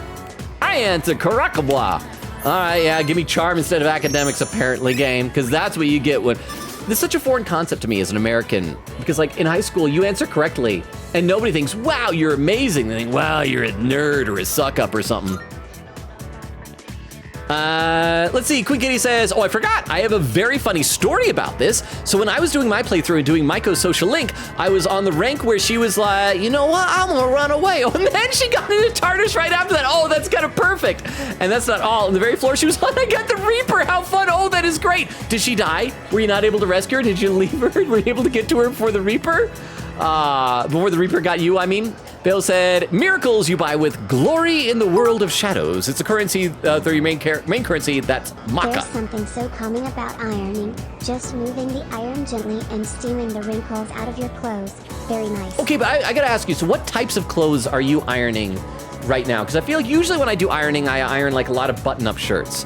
I answer Karakabwa. All right, yeah, give me charm instead of academics, apparently, game, because that's what you get when... This is such a foreign concept to me as an American, because, like, in high school, you answer correctly, and nobody thinks, wow, you're amazing. They think, wow, you're a nerd or a suck-up or something. Let's see, Queen Kitty says, oh, I forgot, I have a very funny story about this. So when I was doing my playthrough and doing Maiko's Social Link, I was on the rank where she was like, you know what, I'm gonna run away. Oh, and then she got into Tartarus right after that. Oh, that's kind of perfect. And that's not all. On the very floor, she was like, I got the Reaper, how fun. Oh, that is great. Did she die? Were you not able to rescue her? Did you leave her? Were you able to get to her before the Reaper? Before the Reaper got you, I mean. Bill said, miracles you buy with glory in the world of shadows. It's a currency, your main currency, that's Maka. There's something so calming about ironing. Just moving the iron gently and steaming the wrinkles out of your clothes. Very nice. Okay, but I gotta ask you, so what types of clothes are you ironing right now? Because I feel like usually when I do ironing, I iron like a lot of button-up shirts.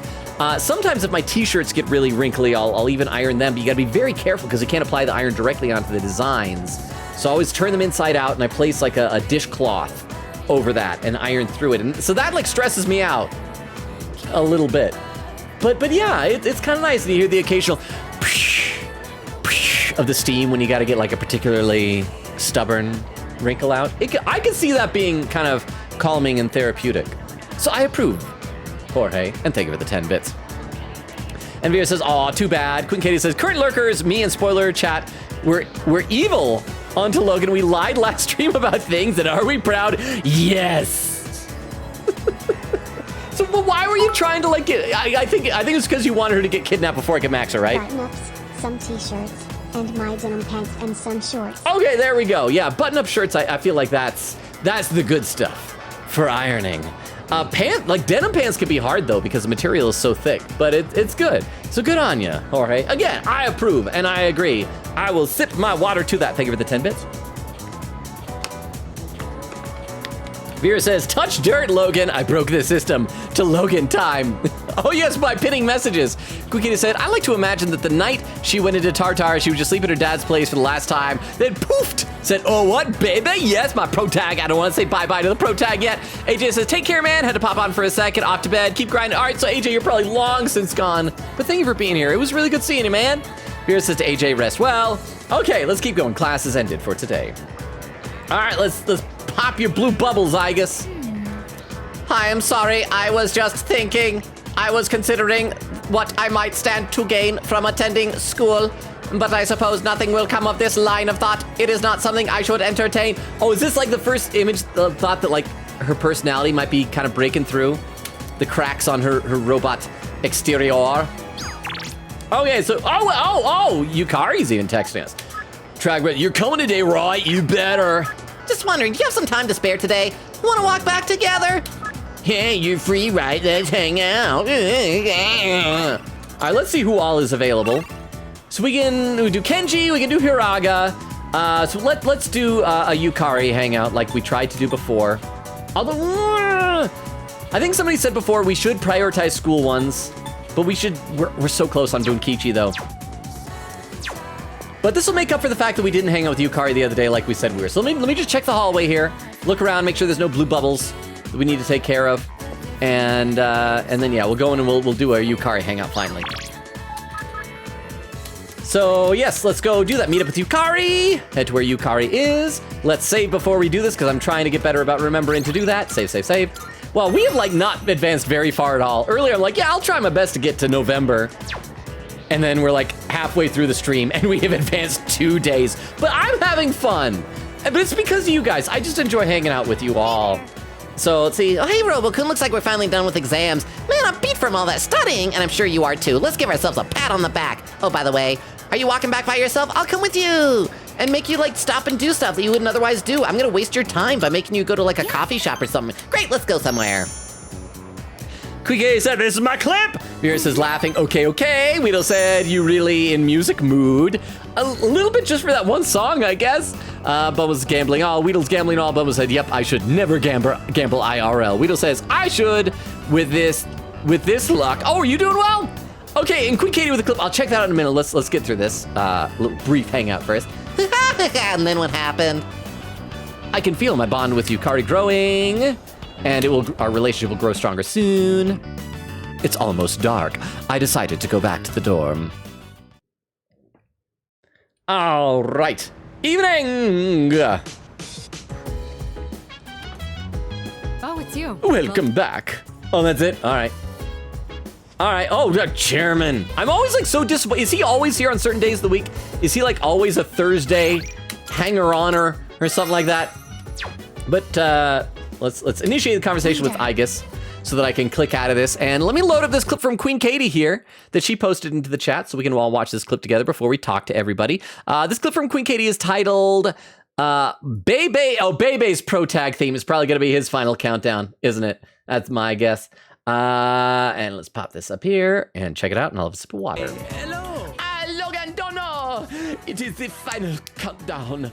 Sometimes if my t-shirts get really wrinkly, I'll even iron them, but you gotta be very careful because you can't apply the iron directly onto the designs. So I always turn them inside out and I place like a dishcloth over that and iron through it. And so that like stresses me out a little bit. But yeah, it's kind of nice. And you hear the occasional of the steam when you got to get like a particularly stubborn wrinkle out. I can see that being kind of calming and therapeutic. So I approve, Jorge, and thank you for the 10 bits. And Vera says, aw, too bad. Queen Katie says, current lurkers, me and spoiler chat, we're evil. On to Logan, we lied last stream about things, and are we proud? Yes. So why were you trying to like get? I think it's because you wanted her to get kidnapped before I could max her, right? Button-ups, some t-shirts, and my denim pants and some shorts. Okay, there we go. Yeah, button-up shirts. I feel like that's the good stuff for ironing. Denim pants can be hard though because the material is so thick, but it's good. So good on you, Jorge. Again, I approve and I agree. I will sip my water to that. Thank you for the 10 bits. Vera says, touch dirt, Logan. I broke the system to Logan time. Oh yes, by pinning messages. Kukita said, I like to imagine that the night she went into Tartar, she would just sleep at her dad's place for the last time, then poofed. Said, oh, what, baby? Yes, my pro tag. I don't want to say bye-bye to the pro tag yet. AJ says, take care, man. Had to pop on for a second. Off to bed. Keep grinding. All right, so AJ, you're probably long since gone. But thank you for being here. It was really good seeing you, man. Vera says to AJ, rest well. Okay, let's keep going. Class is ended for today. All right, let's pop your blue bubbles, Igus. Hi, I'm sorry. I was just thinking. I was considering what I might stand to gain from attending school. But I suppose nothing will come of this line of thought. It is not something I should entertain. Oh, is this like the first image, the thought that like her personality might be kind of breaking through? the cracks on her robot exterior. Okay, so Yukari's even texting us. Trackbread, you're coming today, right? You better. Just wondering, do you have some time to spare today? Want to walk back together? Hey, you're free, right? Let's hang out. All right, let's see who all is available. So we do Kenji, we can do Hiraga. So let's do a Yukari hangout like we tried to do before. Although, I think somebody said before we should prioritize school ones, but we're so close on doing Kichi though. But this will make up for the fact that we didn't hang out with Yukari the other day like we said we were. So let me just check the hallway here, look around, make sure there's no blue bubbles that we need to take care of. And then yeah, we'll go in and we'll do a Yukari hangout finally. So yes, let's go do that. Meet up with Yukari, head to where Yukari is. Let's save before we do this because I'm trying to get better about remembering to do that. Save. Well, we have like not advanced very far at all. Earlier, I'm like, yeah, I'll try my best to get to November. And then we're like halfway through the stream and we have advanced 2 days. But I'm having fun. But it's because of you guys. I just enjoy hanging out with you all. So let's see. Oh, hey, Robokun, looks like we're finally done with exams. Man, I'm beat from all that studying, and I'm sure you are too. Let's give ourselves a pat on the back. Oh, by the way, are you walking back by yourself? I'll come with you and make you like stop and do stuff that you wouldn't otherwise do. I'm gonna waste your time by making you go to like a coffee shop or something. Great, let's go somewhere. Quike said, this is my clip. Beerus is laughing. Okay. Weedle said, you really in music mood. A little bit just for that one song, I guess. Bubba's gambling. Oh, Weedle's gambling all. Bubba said, yep, I should never gamble IRL. Weedle says, I should with this luck. Oh, are you doing well? Okay, and Queen Katie with the clip. I'll check that out in a minute. Let's get through this little brief hangout first. And then what happened? I can feel my bond with Yukari growing, and our relationship will grow stronger soon. It's almost dark. I decided to go back to the dorm. All right. Evening. Oh, it's you. Welcome back. Oh, that's it? All right. Oh, the chairman. I'm always like so disappointed. Is he always here on certain days of the week? Is he like always a Thursday hanger-oner or something like that? But let's initiate the conversation with Igus so that I can click out of this. And let me load up this clip from Queen Katie here that she posted into the chat so we can all watch this clip together before we talk to everybody. This clip from Queen Katie is titled Bebe. Oh, Bebe's pro tag theme is probably going to be his final countdown, isn't it? That's my guess. And let's pop this up here and check it out, and I'll have a sip of water. Hello! Logan Dono! It is the final countdown. I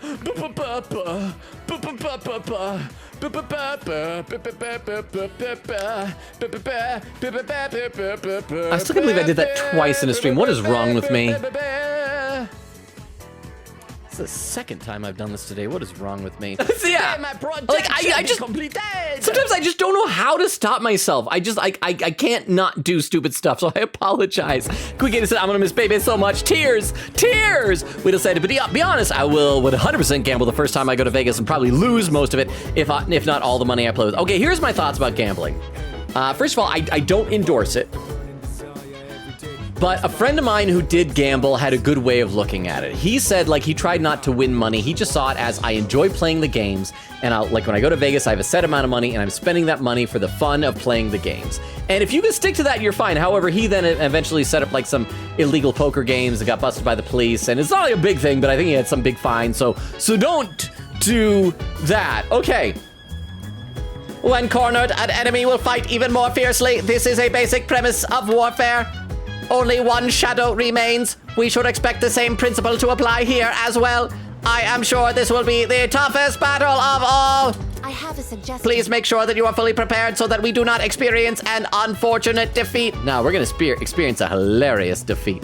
still can't believe I did that twice in a stream. What is wrong with me? It's the second time I've done this today. What is wrong with me? Yeah, like I just sometimes I just don't know how to stop myself. I can't not do stupid stuff, so I apologize. Quick said I'm gonna miss Bebe so much. Tears. We decided, but be honest, I would 100% gamble the first time I go to Vegas and probably lose most of it, if not all the money I play with. Okay, here's my thoughts about gambling. First of all, I don't endorse it. But a friend of mine who did gamble had a good way of looking at it. He said, like, he tried not to win money. He just saw it as, I enjoy playing the games, and like when I go to Vegas, I have a set amount of money, and I'm spending that money for the fun of playing the games. And if you can stick to that, you're fine. However, he then eventually set up like some illegal poker games that got busted by the police, and it's not like a big thing, but I think he had some big fine. So don't do that. Okay. When cornered, an enemy will fight even more fiercely. This is a basic premise of warfare. Only one shadow remains. We should expect the same principle to apply here as well. I am sure this will be the toughest battle of all. I have a suggestion. Please make sure that you are fully prepared so that we do not experience an unfortunate defeat. No, we're gonna experience a hilarious defeat.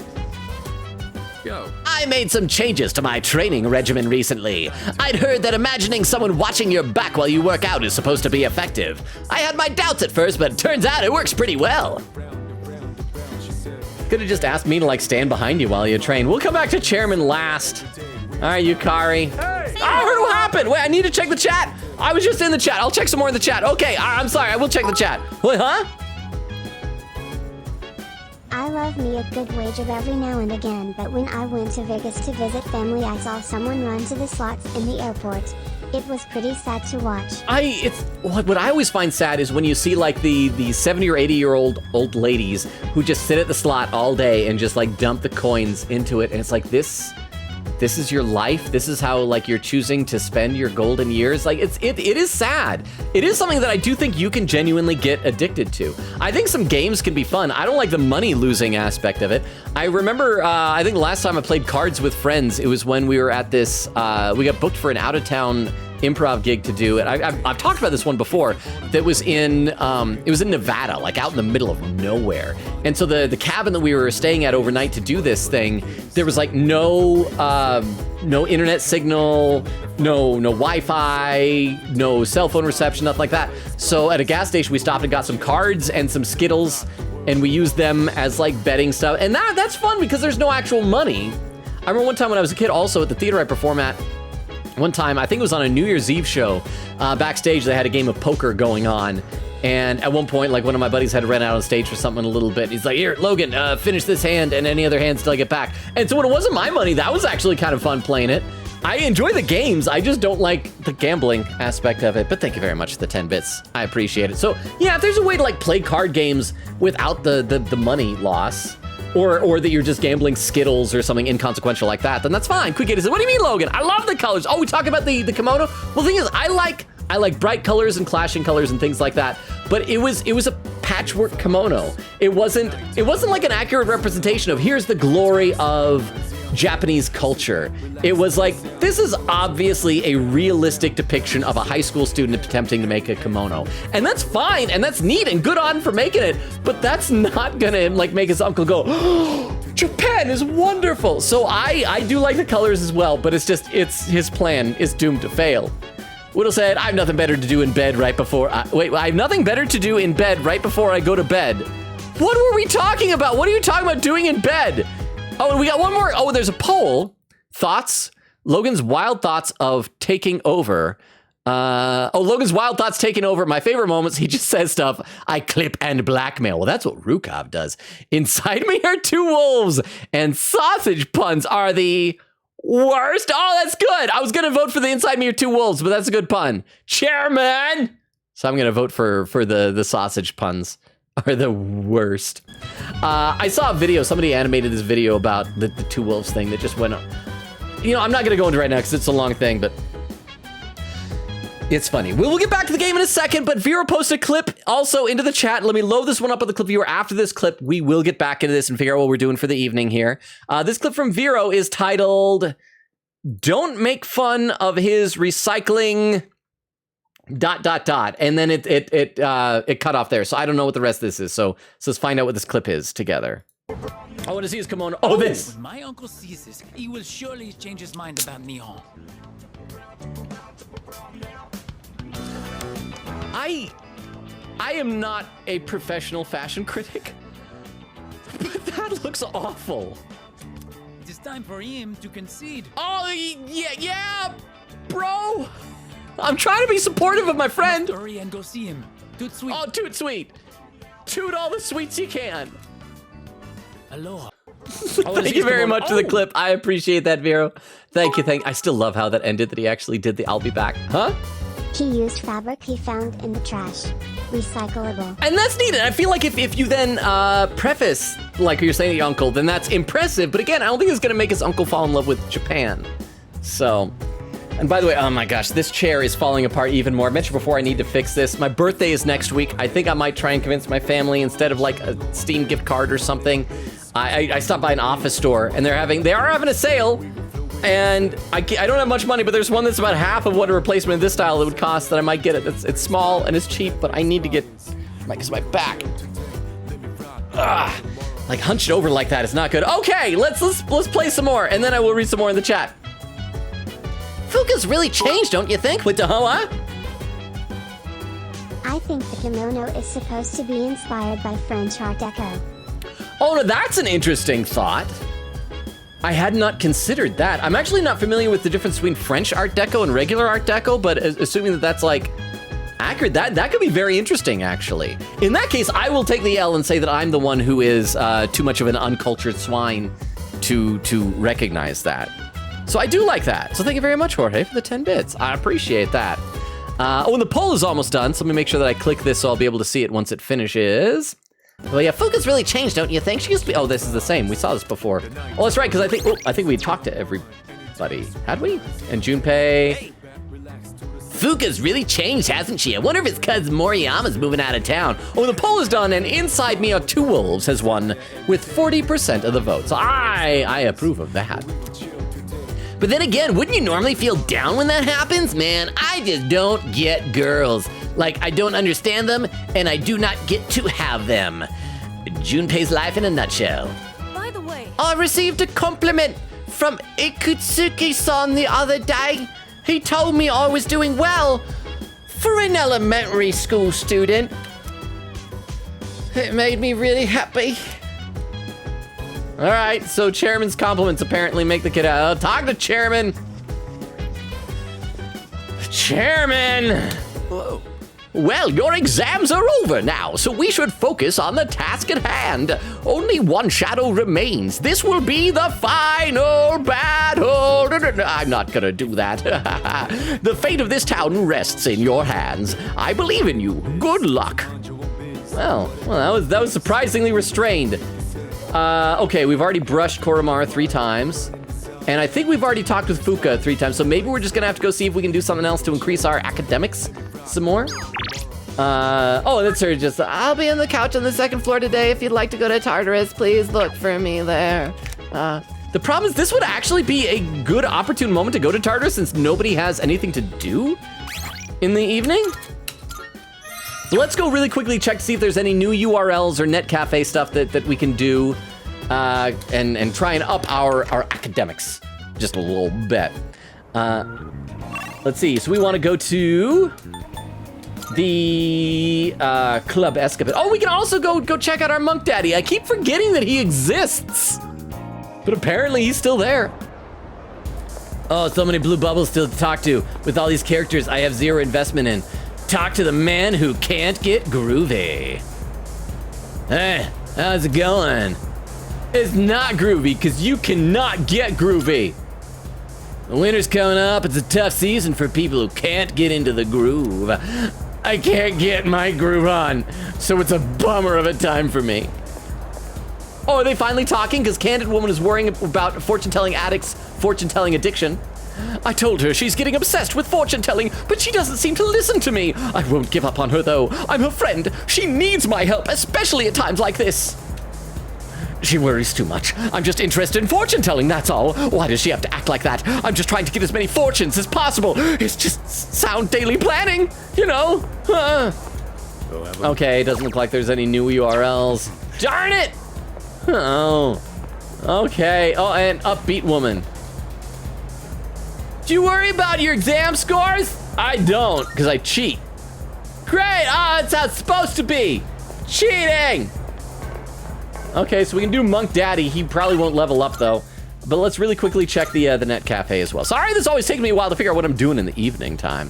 Go. I made some changes to my training regimen recently. I'd heard that imagining someone watching your back while you work out is supposed to be effective. I had my doubts at first, but it turns out it works pretty well. Could have just asked me to like stand behind you while you train. We'll come back to chairman last. All right, Yukari. Hey. I heard what happened. Wait, I need to check the chat. I was just in the chat. I'll check some more in the chat. Okay, I'm sorry. I will check the chat. What, huh? I I love me a good wager every now and again, but when I went to Vegas to visit family, I saw someone run to the slots in the airport. It was pretty sad to watch. What I always find sad is when you see like the 70 or 80-year-old old ladies who just sit at the slot all day and just like dump the coins into it, and it's like this is your life. This is how like you're choosing to spend your golden years. Like it is sad. It is something that I do think you can genuinely get addicted to. I think some games can be fun. I don't like the money losing aspect of it. I remember, I think the last time I played cards with friends, it was when we were at this, we got booked for an out of town improv gig to do. And I've talked about this one before. That was in, it was in Nevada, like out in the middle of nowhere. And so the cabin that we were staying at overnight to do this thing, there was like no internet signal, no Wi-Fi, no cell phone reception, nothing like that. So at a gas station, we stopped and got some cards and some Skittles, and we used them as like betting stuff. And that's fun because there's no actual money. I remember one time when I was a kid, also at the theater I perform at, one time, I think it was on a New Year's Eve show, backstage they had a game of poker going on. And at one point, like one of my buddies had to run out on stage for something a little bit. He's like, here, Logan, finish this hand and any other hands till I get back. And so when it wasn't my money, that was actually kind of fun playing it. I enjoy the games, I just don't like the gambling aspect of it. But thank you very much for the 10 bits. I appreciate it. So yeah, if there's a way to like play card games without the money loss, or that you're just gambling Skittles or something inconsequential like that, then that's fine. Quick Gator says, what do you mean, Logan? I love the colors. Oh, we talk about the kimono? Well, the thing is, I like bright colors and clashing colors and things like that, but it was a patchwork kimono. It wasn't like an accurate representation of here's the glory of Japanese culture. It was like, this is obviously a realistic depiction of a high school student attempting to make a kimono. And that's fine, and that's neat, and good on for making it, but that's not gonna like make his uncle go, oh, Japan is wonderful. So I do like the colors as well, but it's his plan is doomed to fail. Whittle said, I have nothing better to do in bed right before, I have nothing better to do in bed right before I go to bed. What were we talking about? What are you talking about doing in bed? Oh, and we got one more. Oh, there's a poll. Thoughts? Logan's wild thoughts of taking over. Logan's wild thoughts taking over. My favorite moments, he just says stuff. I clip and blackmail. Well, that's what Rukov does. Inside me are two wolves, and sausage puns are the worst. Oh, that's good. I was going to vote for the inside me are two wolves, but that's a good pun. Chairman! So I'm going to vote for the sausage puns. Are the worst. I saw a video, somebody animated this video about the two wolves thing that just went up. You know, I'm not gonna go into it right now because it's a long thing, but it's funny. We'll get back to the game in a second, but Vero posted a clip also into the chat. Let me load this one up on the clip viewer. After this clip, we will get back into this and figure out what we're doing for the evening here. This clip from Vero is titled, Don't Make Fun of His Recycling... ... and then it cut off there, so I don't know what the rest of this is. So let's find out what this clip is together. I want to see his kimono. Oh, this. When my uncle sees this, he will surely change his mind about Nihon. I am not a professional fashion critic, but that looks awful. It is time for him to concede. Oh yeah, bro. I'm trying to be supportive of my friend. Hurry and go see him. Toot sweet. Oh, toot sweet. Toot all the sweets you can. Aloha. Thank you very much for the clip. I appreciate that, Vero. Thank you. I still love how that ended, that he actually did the I'll be back. Huh? He used fabric he found in the trash. Recyclable. And that's neat. I feel like if you then preface, like you're saying to your uncle, then that's impressive. But again, I don't think it's going to make his uncle fall in love with Japan. So... And by the way, oh my gosh, this chair is falling apart even more. I mentioned before I need to fix this. My birthday is next week. I think I might try and convince my family, instead of like a Steam gift card or something, I stopped by an office store and they are having a sale. And I don't have much money, but there's one that's about half of what a replacement of this style it would cost that I might get it. It's small and it's cheap, but I need to get, because my back. Like hunched over like that is not good. Okay, let's play some more, and then I will read some more in the chat. Fuka's really changed, don't you think? With the hoa? I think the kimono is supposed to be inspired by French Art Deco. Oh, no, that's an interesting thought. I had not considered that. I'm actually not familiar with the difference between French Art Deco and regular Art Deco, but assuming that that's like Accurate. That could be very interesting, actually. In that case, I will take the L and say that I'm the one who is too much of an uncultured swine to recognize that. So I do like that. So thank you very much, Jorge, for the 10 bits. I appreciate that. Oh, and the poll is almost done, so let me make sure that I click this so I'll be able to see it once it finishes. Well, yeah, Fuka's really changed, don't you think? She used to be. Oh, this is the same. We saw this before. Oh, that's right, because I think we talked to everybody. Had we? And Junpei. Fuka's really changed, hasn't she? I wonder if it's because Moriyama's moving out of town. Oh, the poll is done, and Inside Me Are Two Wolves has won with 40% of the votes. I approve of that. But then again, wouldn't you normally feel down when that happens? Man, I just don't get girls. Like, I don't understand them, and I do not get to have them. Junpei's life in a nutshell. By the way, I received a compliment from Ikutsuki-san the other day. He told me I was doing well for an elementary school student. It made me really happy. All right, so Chairman's compliments apparently make the kid out. Talk to Chairman. Chairman! Hello. Well, your exams are over now, so we should focus on the task at hand. Only one shadow remains. This will be the final battle. I'm not gonna do that. The fate of this town rests in your hands. I believe in you. Good luck. Well, that was surprisingly restrained. Okay, we've already brushed Koromara 3 times. And I think we've already talked with Fuka 3 times, so maybe we're just gonna have to go see if we can do something else to increase our academics some more. Oh, that's her just, I'll be on the couch on the 2nd floor today. If you'd like to go to Tartarus, please look for me there. The problem is this would actually be a good opportune moment to go to Tartarus since nobody has anything to do in the evening. So let's go really quickly check to see if there's any new URLs or Netcafe stuff that we can do and try and up our academics just a little bit. Let's see, so we wanna go to the Club Escapade. Oh, we can also go check out our Monk Daddy. I keep forgetting that he exists, but apparently he's still there. Oh, so many blue bubbles still to talk to. With all these characters I have zero investment in. Talk to the man who can't get groovy. Hey, how's it going? It's not groovy, because you cannot get groovy. The winter's coming up. It's a tough season for people who can't get into the groove. I can't get my groove on, so it's a bummer of a time for me. Oh, are they finally talking? Because Candid Woman is worrying about fortune-telling addicts' fortune-telling addiction. I told her she's getting obsessed with fortune-telling, but she doesn't seem to listen to me. I won't give up on her, though. I'm her friend. She needs my help, especially at times like this. She worries too much. I'm just interested in fortune-telling, that's all. Why does she have to act like that? I'm just trying to get as many fortunes as possible. It's just sound daily planning, you know? Okay, doesn't look like there's any new URLs. Darn it! Oh, okay. Oh, and Upbeat Woman. Do you worry about your exam scores? I don't, because I cheat. Great, that's how it's supposed to be. Cheating! Okay, so we can do Monk Daddy. He probably won't level up, though. But let's really quickly check the Net Cafe as well. Sorry, this always takes me a while to figure out what I'm doing in the evening time.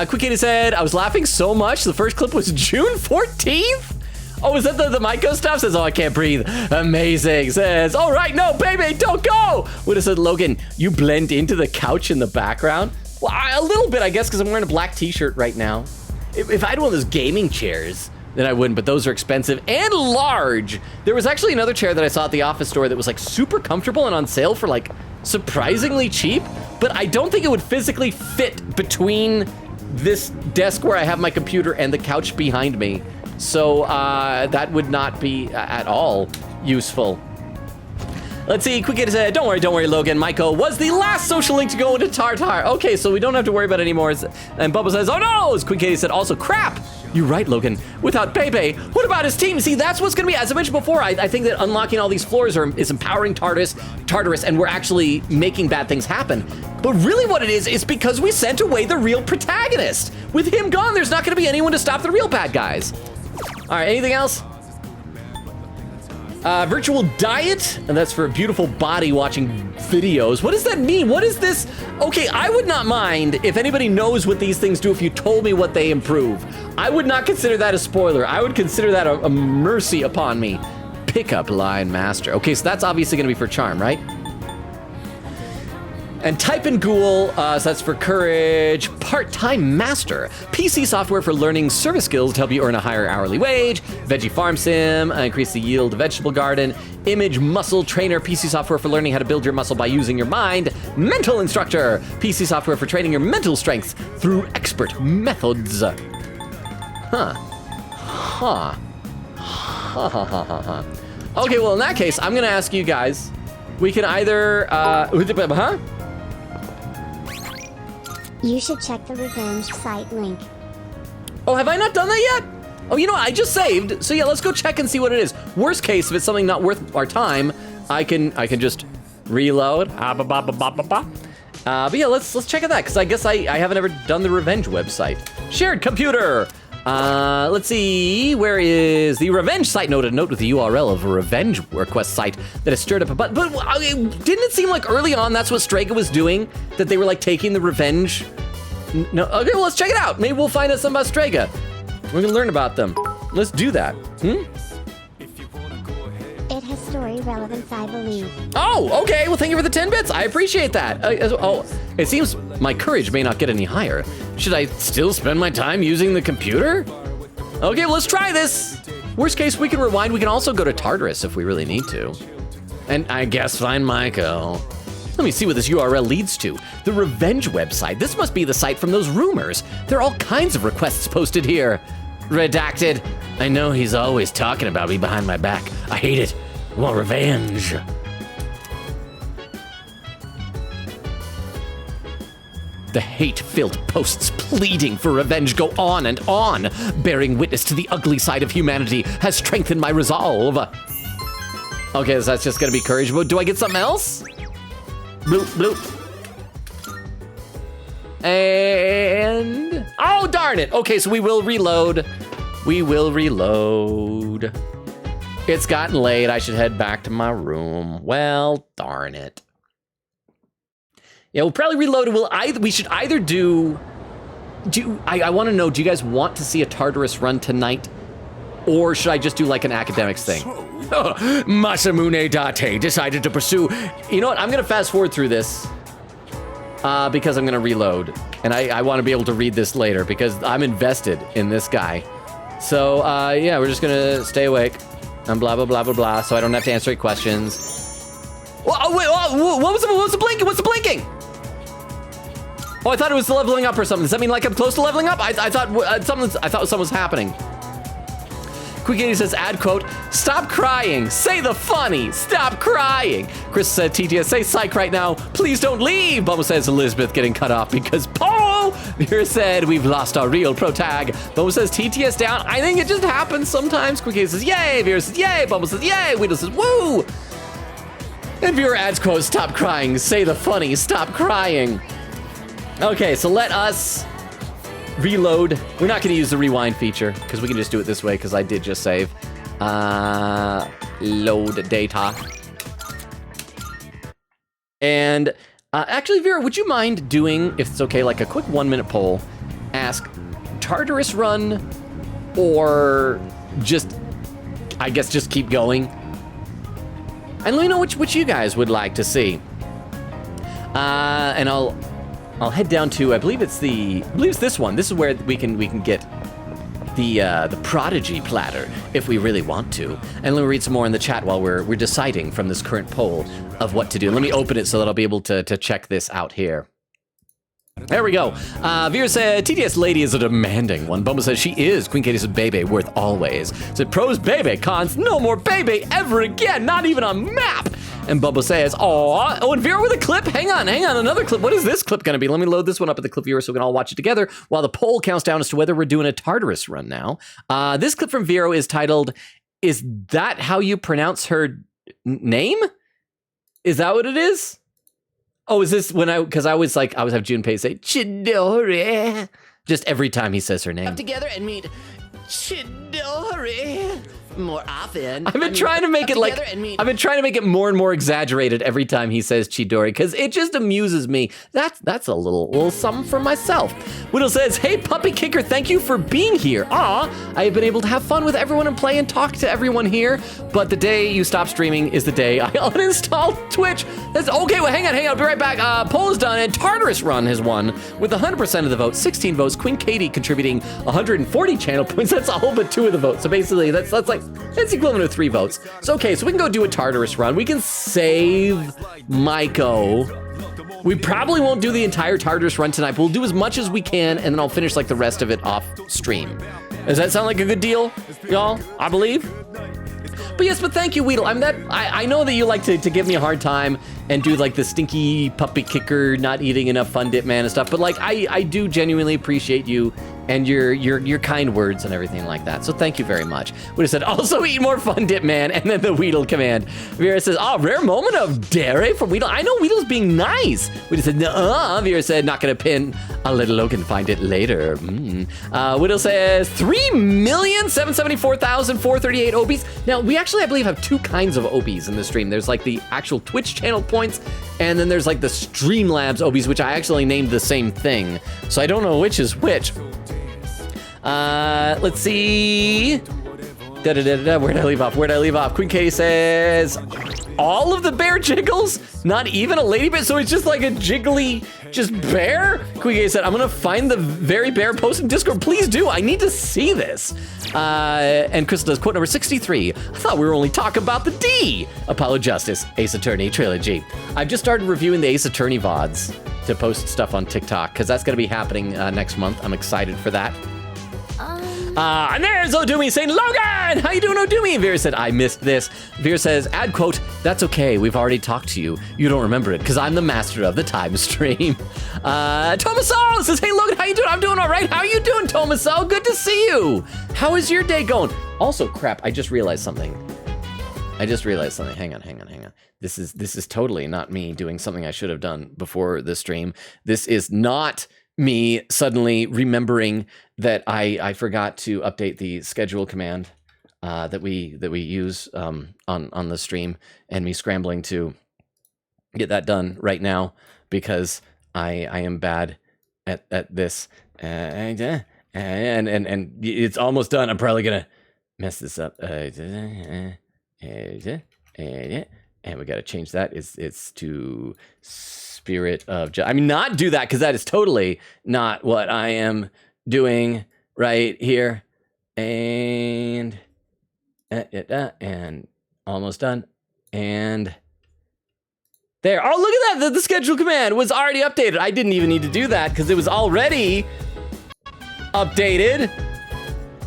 Quick Katie said, I was laughing so much. The first clip was June 14th? Oh, is that the Maiko stuff? Says, oh, I can't breathe. Amazing. Says, all right, no, baby, don't go. Would have said, Logan, you blend into the couch in the background? Well, a little bit, I guess, because I'm wearing a black t-shirt right now. If I had one of those gaming chairs, then I wouldn't, but those are expensive and large. There was actually another chair that I saw at the office store that was like super comfortable and on sale for like surprisingly cheap, but I don't think it would physically fit between this desk where I have my computer and the couch behind me. So that would not be at all useful. Let's see, Quick Kid said, don't worry, Logan. Maiko was the last social link to go into Tartar. Okay, so we don't have to worry about it anymore. And Bubba says, oh no! As Quick Kitty said, also, crap! You're right, Logan. Without Pepe, what about his team? See, that's what's gonna be, as I mentioned before, I think that unlocking all these floors is empowering Tartarus, and we're actually making bad things happen. But really what it is because we sent away the real protagonist. With him gone, there's not gonna be anyone to stop the real bad guys. All right, anything else? Virtual diet, and that's for a beautiful body watching videos. What does that mean? What is this? Okay, I would not mind if anybody knows what these things do if you told me what they improve. I would not consider that a spoiler. I would consider that a mercy upon me. Pickup line master. Okay, so that's obviously gonna be for charm, right? And type and ghoul, so that's for courage. Part-time master, PC software for learning service skills to help you earn a higher hourly wage. Veggie farm sim, increase the yield of vegetable garden. Image muscle trainer, PC software for learning how to build your muscle by using your mind. Mental instructor, PC software for training your mental strength through expert methods. Huh. Okay, well in that case, I'm gonna ask you guys. We can either, You should check the revenge site link. Oh, have I not done that yet? Oh, you know what? I just saved. So yeah, let's go check and see what it is. Worst case, if it's something not worth our time, I can just reload. But yeah, let's check out that because I guess I haven't ever done the revenge website. Shared computer. Let's see. Where is the revenge site? Note with the URL of a revenge request site that has stirred up a but didn't it seem like early on that's what Strega was doing? That they were like taking the revenge. No. Okay, well let's check it out. Maybe we'll find out something about Strega. We're gonna learn about them. Let's do that. It has story relevance, I believe. Oh, okay. Well, thank you for the 10 bits. I appreciate that. It seems my courage may not get any higher. Should I still spend my time using the computer? Okay, well, let's try this. Worst case, we can rewind. We can also go to Tartarus if we really need to. And I guess find Michael. Let me see what this URL leads to. The revenge website. This must be the site from those rumors. There are all kinds of requests posted here. Redacted. I know he's always talking about me behind my back. I hate it. I want revenge. The hate-filled posts pleading for revenge go on and on. Bearing witness to the ugly side of humanity has strengthened my resolve. Okay, so that's just gonna be courage. But do I get something else? Bloop, bloop. And... oh, darn it. Okay, so we will reload. We will reload. It's gotten late. I should head back to my room. Well, darn it. Yeah, we'll probably reload. We should either I want to know, do you guys want to see a Tartarus run tonight? Or should I just do like an academics thing? Masamune Date decided to pursue. You know what? I'm going to fast forward through this because I'm going to reload. And I want to be able to read this later because I'm invested in this guy. So, yeah, we're just going to stay awake and blah, blah, blah, blah, blah. So I don't have to answer any questions. Oh, wait, what was the blinking? What's the blinking? Oh, I thought it was leveling up or something. Does that mean like I'm close to leveling up? I thought something was happening. Quick80 says, ad quote, stop crying, say the funny, stop crying. Chris said, TTS, say psych right now, please don't leave. Bubba says, Elizabeth getting cut off because Paul. Vera said, we've lost our real pro tag. Bubba says, TTS down. I think it just happens sometimes. Quick80 says, yay. Vera says, yay. Bubba says, yay. Weedle says, woo. And Vera adds quote, stop crying, say the funny, stop crying. Okay, so let us reload. We're not going to use the rewind feature because we can just do it this way because I did just save. Load data. And actually, Vera, would you mind doing, if it's okay, like a quick 1-minute poll? Ask Tartarus run or just, I guess, just keep going? And let me know which you guys would like to see. And I'll head down to, I believe it's this one. This is where we can get the prodigy platter if we really want to. And let me read some more in the chat while we're deciding from this current poll of what to do. Let me open it so that I'll be able to check this out here. There we go. Vera said, TTS lady is a demanding one. Bumble says she is. Queen Katie says, Bebe, worth always. Said, pros, Bebe, cons, no more Bebe ever again, not even a map. And Bubba says, aw. Oh, and Vera with a clip. Hang on, another clip. What is this clip gonna be? Let me load this one up at the clip viewer so we can all watch it together while the poll counts down as to whether we're doing a Tartarus run now. This clip from Vero is titled, is that how you pronounce her name? Is that what it is? Oh, is this when because I always have Junpei say, Chidori. Just every time he says her name. Up together and meet Chidori. more often. I've been trying to make it like, together and meet- I've been trying to make it more and more exaggerated every time he says Chidori, because it just amuses me. That's a little something for myself. Whittle says, hey, Puppy Kicker, thank you for being here. Aw, I have been able to have fun with everyone and play and talk to everyone here, but the day you stop streaming is the day I uninstall Twitch. That's okay, well, hang on, I'll be right back. Poll is done, and Tartarus Run has won with 100% of the votes, 16 votes. Queen Katie contributing 140 channel points. That's all but 2 of the votes. So basically, that's equivalent of 3 votes. So okay, so we can go do a Tartarus Run. We can save Maiko. We probably won't do the entire Tartarus Run tonight, but we'll do as much as we can, and then I'll finish like the rest of it off stream. Does that sound like a good deal, y'all? I believe. But yes, but thank you, Weedle. I know that you like to give me a hard time and do like the stinky puppy kicker, not eating enough Fun Dip Man and stuff. But like, I do genuinely appreciate you and your kind words and everything like that. So thank you very much. We just said, also eat more Fun Dip Man, and then the Weedle command. Vera says, oh, rare moment of dairy from Weedle. I know Weedle's being nice. We just said, nuh-uh. Vera said, not gonna pin a little Logan, find it later. Weedle says, 3,774,438 Obies. Now, we actually, I believe, have 2 kinds of Obies in the stream. There's like the actual Twitch channel points, and then there's like the Streamlabs Obies, which I actually named the same thing. So I don't know which is which. Let's see. Where'd I leave off? Queen Katie says, all of the bear jiggles? Not even a lady bear? So it's just like a jiggly, just bear? Queen Katie said, I'm gonna find the very bear post in Discord. Please do, I need to see this. And Crystal does quote number 63. I thought we were only talking about the D. Apollo Justice, Ace Attorney Trilogy. I've just started reviewing the Ace Attorney VODs to post stuff on TikTok, because that's gonna be happening next month. I'm excited for that. And there's Odumi saying, Logan, how you doing, Odumi? Vera said, I missed this. Vera says, add quote, that's okay, we've already talked to you. You don't remember it, because I'm the master of the time stream. Tomaso says, hey, Logan, how you doing? I'm doing all right. How you doing, Tomaso? Good to see you. How is your day going? Also, crap, I just realized something. Hang on. This is totally not me doing something I should have done before the stream. This is not me suddenly remembering that I forgot to update the schedule command that we use on the stream, and me scrambling to get that done right now because I am bad at this, and it's almost done. I'm probably gonna mess this up. And we got to change that. It's to Spirit of I mean, not do that, because that is totally not what I am doing right here. And almost done. And there. Oh, look at that. The schedule command was already updated. I didn't even need to do that because it was already updated.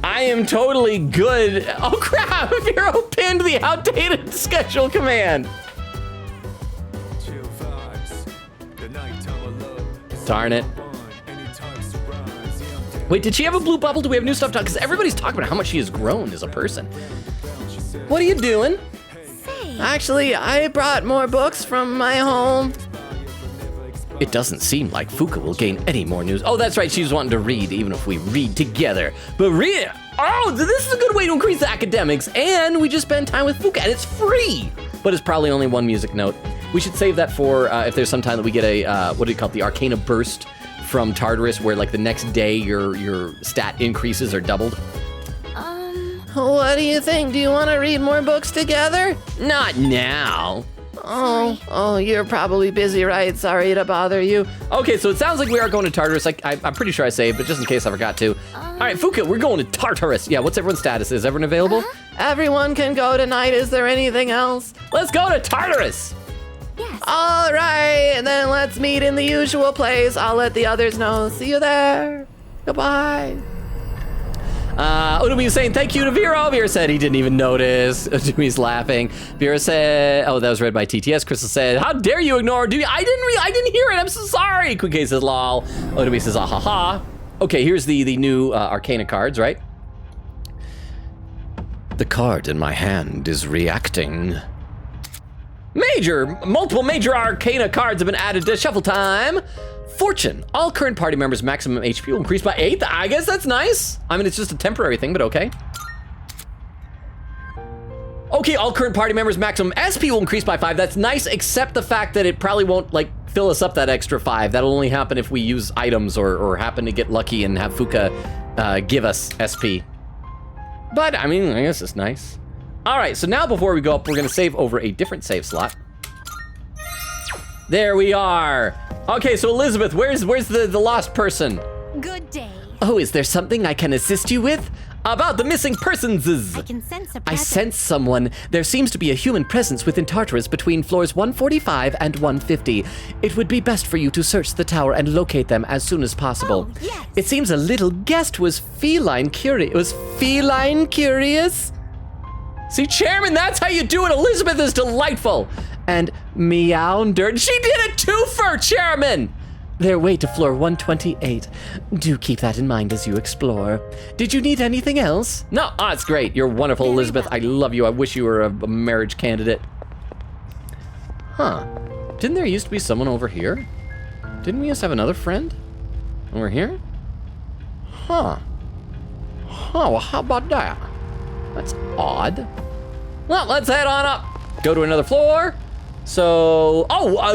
I am totally good. Oh crap, Vero pinned the outdated schedule command. Darn it. Wait, did she have a blue bubble? Do we have new stuff to talk? Because everybody's talking about how much she has grown as a person. What are you doing? Say, Actually, I brought more books from my home. It doesn't seem like Fuka will gain any more news. Oh, that's right, she was wanting to read, even if we read together. But read, oh, this is a good way to increase the academics, and we just spend time with Fuka, and it's free. But it's probably only 1 music note. We should save that for if there's some time that we get a, what do you call it, the Arcana Burst from Tartarus, where like the next day your stat increases or doubled. What do you think? Do you want to read more books together? Not now. Oh, you're probably busy, right? Sorry to bother you. Okay, so it sounds like we are going to Tartarus. I'm pretty sure I saved, but just in case I forgot to. All right, Fuka, we're going to Tartarus. Yeah, what's everyone's status? Is everyone available? Everyone can go tonight. Is there anything else? Let's go to Tartarus. yes. All right, and then let's meet in the usual place. I'll let the others know. See you there. Goodbye. Udumi is saying thank you to Vera. Vera said he didn't even notice. Udumi's laughing. Vera said, oh, that was read by TTS. Crystal said, how dare you ignore Udumi? I didn't hear it. I'm so sorry. Quick says lol. Udumi says ah ha ha. Okay, here's the new Arcana cards, right? The card in my hand is reacting. Multiple major Arcana cards have been added to Shuffle Time. Fortune. All current party members' maximum HP will increase by 8. I guess that's nice. I mean, it's just a temporary thing, but okay. Okay, all current party members' maximum SP will increase by 5. That's nice, except the fact that it probably won't, like, fill us up that extra 5. That'll only happen if we use items or happen to get lucky and have Fuka give us SP. But, I mean, I guess it's nice. All right, so now before we go up, we're going to save over a different save slot. There we are. Okay, so Elizabeth, where's the lost person? Good day. Oh, is there something I can assist you with? About the missing persons. I can sense a I presence. sense someone. There seems to be a human presence within Tartarus between floors 145 and 150. It would be best for you to search the tower and locate them as soon as possible. Oh, yes. It seems a little guest was feline curious. See, Chairman, that's how you do it. Elizabeth is delightful. And meandered. She did a twofer, Chairman. Their way to floor 128. Do keep that in mind as you explore. Did you need anything else? No, it's great. You're wonderful, Elizabeth. I love you. I wish you were a marriage candidate. Huh. Didn't there used to be someone over here? Didn't we used to have another friend over here? Huh. Oh, how about that? That's odd. Well, let's head on up. Go to another floor. So,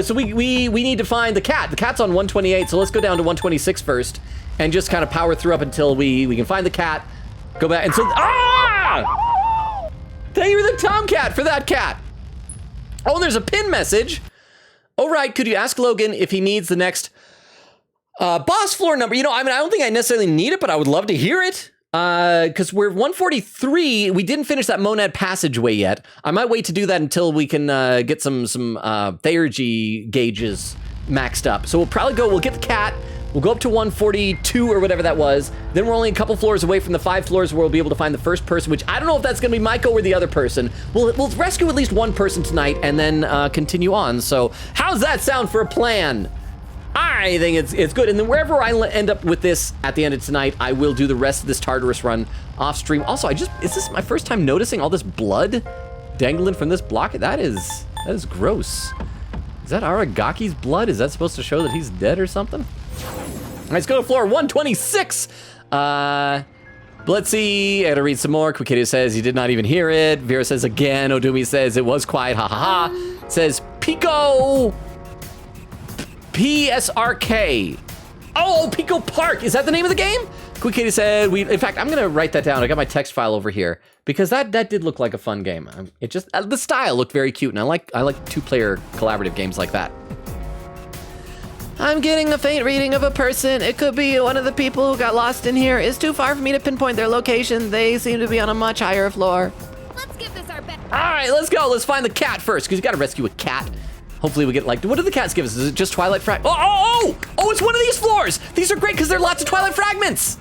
so we need to find the cat. The cat's on 128, so let's go down to 126 first and just kind of power through up until we can find the cat. Go back and so, Thank you for the Tomcat for that cat. Oh, and there's a pin message. All right, could you ask Logan if he needs the next boss floor number? You know, I mean, I don't think I necessarily need it, but I would love to hear it. Because we're 143, we didn't finish that Monad passageway yet. I might wait to do that until we can get some Theurgy gauges maxed up. So we'll get the cat, we'll go up to 142 or whatever that was. Then we're only a couple floors away from the 5 floors where we'll be able to find the first person, which I don't know if that's gonna be Maiko or the other person. We'll rescue at least one person tonight and then continue on. So how's that sound for a plan? I think it's good, and then wherever I end up with this at the end of tonight, I will do the rest of this Tartarus run off stream. Also, is this my first time noticing all this blood dangling from this block? That is gross. Is that Aragaki's blood? Is that supposed to show that he's dead or something? All right, let's go to floor 126. Let's see. I gotta read some more. Quikita says he did not even hear it. Vera says again. Odumi says it was quiet. Ha ha ha. It says Pico. PSRK. Oh, Pico Park. Is that the name of the game? Quick Kitty said, in fact, I'm gonna write that down. I got my text file over here because that did look like a fun game. It just, the style looked very cute, and I like 2-player collaborative games like that. I'm getting a faint reading of a person. It could be one of the people who got lost in here. It's too far for me to pinpoint their location. They seem to be on a much higher floor. Let's give this our best. All right, let's go. Let's find the cat first, because you gotta rescue a cat. Hopefully we get, like, what do the cats give us? Is it just Twilight Oh, it's one of these floors. These are great because there are lots of Twilight fragments.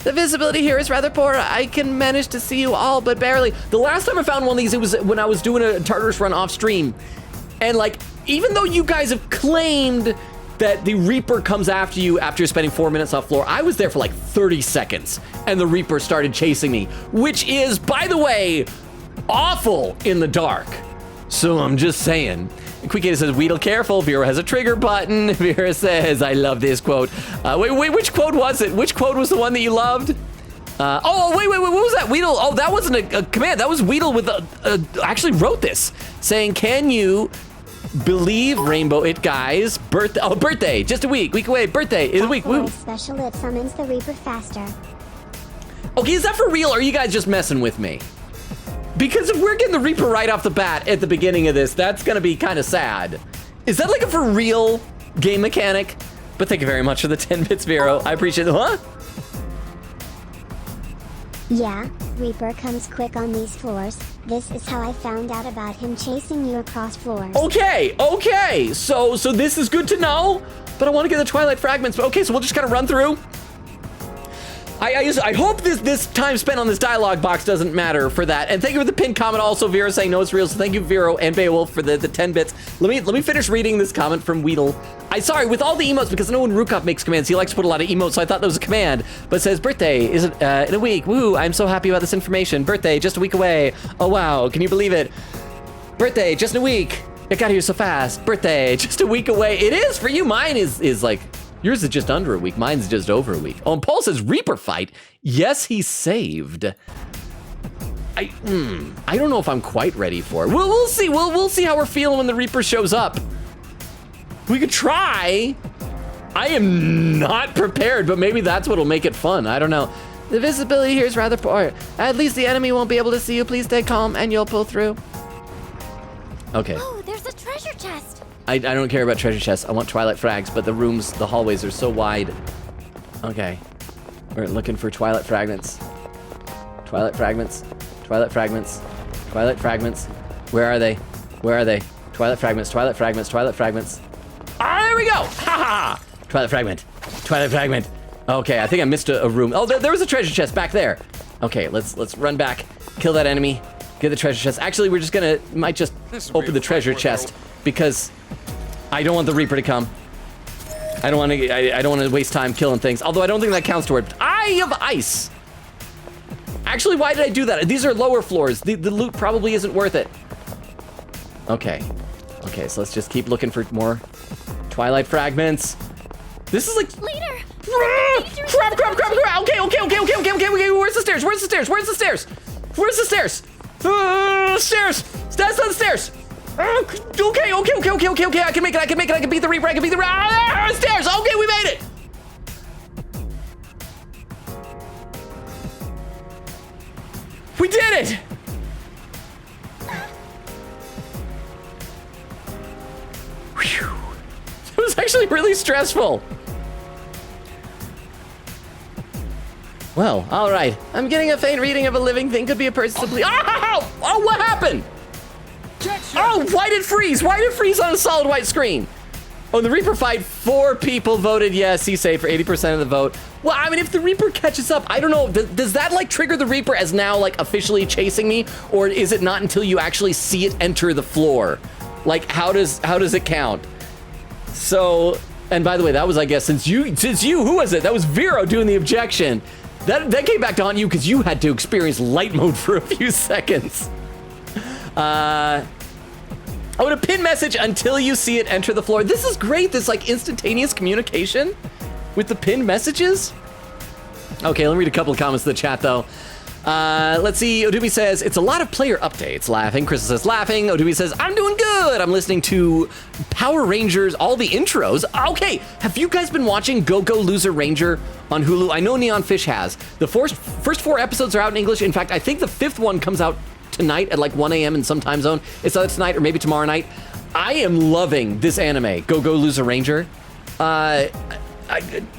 The visibility here is rather poor. I can manage to see you all, but barely. The last time I found one of these, it was when I was doing a Tartarus run off stream. And, like, even though you guys have claimed that the Reaper comes after you after you're spending 4 minutes off floor, I was there for like 30 seconds and the Reaper started chasing me, which is, by the way, awful in the dark. So I'm just saying. Quickita says, Weedle, careful. Vera has a trigger button. Vera says, I love this quote. Wait, which quote was it? Which quote was the one that you loved? Wait, what was that? Weedle, oh, that wasn't a command. That was Weedle with actually wrote this, saying, can you believe Rainbow It Guys? Birthday, just a week away. Birthday is a week, woo. Special it summons the Reaper faster. Okay, is that for real, or are you guys just messing with me? Because if we're getting the Reaper right off the bat at the beginning of this, that's gonna be kind of sad. Is that like a for real game mechanic? But thank you very much for the 10 bits, Vero. I appreciate it. Huh? Yeah, Reaper comes quick on these floors. This is how I found out about him chasing you across floors. Okay. So this is good to know, but I want to get the Twilight fragments. Okay, so we'll just kind of run through. I hope this time spent on this dialogue box doesn't matter for that. And thank you for the pinned comment also, Vera, saying no, it's real. So thank you, Vero and Beowulf, for the 10 bits. Let me finish reading this comment from Weedle. Sorry, with all the emotes, because I know when Rukov makes commands, he likes to put a lot of emotes, so I thought that was a command. But it says, birthday is in a week. Woo, I'm so happy about this information. Birthday, just a week away. Oh, wow, can you believe it? Birthday, just in a week. It got here so fast. Birthday, just a week away. It is for you. Mine is like... Yours is just under a week. Mine's just over a week. Oh, and Paul says Reaper fight. Yes, he's saved. I don't know if I'm quite ready for it. We'll see. We'll see how we're feeling when the Reaper shows up. We could try. I am not prepared, but maybe that's what'll make it fun. I don't know. The visibility here is rather poor. At least the enemy won't be able to see you. Please stay calm and you'll pull through. Okay. Oh, there's a treasure chest. I don't care about treasure chests. I want Twilight frags, but the hallways are so wide. Okay. We're looking for Twilight fragments. Twilight fragments. Twilight fragments. Twilight fragments. Where are they? Where are they? Twilight fragments. Twilight fragments. Twilight fragments. Ah, there we go! Ha ha! Twilight fragment. Twilight fragment. Okay, I think I missed a room. Oh, there was a treasure chest back there. Okay, let's run back, kill that enemy, get the treasure chest. Actually, we're just might just open the treasure chest because I don't want the Reaper to come. I don't want to waste time killing things. Although I don't think that counts toward Eye of Ice. Actually, why did I do that? These are lower floors. The loot probably isn't worth it. Okay, so let's just keep looking for more Twilight fragments. This is like Leader! Crap! Okay. Where's the stairs? Stairs! That's not the stairs! Okay. I can make it. I can beat the Reaper. Stairs! Okay, we made it! We did it! Whew. That was actually really stressful. Well, all right. I'm getting a faint reading of a living thing. Could be a person simply. Oh, what happened? Oh, why did it freeze? Why did it freeze on a solid white screen? Oh, in the Reaper fight, 4 people voted yes, he's safe for 80% of the vote. Well, I mean, if the Reaper catches up, I don't know. Does that like trigger the Reaper as now like officially chasing me, or is it not until you actually see it enter the floor? Like, how does it count? So, and by the way, that was, I guess, since you, who was it? That was Vero doing the objection. That came back to haunt you because you had to experience light mode for a few seconds. Oh, to pin message until you see it enter the floor. This is great, this like instantaneous communication with the pinned messages. Okay, let me read a couple of comments in the chat though. Let's see, Odubi says, it's a lot of player updates, laughing. Chris says, laughing. Odubi says, I'm doing good. I'm listening to Power Rangers, all the intros. Okay, have you guys been watching Go Go Loser Ranger on Hulu? I know Neon Fish has. The first 4 episodes are out in English. In fact, I think the 5th one comes out tonight at like 1 a.m. in some time zone. It's either tonight or maybe tomorrow night. I am loving this anime, Go Go Loser Ranger.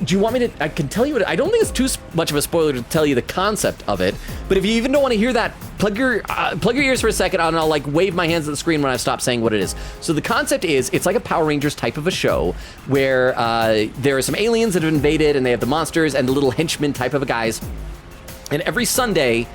Do you want me to, I can tell you, I don't think it's too much of a spoiler to tell you the concept of it, but if you even don't want to hear that, plug your ears for a second and I'll like wave my hands at the screen when I stop saying what it is. So the concept is, it's like a Power Rangers type of a show where there are some aliens that have invaded and they have the monsters and the little henchmen type of guys. And every Sunday,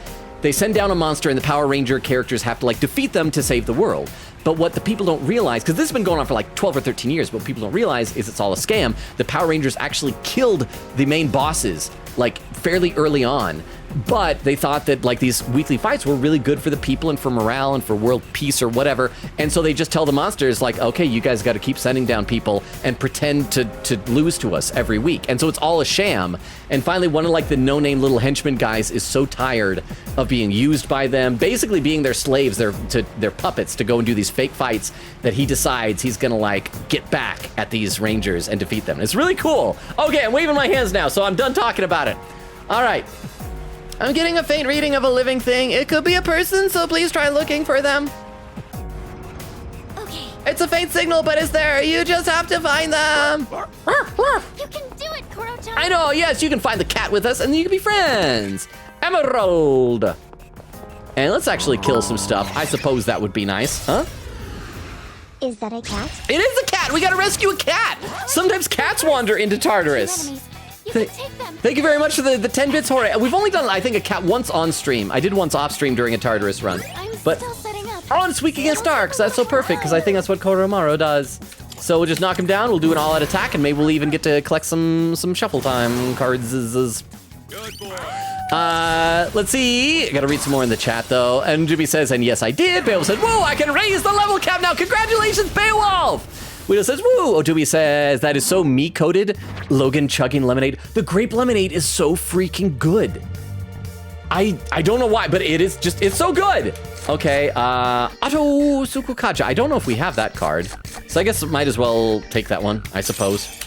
they send down a monster and the Power Ranger characters have to like defeat them to save the world. But what the people don't realize, because this has been going on for like 12 or 13 years, what people don't realize is it's all a scam. The Power Rangers actually killed the main bosses like fairly early on. But they thought that like these weekly fights were really good for the people and for morale and for world peace or whatever. And so they just tell the monsters like, okay, you guys got to keep sending down people and pretend to lose to us every week. And so it's all a sham. And finally, one of like the no-name little henchman guys is so tired of being used by them, basically being their slaves, their puppets to go and do these fake fights, that he decides he's gonna like get back at these Rangers and defeat them. It's really cool. Okay, I'm waving my hands now, so I'm done talking about it. All right. I'm getting a faint reading of a living thing. It could be a person, so please try looking for them. Okay. It's a faint signal, but it's there. You just have to find them. You can do it, Koro-chan. I know, yes, you can find the cat with us, and you can be friends. Emerald. And let's actually kill some stuff. I suppose that would be nice, huh? Is that a cat? It is a cat. We gotta rescue a cat. Sometimes cats wander into Tartarus. Enemies. You can take them. Thank you very much for the 10 bits, Jorge. We've only done, I think, a cat once on stream. I did once off stream during a Tartarus run. I'm But still setting up. oh, and it's weak against dark, so that's so perfect, because I think that's what Koromaru does. So we'll just knock him down, we'll do an all-out attack, and maybe we'll even get to collect some shuffle time cards. Good boy. Let's see. I gotta read some more in the chat, though. And Jimmy says, and yes, I did. Beowulf said, whoa, I can raise the level cap now. Congratulations, Beowulf. Widow says, woo! Odubi says, that is so me-coded. Logan chugging lemonade. The grape lemonade is so freaking good. I don't know why, but it's so good. Okay, Ato Sukukaja. I don't know if we have that card. So I guess might as well take that one, I suppose.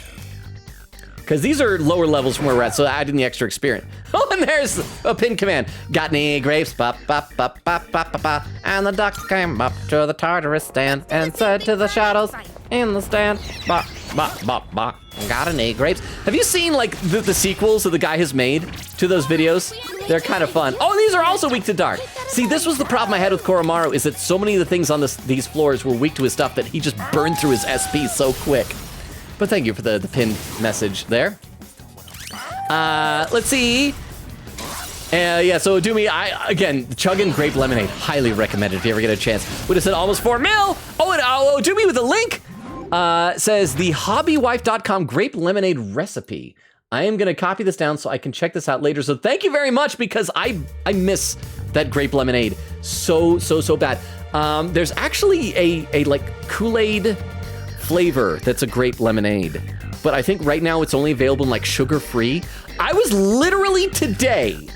Because these are lower levels from where we're at, so adding the extra experience. Oh, and there's a pin command. Got any grapes? Bop, bop, bop, bop, bop, bop, bop. And the duck came up to the Tartarus stand and said to the shadows in the stand, bop, bop, bop, bop. Got any grapes? Have you seen like the sequels that the guy has made to those videos? They're kind of fun. Oh, these are also weak to dark. See, this was the problem I had with Koromaru, is that so many of the things on these floors were weak to his stuff that he just burned through his SP so quick. But thank you for the pinned message there. Let's see. Yeah, so Odumi, again, chugging grape lemonade, highly recommended if you ever get a chance. Would have said almost 4 mil. Oh, and Odumi with a link says the hobbywife.com grape lemonade recipe. I am gonna copy this down so I can check this out later. So thank you very much, because I miss that grape lemonade so bad. There's actually a like Kool-Aid flavor that's a grape lemonade, but I think right now it's only available in like sugar-free. I was literally today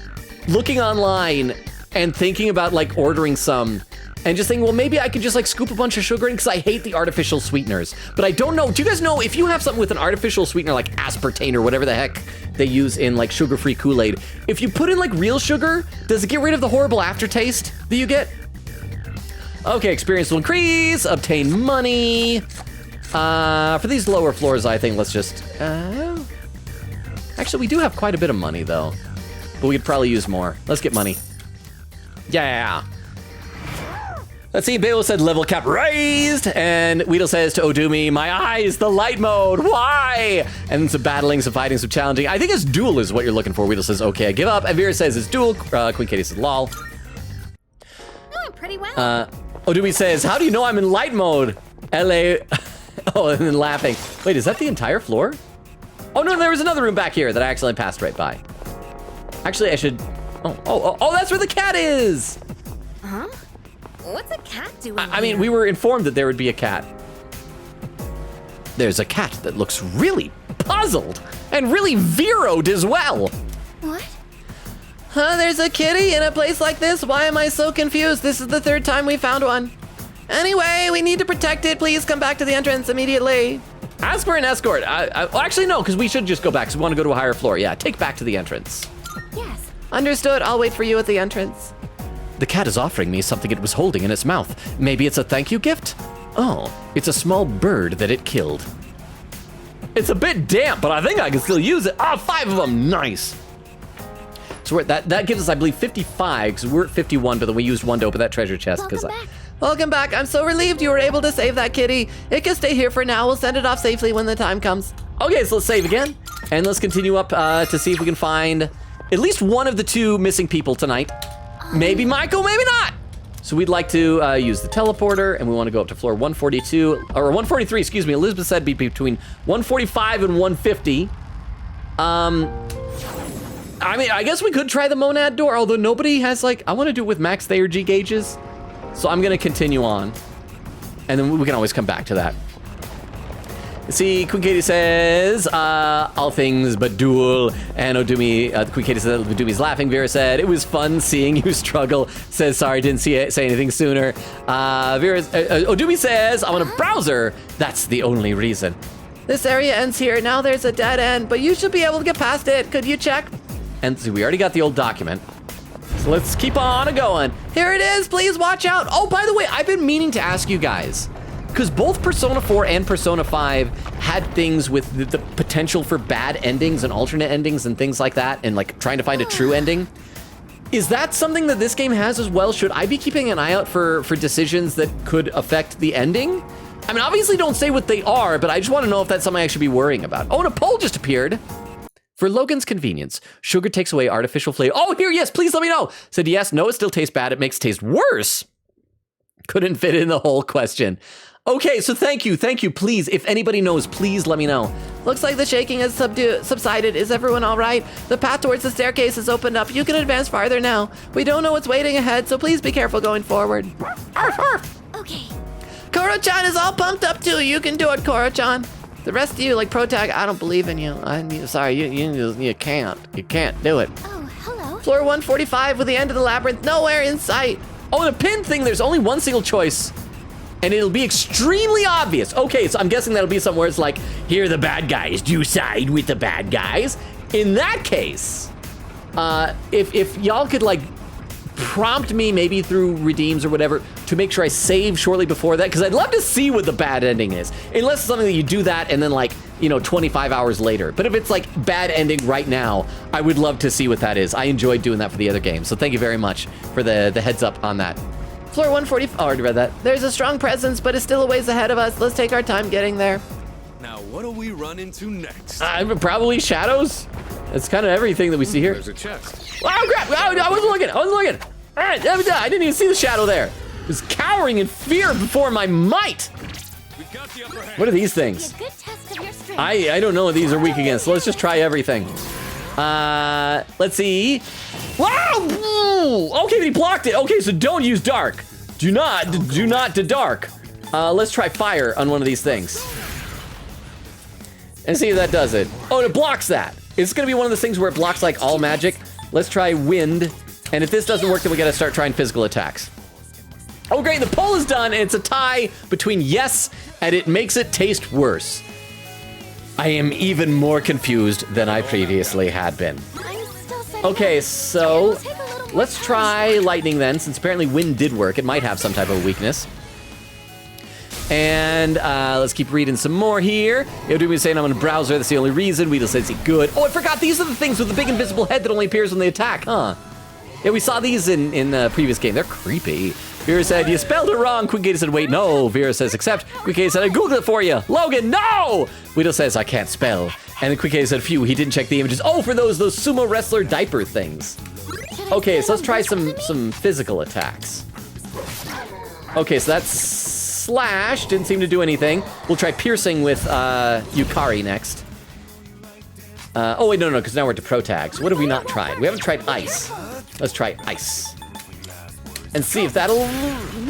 looking online and thinking about like ordering some and just thinking, well, maybe I could just like scoop a bunch of sugar in, because I hate the artificial sweeteners. But I don't know, do you guys know if you have something with an artificial sweetener like aspartame or whatever the heck they use in like sugar-free Kool-Aid, if you put in like real sugar, does it get rid of the horrible aftertaste that you get? Okay, experience will increase, obtain money. For these lower floors, I think let's just, actually we do have quite a bit of money though, but we could probably use more. Let's get money. Yeah. Let's see, Bayo said level cap raised, and Weedle says to Odumi, my eyes, the light mode, why? And some battling, some fighting, some challenging. I think it's duel is what you're looking for. Weedle says, okay, I give up. Avira says it's duel. Queen Katie says, lol. Doing pretty well. Odumi says, how do you know I'm in light mode? LA. Oh, and then laughing. Wait, is that the entire floor? Oh no, there was another room back here that I accidentally passed right by. Actually, I should, oh, that's where the cat is. Huh? What's a cat doing I mean, we were informed that there would be a cat. There's a cat that looks really puzzled and really Vero'd as well. What? Huh, there's a kitty in a place like this? Why am I so confused? This is the 3rd time we found one. Anyway, we need to protect it. Please come back to the entrance immediately. Ask for an escort. Well, actually, no, because we should just go back, because we want to go to a higher floor. Yeah, take back to the entrance. Yes. Understood. I'll wait for you at the entrance. The cat is offering me something it was holding in its mouth. Maybe it's a thank you gift? Oh, it's a small bird that it killed. It's a bit damp, but I think I can still use it. Ah, 5 of them, nice. So that gives us, I believe, 55, because we're at 51, but then we used 1 to open that treasure chest. Welcome back. I'm so relieved you were able to save that kitty. It can stay here for now. We'll send it off safely when the time comes. Okay, so let's save again, and let's continue up to see if we can find at least one of the 2 missing people tonight. Maybe Michael, maybe not. So we'd like to use the teleporter, and we want to go up to floor 142, or 143, excuse me. Elizabeth said be between 145 and 150. I mean, I guess we could try the Monad door, although nobody has like, I want to do it with max Thayer-G gauges. So I'm gonna continue on, and then we can always come back to that. See, Queen Katie says, all things but duel, and Odumi, Queen Katie said, Odumi's laughing. Vera said, it was fun seeing you struggle. Says, sorry, didn't say anything sooner. Odumi says, I want a browser. That's the only reason. This area ends here. Now there's a dead end, but you should be able to get past it. Could you check? And see, we already got the old document. So let's keep on going. Here it is, please watch out. Oh, by the way, I've been meaning to ask you guys, because both Persona 4 and Persona 5 had things with the potential for bad endings and alternate endings and things like that, and like trying to find a true ending. Is that something that this game has as well? Should I be keeping an eye out for decisions that could affect the ending? I mean, obviously don't say what they are, but I just want to know if that's something I should be worrying about. Oh, and a poll just appeared. For Logan's convenience, sugar takes away artificial flavor. Oh, here, yes, please let me know. Said yes, no, it still tastes bad. It makes it taste worse. Couldn't fit in the whole question. Okay, so thank you, please. If anybody knows, please let me know. Looks like the shaking has subsided. Is everyone all right? The path towards the staircase is opened up. You can advance farther now. We don't know what's waiting ahead, so please be careful going forward. Arf, arf. Okay. Koro-chan is all pumped up too. You can do it, Koro-chan. The rest of you, like Protag, I don't believe in you. I'm sorry, you can't. You can't do it. Oh, hello. Floor 145 with the end of the labyrinth nowhere in sight. Oh, the pin thing, there's only one single choice. And it'll be extremely obvious. Okay, so I'm guessing that'll be somewhere it's like, here are the bad guys. Do you side with the bad guys? In that case, if y'all could like prompt me maybe through redeems or whatever to make sure I save shortly before that, because I'd love to see what the bad ending is. Unless it's something that you do that and then like, 25 hours later. But if it's like bad ending right now, I would love to see what that is. I enjoyed doing that for the other game. So thank you very much for the heads up on that. Floor 145, already read that. There's a strong presence, but it's still a ways ahead of us. Let's take our time getting there. Now, what do we run into next? Probably shadows. It's kind of everything that we see here. There's a chest. Oh, crap. I wasn't looking. All right, I didn't even see the shadow there. It was cowering in fear before my might. We've got the upper hand. What are these things? A good test of your strength. I don't know what these are weak against. So let's just try everything. Let's see. Wow! Ooh, okay, he blocked it. Okay, so don't use dark. Do not to dark. Let's try fire on one of these things. And see if that does it. Oh, it blocks that. It's gonna be one of those things where it blocks like all magic. Let's try wind. And if this doesn't work, then we gotta start trying physical attacks. Oh great, the poll is done, and it's a tie between yes and it makes it taste worse. I am even more confused than I previously had been. Okay, so let's try lightning then, since apparently wind did work. It might have some type of weakness. And let's keep reading some more here. Yodumi saying I'm on a browser, that's the only reason. Weedle says it's good. Oh, I forgot, these are the things with the big invisible head that only appears when they attack, huh? Yeah, we saw these in the previous game. They're creepy. Vera said, you spelled it wrong. Quinkgator said, wait, no. Vera says, accept. Quinkgator said, I googled it for you. Logan, no! Weedle says, I can't spell. And then Quinkgator said, phew, he didn't check the images. Oh, for those sumo wrestler diaper things. Okay, so let's try some physical attacks. Okay, so that's slash. Didn't seem to do anything. We'll try piercing with Yukari next. Oh, wait, no, because now we're to pro tags. What have we not tried? We haven't tried ice. Let's try ice. And see if that'll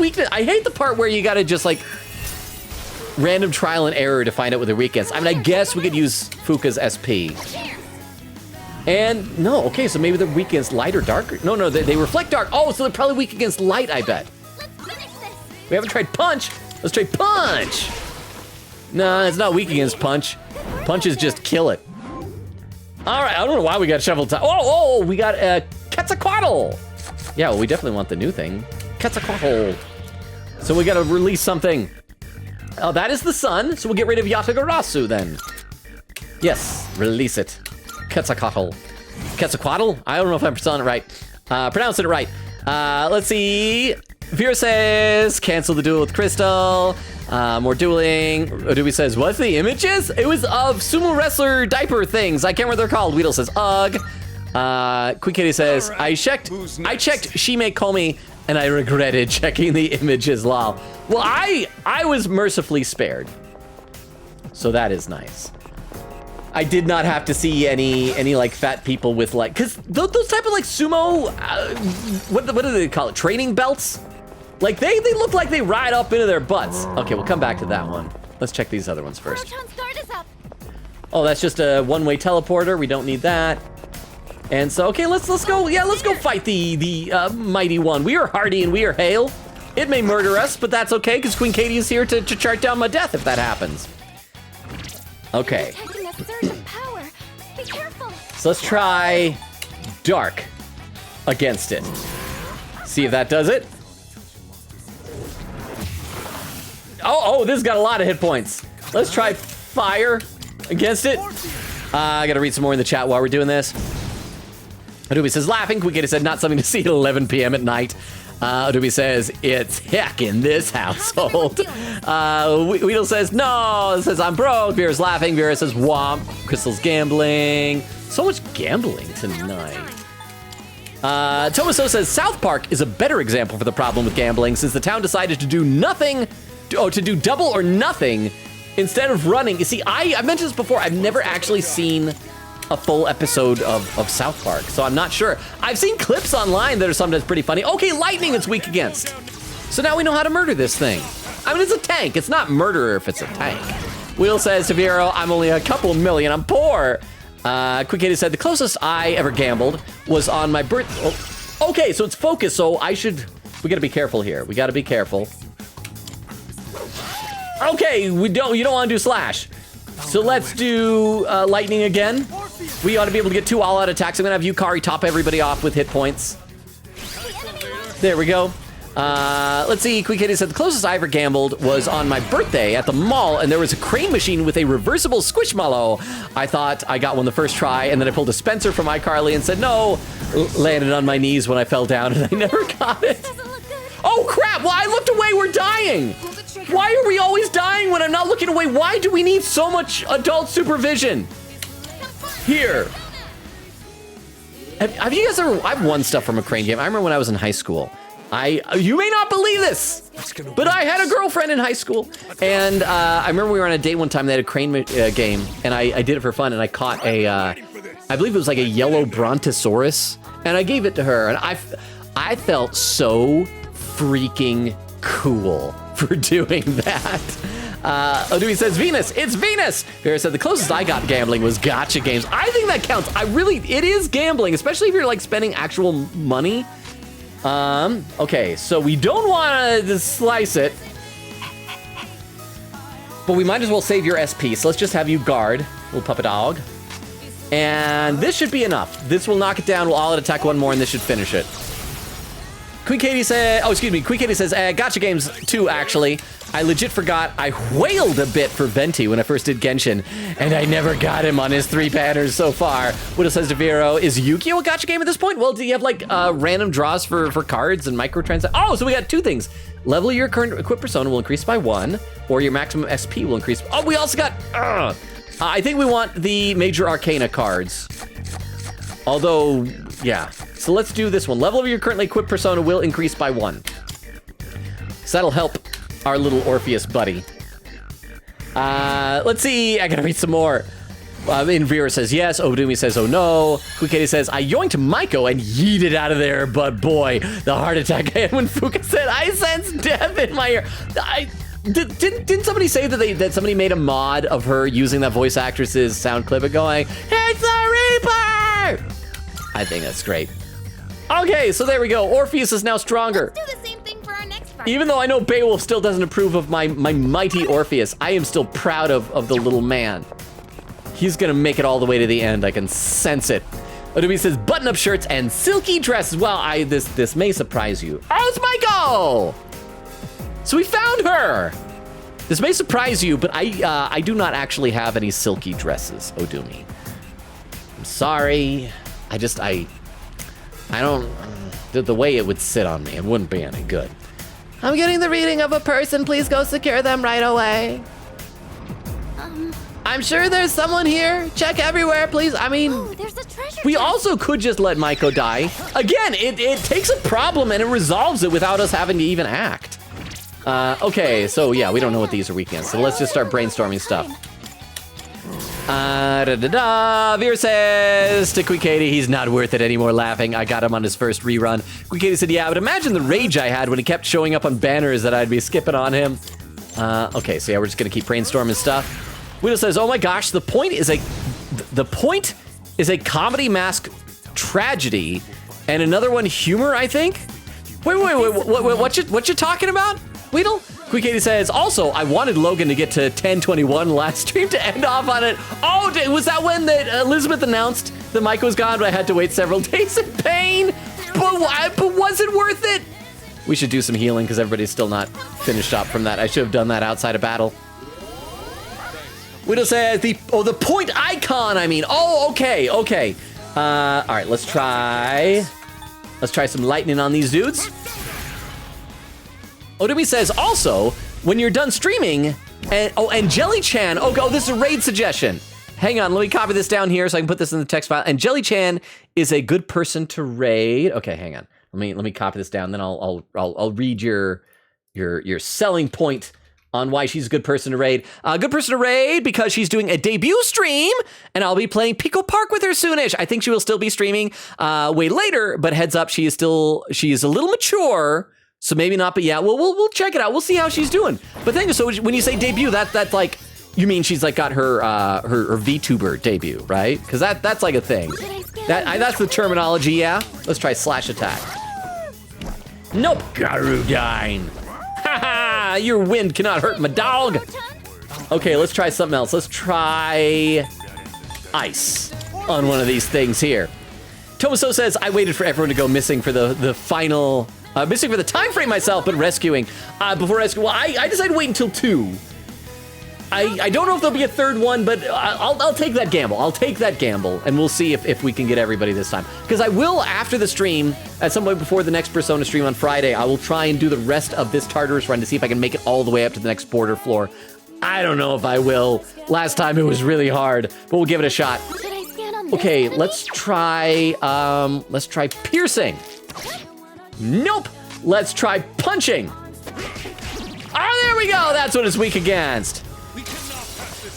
weaken it. I hate the part where you gotta just like random trial and error to find out what they're weak against. I mean, I guess we could use Fuka's SP. And no, okay, so maybe they're weak against light or dark. No, they reflect dark. Oh, so they're probably weak against light, I bet. We haven't tried punch. Let's try punch. No, it's not weak against punch. Punches just kill it. All right, I don't know why we got shovel time. Oh, we got Quetzalcoatl. Yeah, well, we definitely want the new thing. Quetzalcoatl. So we gotta release something. Oh, that is the sun, so we'll get rid of Yatagarasu then. Yes, release it. Quetzalcoatl. Quetzalcoatl? I don't know if I'm pronouncing it right. Let's see. Vera says, cancel the duel with Crystal. More dueling. Odubi says, what's the images? It was of sumo wrestler diaper things. I can't remember what they're called. Weedle says, ugh. Quick Kitty says, I checked Shime Komi and I regretted checking the images, lol. Well, I was mercifully spared. So that is nice. I did not have to see any like fat people with like, cause those type of like sumo, what do they call it? Training belts? Like they look like they ride up into their butts. Okay, we'll come back to that one. Let's check these other ones first. Oh, that's just a one-way teleporter. We don't need that. And so, okay, let's go. Yeah, let's go fight the mighty one. We are hardy and we are hale. It may murder us, but that's okay because Queen Katie is here to chart down my death if that happens. Okay. So let's try dark against it. See if that does it. Oh, this has got a lot of hit points. Let's try fire against it. I gotta read some more in the chat while we're doing this. Adobe says, laughing. Quick said, not something to see at 11 p.m. at night. Adobe says, it's heck in this household. Weedle says, no. It says, I'm broke. Vera's laughing. Vera says, womp. Crystal's gambling. So much gambling tonight. Tomaso says, South Park is a better example for the problem with gambling since the town decided to do nothing, to do double or nothing instead of running. You see, I mentioned this before. I've never actually seen a full episode of South Park, so I'm not sure. I've seen clips online that are sometimes pretty funny. Okay, lightning it's weak against. So now we know how to murder this thing. I mean, it's a tank. It's not murderer if it's a tank. Will says, Severo, I'm only a couple million. I'm poor. Quick Katie said, the closest I ever gambled was on my birthday. Oh, okay, so it's focus, so we gotta be careful here. We gotta be careful. Okay, you don't wanna do slash. So let's do lightning again. We ought to be able to get 2 all-out attacks. I'm gonna have Yukari top everybody off with hit points. There we go. Let's see, Quick Kitty said, the closest I ever gambled was on my birthday at the mall, and there was a crane machine with a reversible Squishmallow. I thought I got one the first try, and then I pulled a Spencer from iCarly and said no. Landed on my knees when I fell down, and I never got it. Oh crap, well I looked away, we're dying. Why are we always dying when I'm not looking away? Why do we need so much adult supervision? Here. Have you guys ever, I've won stuff from a crane game. I remember when I was in high school. You may not believe this, but I had a girlfriend in high school. And I remember we were on a date one time, they had a crane game, and I did it for fun, and I caught I believe it was like a yellow brontosaurus, and I gave it to her, and I felt so freaking cool for doing that. Odui says, Venus, it's Venus! Vera said, the closest I got gambling was gacha games. I think that counts. It is gambling, especially if you're like spending actual money. Okay, so we don't want to slice it, but we might as well save your SP. So let's just have you guard, little puppet dog. And this should be enough. This will knock it down. We'll all attack one more, and this should finish it. Queen Katie said, Queen Katie says, gacha games too, actually. I legit forgot I whaled a bit for Venti when I first did Genshin, and I never got him on his 3 banners so far. Widow says to Vero, is Yu-Gi-Oh a gacha game at this point? Well, do you have like random draws for cards and microtransactions? Oh, so we got 2 things. Level your current equipped persona will increase by 1, or your maximum SP will increase. Oh, we also got, I think we want the major arcana cards. Although, yeah. So let's do this one. Level of your currently equipped persona will increase by 1. So that'll help our little Orpheus buddy. Let's see. I gotta read some more. Invera says yes. Obdumi says oh no. Kukete says I yoinked Maiko and yeeted out of there, but boy, the heart attack I had when Fuka said I sense death in my ear. Didn't somebody say that somebody made a mod of her using that voice actress's sound clip and going, it's the Reaper? I think that's great. Okay, so there we go. Orpheus is now stronger. Let's do the same thing for our next fight. Even though I know Beowulf still doesn't approve of my mighty Orpheus, I am still proud of the little man. He's gonna make it all the way to the end. I can sense it. Odumi says button-up shirts and silky dresses. Well, this may surprise you. Oh, it's Maiko! So we found her. This may surprise you, but I do not actually have any silky dresses, Odumi. I'm sorry. I don't, the way it would sit on me, it wouldn't be any good. I'm getting the reading of a person. Please go secure them right away. I'm sure there's someone here. Check everywhere, please. I mean, there's a treasure we chest. also could just let Maiko die. Again, it takes a problem and it resolves it without us having to even act. Okay, so yeah, we don't know what these are weak against, so let's just start brainstorming stuff. Veer says to Quick Katie, he's not worth it anymore laughing. I got him on his first rerun. Quick Katie said, yeah, but imagine the rage I had when he kept showing up on banners that I'd be skipping on him. Okay, so yeah, we're just gonna keep brainstorming stuff. Widow says, oh my gosh, the point is a comedy mask tragedy and another one humor, I think? Wait, what you talking about, Weedle? Quick Katie says, also, I wanted Logan to get to 10:21 last stream to end off on it. Oh, was that when Elizabeth announced that Mike was gone, but I had to wait several days in pain? But was it worth it? We should do some healing because everybody's still not finished up from that. I should have done that outside of battle. Widow says, the point icon, I mean. Oh, okay. All right, let's try some lightning on these dudes. Odumi says, also, when you're done streaming, and Jelly-chan, this is a raid suggestion. Hang on, let me copy this down here so I can put this in the text file. And Jelly-chan is a good person to raid. Okay, hang on. Let me copy this down, then I'll read your selling point on why she's a good person to raid. Good person to raid because she's doing a debut stream, and I'll be playing Pico Park with her soonish. I think she will still be streaming way later, but heads up, she is a little mature. So maybe not, but yeah, we'll check it out. We'll see how she's doing. But so when you say debut, that's like You mean she's like got her her VTuber debut, right? Because that's like a thing. That's the terminology, yeah? Let's try slash attack. Nope, Garudine. Haha, your wind cannot hurt my dog. Okay, let's try something else. Let's try ice on one of these things here. Tomaso says, I waited for everyone to go missing for the final, missing for the time frame myself, but rescuing. Before rescue, well, I decided to wait until 2. I don't know if there'll be a third one, but I'll take that gamble. I'll take that gamble, and we'll see if we can get everybody this time. Because I will, after the stream, at some point before the next Persona stream on Friday, I will try and do the rest of this Tartarus run to see if I can make it all the way up to the next border floor. I don't know if I will. Last time it was really hard, but we'll give it a shot. Okay, let's try piercing. Nope. Let's try punching. Oh, there we go. That's what it's weak against.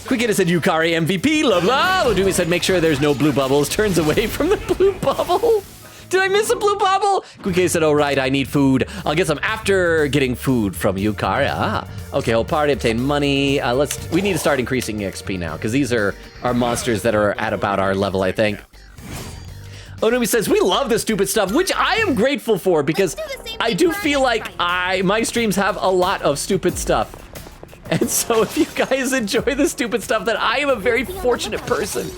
Quickita said Yukari MVP, blah blah. Lodumi said make sure there's no blue bubbles. Turns away from the blue bubble. Did I miss a blue bubble? Quickita said, oh right, I need food. I'll get some after getting food from Yukari. Okay, whole party, obtain money. We need to start increasing EXP now, because these are our monsters that are at about our level, I think. Onumi says, we love this stupid stuff, which I am grateful for, because I do feel like my streams have a lot of stupid stuff. And so if you guys enjoy the stupid stuff, then I am a very fortunate person.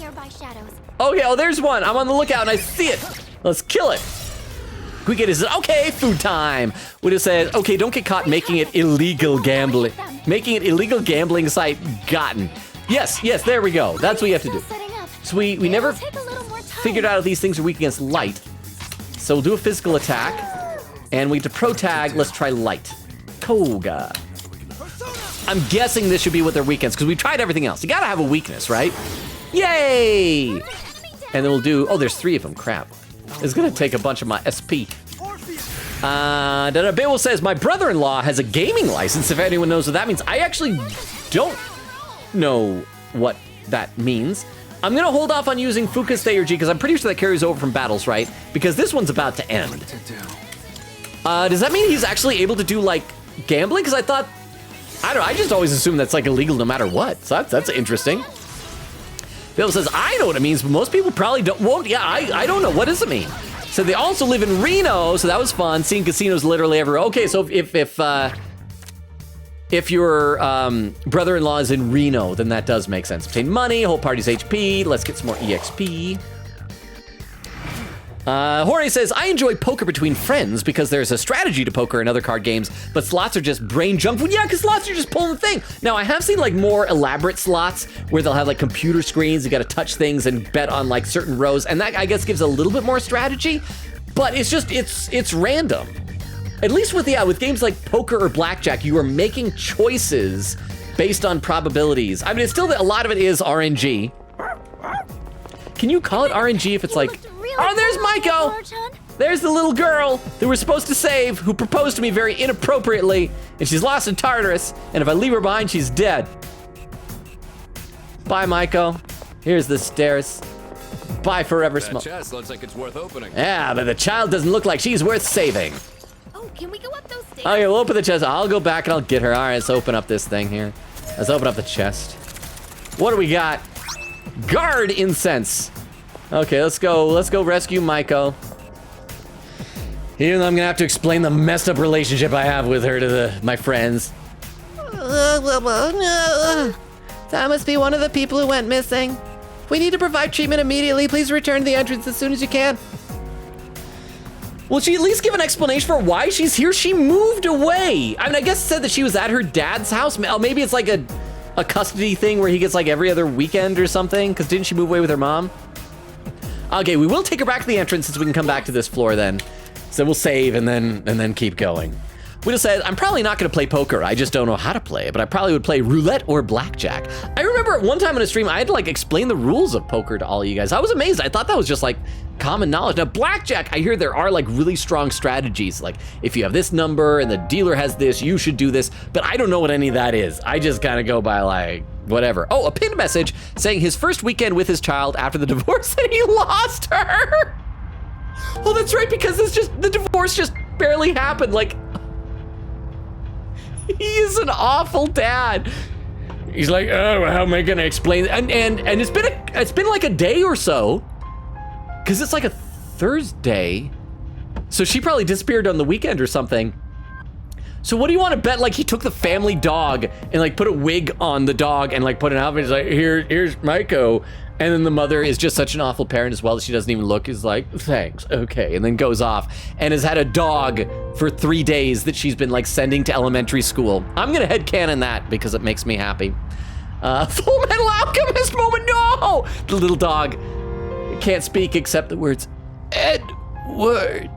Okay, oh, there's one. I'm on the lookout and I see it. Let's kill it. Quickita says, okay, food time. Widow says, okay, don't get caught making it illegal gambling. Making it illegal gambling site gotten. Yes, there we go. That's what you have to do. So we never figured out if these things are weak against light. So we'll do a physical attack. And we get to pro tag. Let's try light. Koga. I'm guessing this should be what their weakness, because we tried everything else. You gotta have a weakness, right? Yay! And then we'll do, oh, there's 3 of them, crap. It's gonna take a bunch of my SP. Beowulf says, my brother-in-law has a gaming license, if anyone knows what that means. I actually don't know what that means. I'm gonna hold off on using Fuka's Theurgy, because I'm pretty sure that carries over from battles, right? Because this one's about to end. Does that mean he's actually able to do, like, gambling? Because I thought, I don't know, I just always assume that's like illegal no matter what. So that's interesting. Bill says, I know what it means, but most people probably won't. Yeah, I don't know. What does it mean? So they also live in Reno, so that was fun. Seeing casinos literally everywhere. Okay, so if your brother-in-law is in Reno, then that does make sense. Obtain money, whole party's HP. Let's get some more EXP. Jorge says, I enjoy poker between friends because there's a strategy to poker in other card games, but slots are just brain junk food. Yeah, because slots are just pulling the thing. Now, I have seen like more elaborate slots where they'll have like computer screens, you gotta touch things and bet on like certain rows, and that I guess gives a little bit more strategy, but it's just, it's random. At least with games like poker or blackjack, you are making choices based on probabilities. I mean, it's still, a lot of it is RNG. Can you call it RNG if it's like, oh, there's Maiko! There's the little girl that we're supposed to save, who proposed to me very inappropriately, and she's lost in Tartarus, and if I leave her behind, she's dead. Bye, Maiko. Here's the stairs. Bye, Forever Smoke. That chest looks like it's worth opening. Yeah, but the child doesn't look like she's worth saving. Oh, can we go up those stairs? Okay, we'll open the chest. I'll go back and I'll get her. All right, let's open up this thing here. Let's open up the chest. What do we got? Guard incense. Okay, let's go rescue Maiko. Even though I'm gonna have to explain the messed up relationship I have with her to my friends. That must be one of the people who went missing. We need to provide treatment immediately. Please return to the entrance as soon as you can. Will she at least give an explanation for why she's here? She moved away. I mean, I guess it said that she was at her dad's house. Maybe it's like a custody thing where he gets like every other weekend or something, because didn't she move away with her mom? Okay, we will take her back to the entrance since we can come back to this floor then. So we'll save and then keep going. Widow said, I'm probably not gonna play poker. I just don't know how to play it, but I probably would play roulette or blackjack. I remember at one time on a stream, I had to like explain the rules of poker to all of you guys. I was amazed. I thought that was just like common knowledge. Now blackjack, I hear there are like really strong strategies. Like if you have this number and the dealer has this, you should do this, but I don't know what any of that is. I just kind of go by like, whatever. Oh, a pinned message saying his first weekend with his child after the divorce and he lost her. Oh, that's right, because the divorce just barely happened. Like, he is an awful dad. He's like, oh, how am I gonna explain? And it's been like a day or so, because it's like a Thursday. So she probably disappeared on the weekend or something. So what do you want to bet? Like he took the family dog and like put a wig on the dog and like put an outfit. He's like, here's Maiko. And then the mother is just such an awful parent as well that she doesn't even look. Is like, thanks, okay. And then goes off and has had a dog for 3 days that she's been like sending to elementary school. I'm gonna headcanon that because it makes me happy. Full Metal Alchemist moment, no! The little dog can't speak except the words, Edward.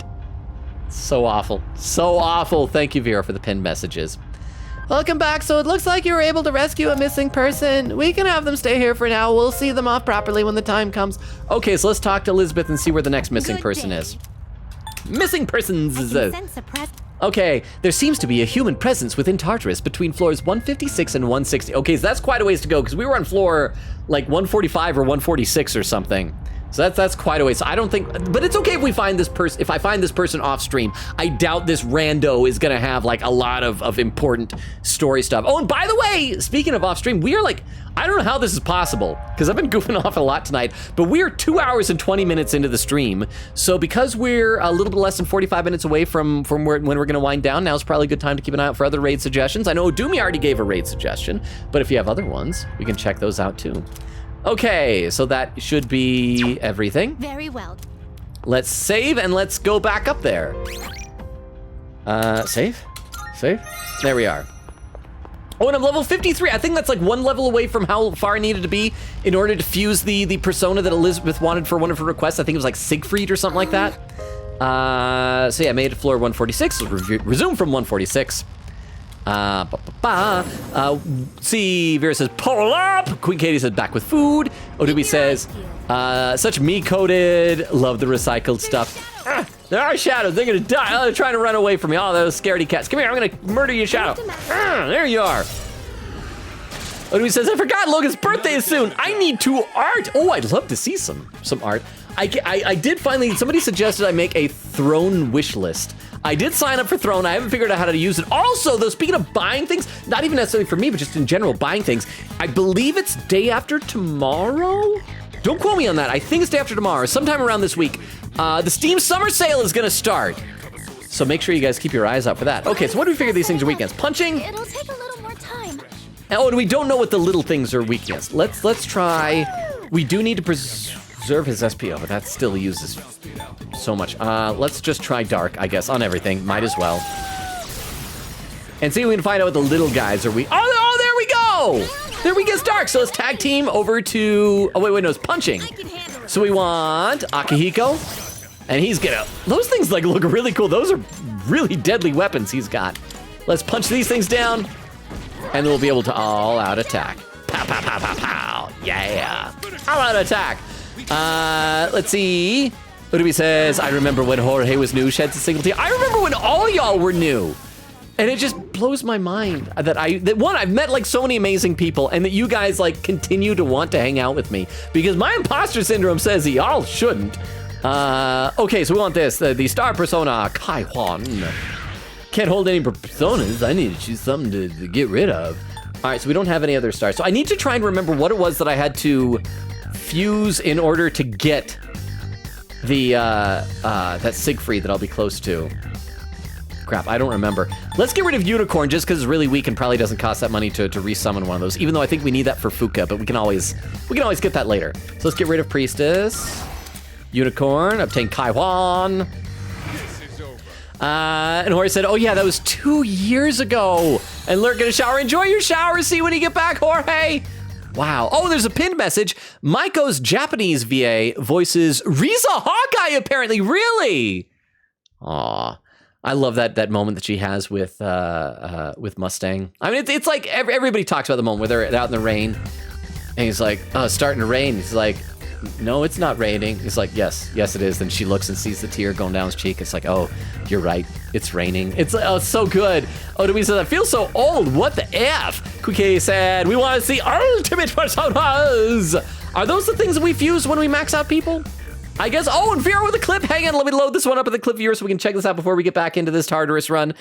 So awful. So awful. Thank you, Vera, for the pinned messages. Welcome back. So it looks like you were able to rescue a missing person. We can have them stay here for now. We'll see them off properly when the time comes. Okay, so let's talk to Elizabeth and see where the next missing person is. Missing persons. Okay, there seems to be a human presence within Tartarus between floors 156 and 160. Okay, so that's quite a ways to go because we were on floor like 145 or 146 or something. So that's quite a way. So I don't think, but it's okay if we find this person, if I find this person off stream. I doubt this rando is gonna have like a lot of important story stuff. Oh, and by the way, speaking of off stream, we are like, I don't know how this is possible because I've been goofing off a lot tonight, but we are 2 hours and 20 minutes into the stream. So because we're a little bit less than 45 minutes away from when we're gonna wind down, now's probably a good time to keep an eye out for other raid suggestions. I know Doomy already gave a raid suggestion, but if you have other ones, we can check those out too. Okay, so that should be everything. Very well. Let's save and let's go back up there. Save? Save? There we are. Oh, and I'm level 53. I think that's like one level away from how far I needed to be in order to fuse the persona that Elizabeth wanted for one of her requests. I think it was like Siegfried or something like that. So yeah, I made it to floor 146. Let's resume from 146. See, Vera says, pull up. Queen Katie says, back with food. Odubi says, such me-coded. Love the recycled stuff. There are shadows. They're gonna die. Oh, they're trying to run away from me. Oh, those scaredy cats. Come here. I'm gonna murder you, Shadow. There you are. Odubi says, I forgot Logan's birthday is soon. I need to art. Oh, I'd love to see some art. I did finally, somebody suggested I make a throne wish list. I did sign up for Throne. I haven't figured out how to use it. Also, though, speaking of buying things, not even necessarily for me, but just in general, buying things, I believe it's day after tomorrow? Don't quote me on that. I think it's day after tomorrow, sometime around this week. The Steam Summer Sale is gonna start. So make sure you guys keep your eyes out for that. Okay, so what do we figure these things are weakness? Punching? It'll take a little more time. Oh, and we don't know what the little things are weakness. Let's try, we do need to preserve his SPO, but that still uses so much. Let's just try Dark, I guess, on everything. Might as well. And see if we can find out what the little guys are weak. Oh, there we go! There we get Dark. So let's tag team over to, oh, wait, no, it's punching. So we want Akihiko, and he's gonna, those things like look really cool. Those are really deadly weapons he's got. Let's punch these things down, and then we'll be able to all-out attack. Pow, pow, pow, pow, pow. Yeah. All-out attack. Let's see. Udubi says, I remember when Jorge was new, sheds a single tear. I remember when all y'all were new. And it just blows my mind that one, I've met like so many amazing people and that you guys like continue to want to hang out with me because my imposter syndrome says that y'all shouldn't. Okay, so we want this, the star persona, Kai Huan. Can't hold any personas. I need to choose something to get rid of. All right, so we don't have any other stars. So I need to try and remember what it was that I had to fuse in order to get the that Siegfried that I'll be close to. Crap, I don't remember. Let's get rid of Unicorn just because it's really weak and probably doesn't cost that money to resummon one of those, even though I think we need that for Fuka, but we can always get that later. So let's get rid of Priestess. Unicorn, obtain Kai Huan. And Jorge said, oh yeah, that was 2 years ago. And Lurk, get a shower. Enjoy your shower. See you when you get back, Jorge. Wow. Oh, there's a pinned message. Maiko's Japanese VA voices Riza Hawkeye, apparently. Really? Aw. I love that moment that she has with Mustang. I mean, it's like everybody talks about the moment where they're out in the rain. And he's like, oh, it's starting to rain. He's like, no, it's not raining. He's like, yes, it is. Then she looks and sees the tear going down his cheek. It's like, oh, you're right. It's raining. It's so good. Odomi says, I feel so old. What the F? Kuke said, we want to see ultimate personas. Are those the things that we fuse when we max out people? I guess. Oh, and Vera with a clip. Hang on, let me load this one up in the clip viewer so we can check this out before we get back into this Tartarus run.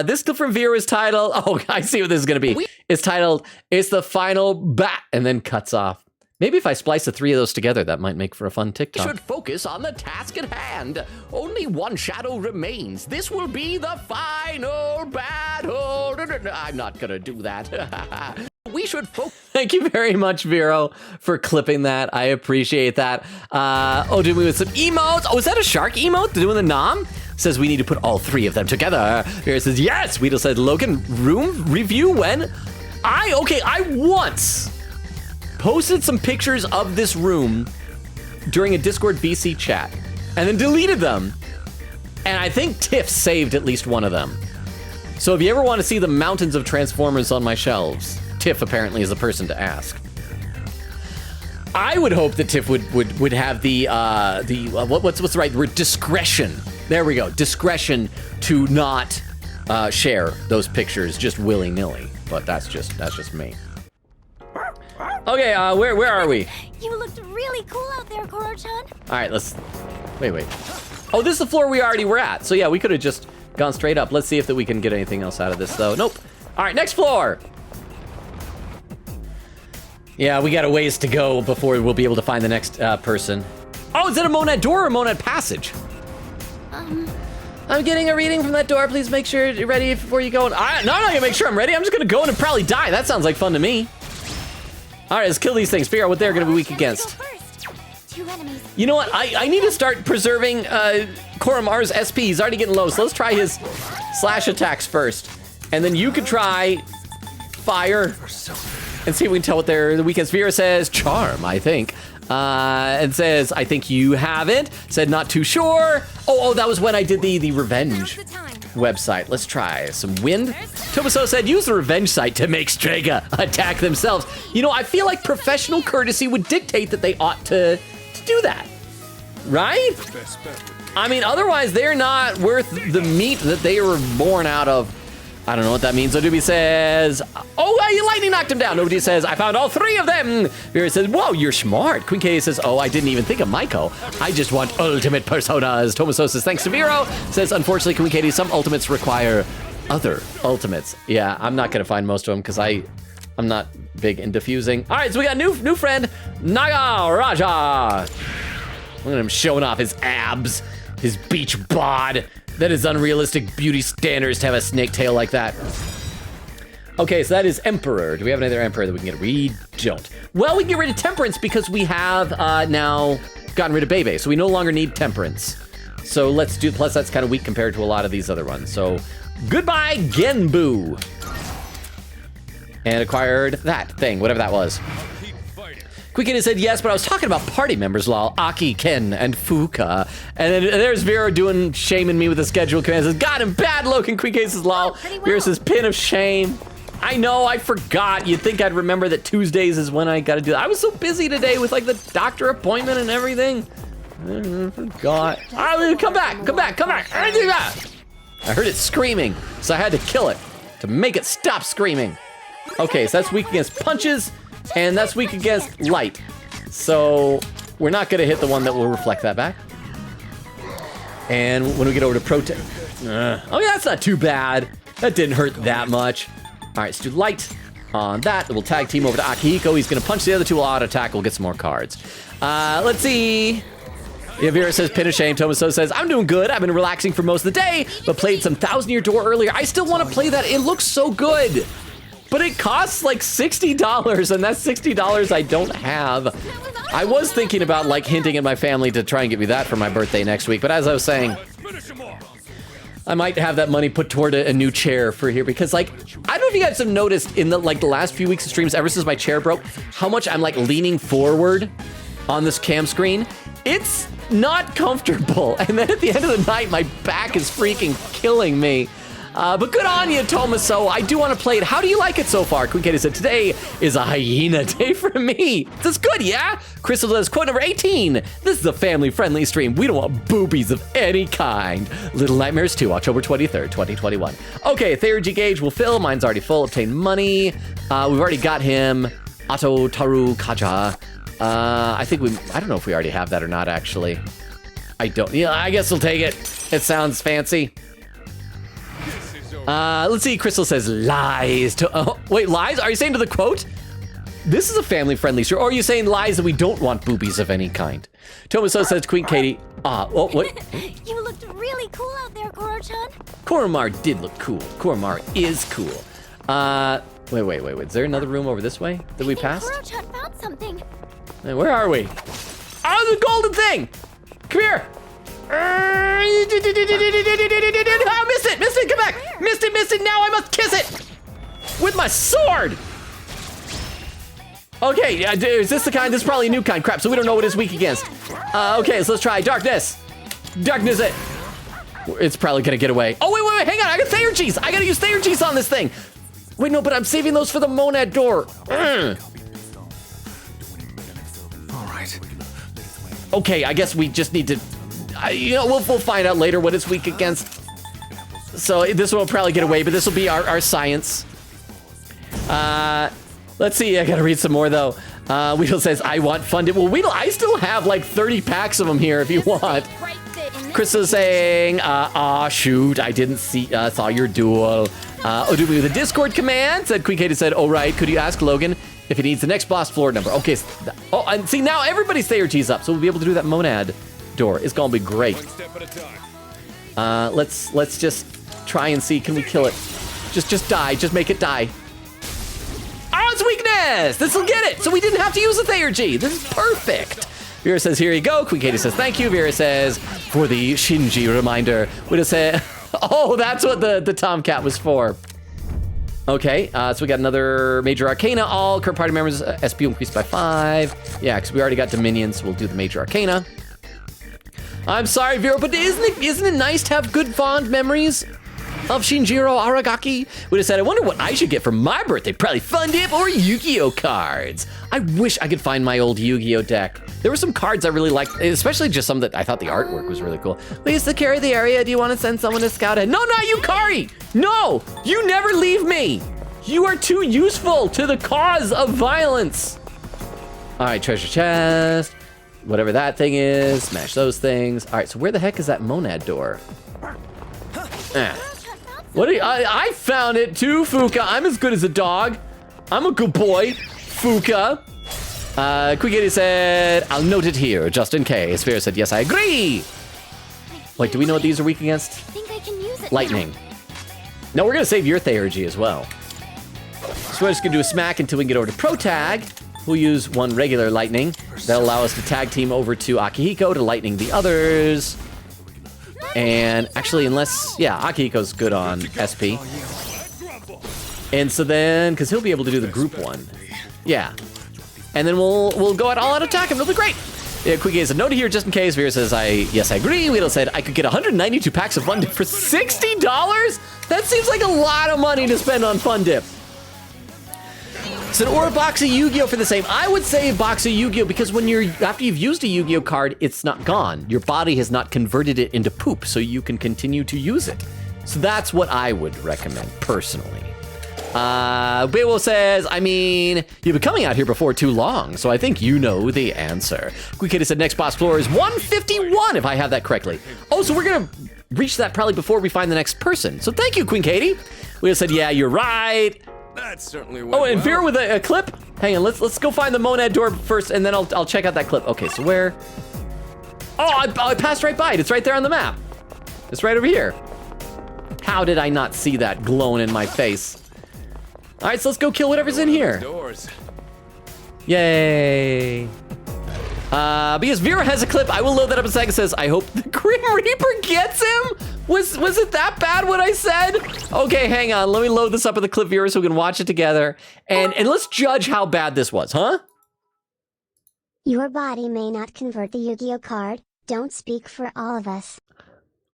This clip from Vera is titled, oh, I see what this is going to be. It's titled, It's the Final Bat, and then cuts off. Maybe if I splice the 3 of those together, that might make for a fun TikTok. Should focus on the task at hand. Only one shadow remains. This will be the final battle. I'm not gonna do that. We should focus. Thank you very much, Vero, for clipping that. I appreciate that. Oh, did we with some emotes? Oh, is that a shark emote? Doing the nom? Says we need to put all 3 of them together. Vero says, yes. Weedle said, Logan, room review when? I once posted some pictures of this room during a Discord VC chat and then deleted them. And I think Tiff saved at least one of them. So if you ever want to see the mountains of Transformers on my shelves, Tiff apparently is the person to ask. I would hope that Tiff would have what's the right word? Discretion. There we go. Discretion to not share those pictures just willy-nilly. But that's just me. Okay, where are we? You looked really cool out there, Koro-chan. All right, let's wait. Oh, this is the floor we already were at. So yeah, we could have just gone straight up. Let's see if we can get anything else out of this though. Nope. All right, next floor. Yeah, we got a ways to go before we'll be able to find the next person. Oh, is it a Monad door or a Monad passage? I'm getting a reading from that door. Please make sure you're ready before you go. No, I'm not gonna make sure I'm ready. I'm just gonna go in and probably die. That sounds like fun to me. All right, let's kill these things. Figure out what they're gonna be weak against. You know what? I need to start preserving Koromar's SP. He's already getting low, so let's try his slash attacks first. And then you could try fire and see if we can tell what their weakest. Vera says charm, I think. And says, I think you haven't. Said not too sure. Oh, that was when I did the revenge website. Let's try some wind. Tomaso said, use the revenge site to make Strega attack themselves. You know, I feel like professional courtesy would dictate that they ought to do that, right? I mean, otherwise they're not worth the meat that they were born out of. I don't know what that means. Odubi says, oh, lightning knocked him down. Nobody says, I found all 3 of them. Vera says, whoa, you're smart. Queen K says, oh, I didn't even think of Maiko. I just want ultimate personas. Tomaso says, thanks to Vero. Says, unfortunately, Queen Katie, some ultimates require other ultimates. Yeah, I'm not going to find most of them because I'm not big in diffusing. All right, so we got new friend, Naga Raja. Look at him showing off his abs, his beach bod. That is unrealistic beauty standards to have a snake tail like that. Okay, so that is Emperor. Do we have another Emperor that we can get? We don't. Well, we can get rid of Temperance because we have now gotten rid of Bebe, so we no longer need Temperance. So let's do, plus that's kind of weak compared to a lot of these other ones. So goodbye, Genbu. And acquired that thing, whatever that was. Quicken said yes, but I was talking about party members, lol. Aki, Ken, and Fuka. And then there's Vera doing shaming me with the schedule command. Says, got him bad, Logan. Quicken says, lol. Vera says, pin of shame. I know, I forgot. You'd think I'd remember that Tuesdays is when I gotta do that. I was so busy today with like the doctor appointment and everything. I forgot. Come back. I heard it screaming, so I had to kill it to make it stop screaming. Okay, so that's weak against punches. And that's weak against light. So we're not gonna hit the one that will reflect that back. And when we get over to protein, oh yeah, that's not too bad. That didn't hurt that much. All right, let's do light on that. We'll tag team over to Akihiko. He's gonna punch the other 2, will auto attack. We'll get some more cards. Let's see. Yeah, Vera says, pin of shame. Tomaso says, I'm doing good. I've been relaxing for most of the day, but played some Thousand Year Door earlier. I still want to play that. It looks so good. But it costs like $60, and that's $60 I don't have. I was thinking about like hinting at my family to try and get me that for my birthday next week, but as I was saying, I might have that money put toward a new chair for here because like, I don't know if you guys have noticed in the last few weeks of streams, ever since my chair broke, how much I'm like leaning forward on this cam screen. It's not comfortable. And then at the end of the night, my back is freaking killing me. But good on you, Tomaso. I do want to play it. How do you like it so far? Queen Katie said, today is a hyena day for me. This is good, yeah? Crystal says, quote number 18. This is a family-friendly stream. We don't want boobies of any kind. Little Nightmares 2, October 23rd, 2021. Okay, Theurgy Gauge will fill. Mine's already full. Obtain money. We've already got him. Ato Taru Kaja. I don't know if we already have that or not, actually. I don't. Yeah, I guess we'll take it. It sounds fancy. Let's see. Crystal says lies to. Oh, wait, lies? Are you saying to the quote? This is a family-friendly store. Or are you saying lies that we don't want boobies of any kind? Tomaso says Queen Katie. Oh, what? You looked really cool out there, Koro-chan. Koromar did look cool. Koromar is cool. Wait. Is there another room over this way that we passed? Koro-chan found something. Hey, where are we? Oh, the golden thing! Come here! Oh, missed it, come back! Where? Missed it, now I must kiss it! With my sword! Okay, is this the kind? This is probably a new kind. Crap, so we don't know what it's weak against. Okay, so let's try darkness. Darkness it. It's probably gonna get away. Oh, wait, hang on, I got Theurgies! I gotta use Theurgies on this thing! Wait, no, but I'm saving those for the Monad door. Alright. Okay, I guess we just need to, we'll find out later what it's weak against. So this one will probably get away, but this will be our science. Let's see, I gotta read some more though. Weedle says, I want Fun Dip. Well, Weedle, I still have like 30 packs of them here if you want. Chris is saying, shoot, I didn't saw your duel. Odumi with a Discord command, said Queen Katie said, oh right, could you ask Logan if he needs the next boss floor number? Okay, and see now everybody's Theurgy's up, so we'll be able to do that Monad door. It's gonna be great. One step at a time. Let's just try and see, can we kill it? Just die, just make it die. Oh, it's weakness! This'll get it! So we didn't have to use a Theurgy. This is perfect. Vera says, here you go. Queen Katie says, thank you. Vera says, for the Shinji reminder. We just say, oh, that's what the Tomcat was for. Okay, so we got another Major Arcana. All current party members, SP increased by 5. Yeah, because we already got Dominions, so we'll do the Major Arcana. I'm sorry, Vera, but isn't it nice to have good fond memories of Shinjiro Aragaki? Would have said, I wonder what I should get for my birthday. Probably Fun Dip or Yu-Gi-Oh cards. I wish I could find my old Yu-Gi-Oh deck. There were some cards I really liked, especially just some that I thought the artwork was really cool. We used to carry the area. Do you want to send someone to scout it? No, not you, Kari! No! You never leave me! You are too useful to the cause of violence. All right, treasure chest. Whatever that thing is, smash those things. All right, so where the heck is that Monad door? What? I found it too, Fuka. I'm as good as a dog. I'm a good boy, Fuka. Quiggy said, I'll note it here, just in case. Vera said, yes, I agree. Wait, do we know what these are weak against? I think I can use it. Lightning. No, we're gonna save your Theurgy as well. So we're just gonna do a smack until we can get over to Pro Tag. We'll use one regular lightning. That'll allow us to tag team over to Akihiko to lightning the others. And actually, Akihiko's good on SP. And so then, because he'll be able to do the group one. Yeah. And then we'll go all out attack him. It'll be great. Yeah, Quiggy has a note here just in case. Vera says, yes, I agree. Weedle said, I could get 192 packs of Fun Dip for $60? That seems like a lot of money to spend on Fun Dip. So, or a box of Yu-Gi-Oh for the same. I would say a box of Yu-Gi-Oh because after you've used a Yu-Gi-Oh card, it's not gone. Your body has not converted it into poop, so you can continue to use it. So that's what I would recommend personally. Beowulf says, I mean, you've been coming out here before too long, so I think you know the answer. Queen said next boss floor is 151, if I have that correctly. Oh, so we're gonna reach that probably before we find the next person. So thank you, Queen Katie. We said, yeah, you're right. That certainly Oh, and well. Vera with a clip. Hang on, let's go find the Monad door first, and then I'll check out that clip. Okay, so where? Oh, I passed right by it. It's right there on the map. It's right over here. How did I not see that glowing in my face? All right, so let's go kill whatever's in here. Doors. Yay. Because Vera has a clip, I will load that up in a second. It says, I hope the Grim Reaper gets him? Was it that bad what I said? Okay, hang on. Let me load this up with the clip, Vera, so we can watch it together. And let's judge how bad this was, huh? Your body may not convert the Yu-Gi-Oh card. Don't speak for all of us.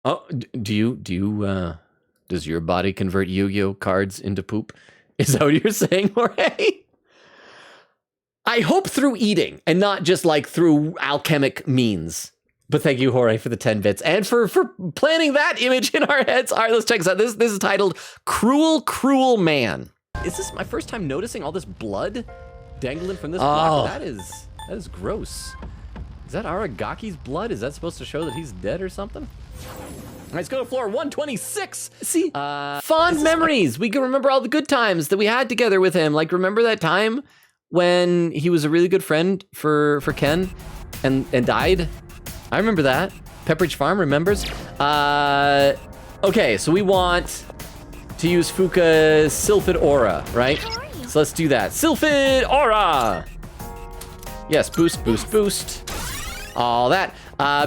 Oh, does your body convert Yu-Gi-Oh cards into poop? Is that what you're saying, Jorge? I hope through eating and not just like through alchemic means. But thank you, Jorge, for the 10 bits and for planting that image in our heads. All right, let's check this out. This is titled Cruel, Cruel Man. Is this my first time noticing all this blood dangling from this block? That is That is gross. Is that Aragaki's blood? Is that supposed to show that he's dead or something? All right, let's go to floor 126. See, fond memories. We can remember all the good times that we had together with him. Like, remember that time when he was a really good friend for Ken and died? I remember that. Pepperidge Farm remembers. Okay, so we want to use Fuka's Sylphid Aura, right? So let's do that. Sylphid Aura! Yes, boost, boost, boost. All that.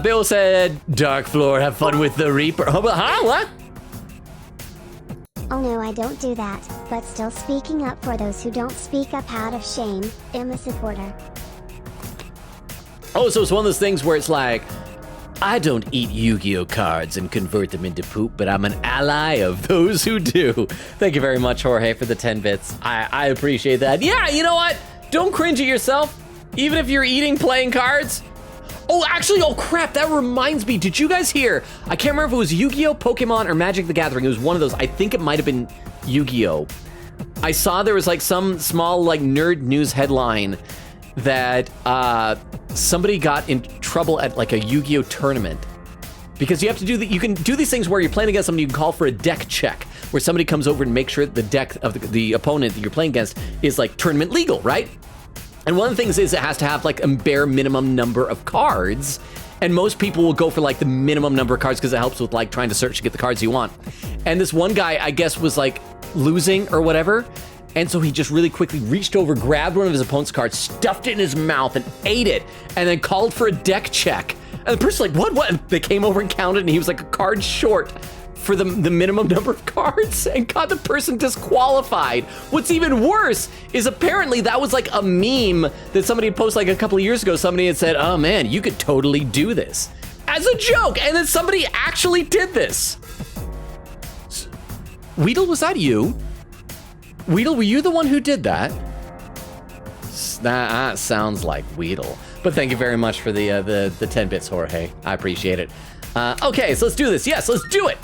Bill said, Dark Floor, have fun with the Reaper. Huh? What? Oh no, I don't do that, but still speaking up for those who don't speak up out of shame, am a supporter. Oh, so it's one of those things where it's like, I don't eat Yu-Gi-Oh cards and convert them into poop, but I'm an ally of those who do. Thank you very much, Jorge, for the 10 bits. I appreciate that. Yeah, you know what? Don't cringe at yourself, even if you're eating playing cards. Oh, actually, oh crap, that reminds me. Did you guys hear? I can't remember if it was Yu-Gi-Oh, Pokemon, or Magic the Gathering. It was one of those. I think it might have been Yu-Gi-Oh. I saw there was like some small like nerd news headline that somebody got in trouble at like a Yu-Gi-Oh tournament because you have to do you can do these things where you're playing against somebody, you can call for a deck check where somebody comes over and makes sure the deck of the opponent that you're playing against is like tournament legal, right? And one of the things is it has to have like a bare minimum number of cards, and most people will go for like the minimum number of cards because it helps with like trying to search to get the cards you want. And this one guy, I guess, was like losing or whatever, and so he just really quickly reached over, grabbed one of his opponent's cards, stuffed it in his mouth and ate it, and then called for a deck check. And the person's like, what? And they came over and counted, and he was like a card short for the minimum number of cards and got the person disqualified. What's even worse is apparently that was like a meme that somebody had posted like a couple of years ago. Somebody had said, oh man, you could totally do this as a joke. And then somebody actually did this. Weedle, was that you? Weedle, were you the one who did that? That sounds like Weedle. But thank you very much for the 10 bits, Jorge. I appreciate it. Okay, so let's do this. Yes, let's do it.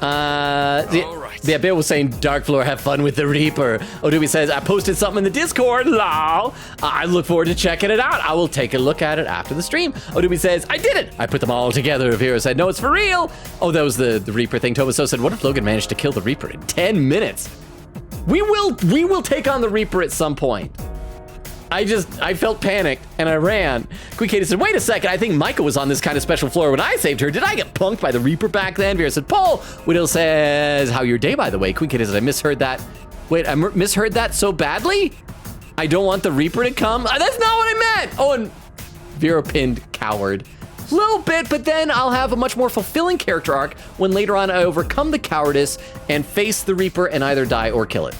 Yeah, Bill was saying, Dark Floor, have fun with the Reaper. Odubi says, I posted something in the Discord, lol. I look forward to checking it out. I will take a look at it after the stream. Odubi says, I did it. I put them all together. Vero said, no, it's for real. Oh, that was the Reaper thing. Tomaso said, what if Logan managed to kill the Reaper in 10 minutes? We will take on the Reaper at some point. I felt panicked and I ran. Quick Katie said, wait a second, I think Micah was on this kind of special floor when I saved her. Did I get punked by the Reaper back then? Vera said, Paul. Whittle says, how your day, by the way? Quick Katie said, I misheard that. Wait, I misheard that so badly? I don't want the Reaper to come? That's not what I meant. Oh, and Vera pinned coward. A little bit, but then I'll have a much more fulfilling character arc when later on I overcome the cowardice and face the Reaper and either die or kill it.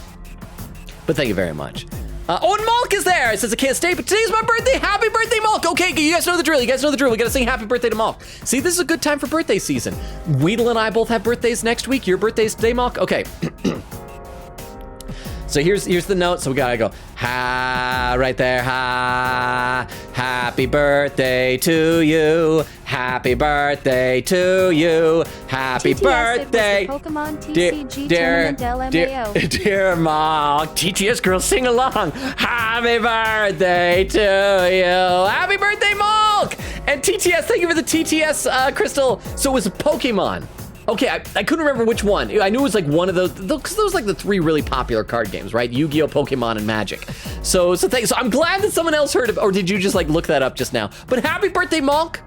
But thank you very much. Oh, and Malk is there. It says I can't stay, but today's my birthday. Happy birthday, Malk. Okay, you guys know the drill. We gotta sing happy birthday to Malk. See, this is a good time for birthday season. Weedle and I both have birthdays next week. Your birthday's today, Malk. Okay. So here's the note. So we gotta go, ha, right there, ha. Happy birthday to you. Happy birthday to you. Happy birthday. Pokemon TCG Tournament LMAO. Dear Malk, TTS girls, sing along. Happy birthday to you. Happy birthday, Malk. And TTS, thank you for the TTS, Crystal. So it was a Pokemon. Okay, I couldn't remember which one. I knew it was like one of those, because those like the 3 really popular card games, right? Yu-Gi-Oh, Pokemon, and Magic. So I'm glad that someone else heard it, or did you just like look that up just now? But happy birthday, Malk.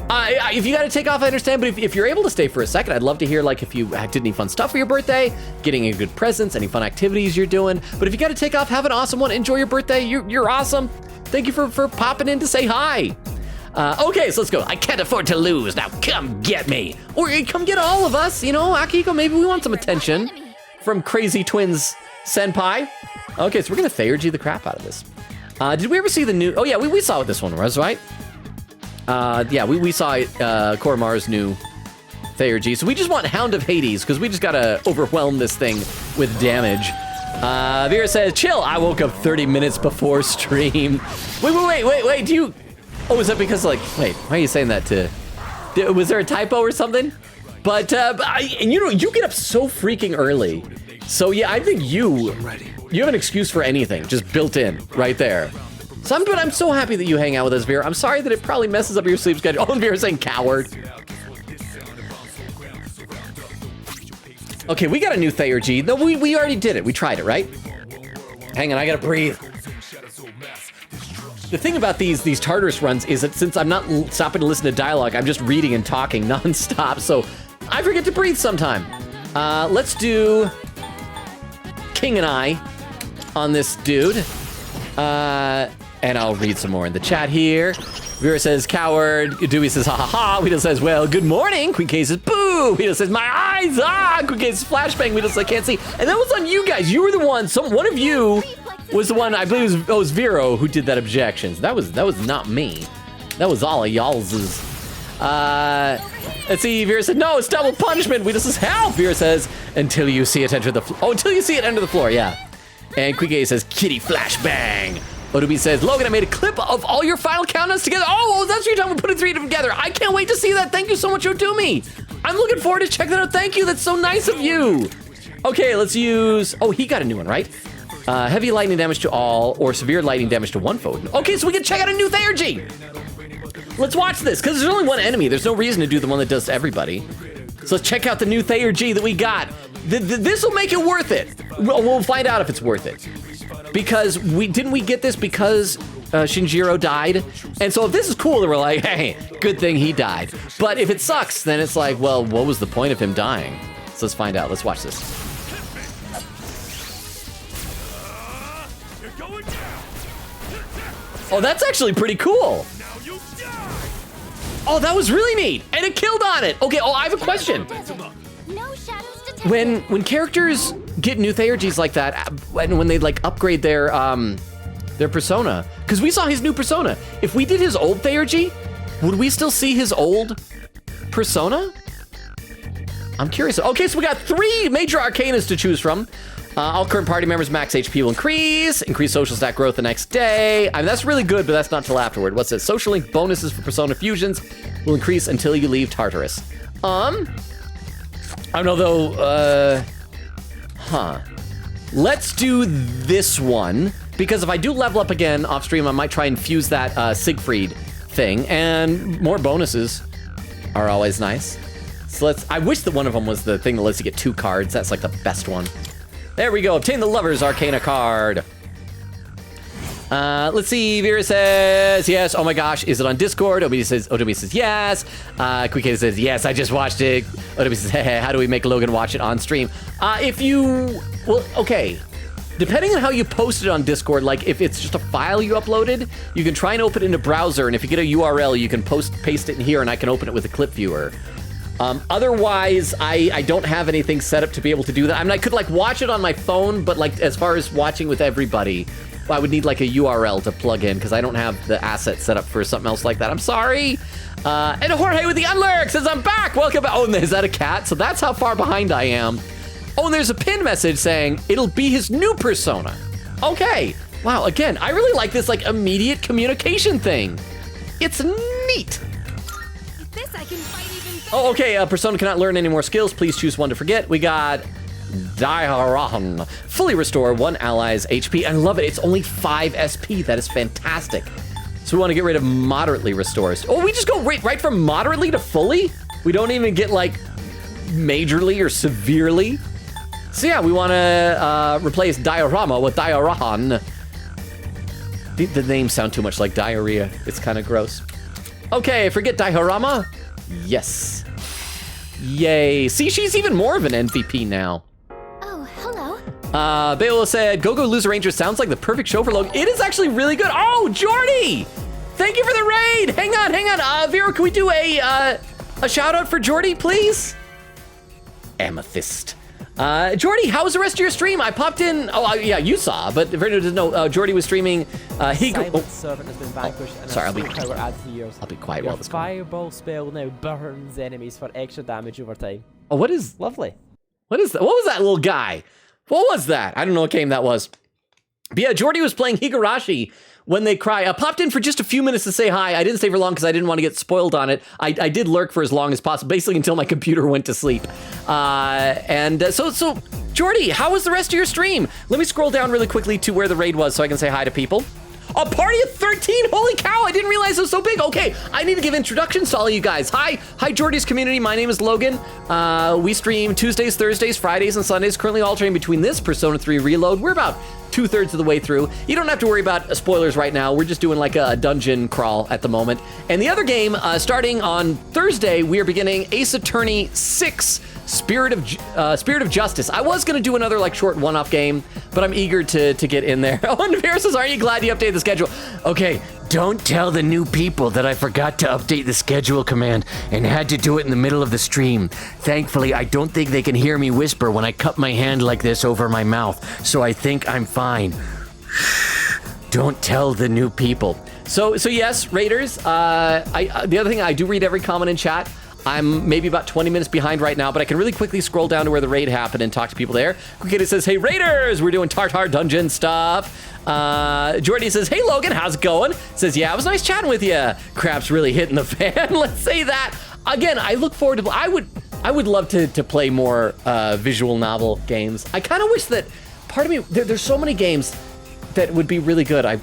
If you gotta take off, I understand, but if you're able to stay for a second, I'd love to hear like if you did any fun stuff for your birthday, getting any good presents, any fun activities you're doing. But if you gotta take off, have an awesome one, enjoy your birthday, you're awesome. Thank you for popping in to say hi. Okay, so let's go. I can't afford to lose. Now come get me. Or come get all of us, you know, Akihiko, maybe we want some attention from Crazy Twins Senpai. Okay, so we're gonna Theurgy the crap out of this. Did we ever see the new, oh yeah, we saw what this one was, right? Yeah, we saw Koromaru's new Theurgy. So we just want Hound of Hades, because we just gotta overwhelm this thing with damage. Vera says, chill, I woke up 30 minutes before stream. Wait, do you... Oh, is that because, like, wait, why are you saying that to... Was there a typo or something? But, and you know, you get up so freaking early. So, yeah, I think you have an excuse for anything, just built in, right there. But I'm so happy that you hang out with us, Vera. I'm sorry that it probably messes up your sleep schedule. Oh, and Vera's saying coward. Okay, we got a new Theurgy. No, we already did it. We tried it, right? Hang on, I gotta breathe. The thing about these Tartarus runs is that since I'm not stopping to listen to dialogue, I'm just reading and talking nonstop, so I forget to breathe sometime. Let's do King and I on this dude. And I'll read some more in the chat here. Vera says, coward. Dewey says, ha ha ha. Weedle says, well, good morning. Queen K says, boo. Weedle says, my eyes. Ah. Queen K says, flashbang. Weedle says, I can't see. And that was on you guys. You were the one. One of you was the one, I believe it was Vero who did that objections. That was not me. That was all of y'all's. Let's see. Vera said, no, it's double punishment. Weedle says, help. Vera says, until you see it enter the floor. Oh, until you see it enter the floor. Yeah. And Queen K says, kitty flashbang. Odobi says, Logan, I made a clip of all your final countdowns together. Oh, that's what you're talking about, putting 3 of them together. I can't wait to see that. Thank you so much, Otumi. I'm looking forward to checking that out. Thank you. That's so nice of you. Okay, let's use... Oh, he got a new one, right? Heavy lightning damage to all or severe lightning damage to one foe. Okay, so we can check out a new Theurgy. Let's watch this, because there's only one enemy. There's no reason to do the one that does to everybody. So let's check out the new Theurgy that we got. This will make it worth it. We'll find out if it's worth it. Because didn't we get this because Shinjiro died? And so if this is cool, then we're like, hey, good thing he died. But if it sucks, then it's like, well, what was the point of him dying? So let's find out. Let's watch this. Oh, that's actually pretty cool. Oh, that was really neat. And it killed on it. Okay, I have a question. When characters get new Theurgies like that, and when they like upgrade their persona, because we saw his new persona. If we did his old Theurgy, would we still see his old persona? I'm curious. Okay, so we got 3 major arcanas to choose from. All current party members' max HP will increase social stat growth the next day. I mean, that's really good, but that's not till afterward. What's it? Social link bonuses for persona fusions will increase until you leave Tartarus. I don't know though, Let's do this one, because if I do level up again off stream, I might try and fuse that Siegfried thing, and more bonuses are always nice. So I wish that one of them was the thing that lets you get 2 cards. That's like the best one. There we go, obtain the Lover's Arcana card. Let's see, Vera says, yes, oh my gosh, is it on Discord? Odomi says yes. Quick says, yes, I just watched it. Odomi says, hey, how do we make Logan watch it on stream? Okay. Depending on how you post it on Discord, like if it's just a file you uploaded, you can try and open it in a browser, and if you get a URL, you can paste it in here, and I can open it with a clip viewer. Otherwise, I don't have anything set up to be able to do that. I mean, I could like watch it on my phone, but like as far as watching with everybody, I would need like a URL to plug in because I don't have the asset set up for something else like that. I'm sorry. And Jorge with the Unlurk says, I'm back. Welcome back. Oh, is that a cat? So that's how far behind I am. Oh, and there's a pinned message saying it'll be his new persona. Okay. Wow. Again, I really like this like immediate communication thing. It's neat. With this, I can fight even better. Oh, okay. Persona cannot learn any more skills. Please choose one to forget. We got Daiharan. Fully restore 1 ally's HP. I love it. It's only 5 SP. That is fantastic. So we want to get rid of moderately restores. Oh, we just go right from moderately to fully? We don't even get like majorly or severely. So yeah, we want to replace Diorama with Diorahan. The names sound too much like diarrhea. It's kind of gross. Okay, forget Diorama. Yes. Yay. See, she's even more of an MVP now. Bayo said, Go Loser Ranger sounds like the perfect show for Logan. It is actually really good. Oh, Jordy! Thank you for the raid! Hang on. Vera, can we do a shout out for Jordy, please? Amethyst. Jordy, how was the rest of your stream? I popped in. Oh, yeah, you saw, but if anyone doesn't know, Jordy was streaming. Servant has been vanquished, and sorry, I'll be quiet while this goes on. Fireball spell now burns enemies for extra damage over time. Oh, what is lovely? What is that? What was that little guy? What was that? I don't know what game that was. But yeah, Jordy was playing Higurashi when they cry. I popped in for just a few minutes to say hi. I didn't stay for long because I didn't want to get spoiled on it. I did lurk for as long as possible, basically until my computer went to sleep. So Jordy, how was the rest of your stream? Let me scroll down really quickly to where the raid was so I can say hi to people. A party of 13? Holy cow, I didn't realize it was so big. Okay, I need to give introductions to all of you guys. Hi, Jordy's community. My name is Logan. We stream Tuesdays, Thursdays, Fridays, and Sundays, currently alternating between this Persona 3 Reload. We're about 2/3 of the way through. You don't have to worry about spoilers right now. We're just doing like a dungeon crawl at the moment. And the other game, starting on Thursday, we are beginning Ace Attorney 6, Spirit of Justice. I was gonna do another like short one-off game, but I'm eager to get in there. Oh, and Vera says, aren't you glad you updated the schedule? Okay, don't tell the new people that I forgot to update the schedule command and had to do it in the middle of the stream. Thankfully, I don't think they can hear me whisper when I cup my hand like this over my mouth, so I think I'm fine. Don't tell the new people. So yes, Raiders, the other thing, I do read every comment in chat. I'm maybe about 20 minutes behind right now, but I can really quickly scroll down to where the raid happened and talk to people there. Quick says, hey, Raiders, we're doing Tartar Dungeon stuff. Jordy says, hey, Logan, how's it going? Says, yeah, it was nice chatting with you. Crap's really hitting the fan. Let's say that. Again, I look forward to, I would love to play more visual novel games. I kind of wish that, part of me, there's so many games that would be really good. I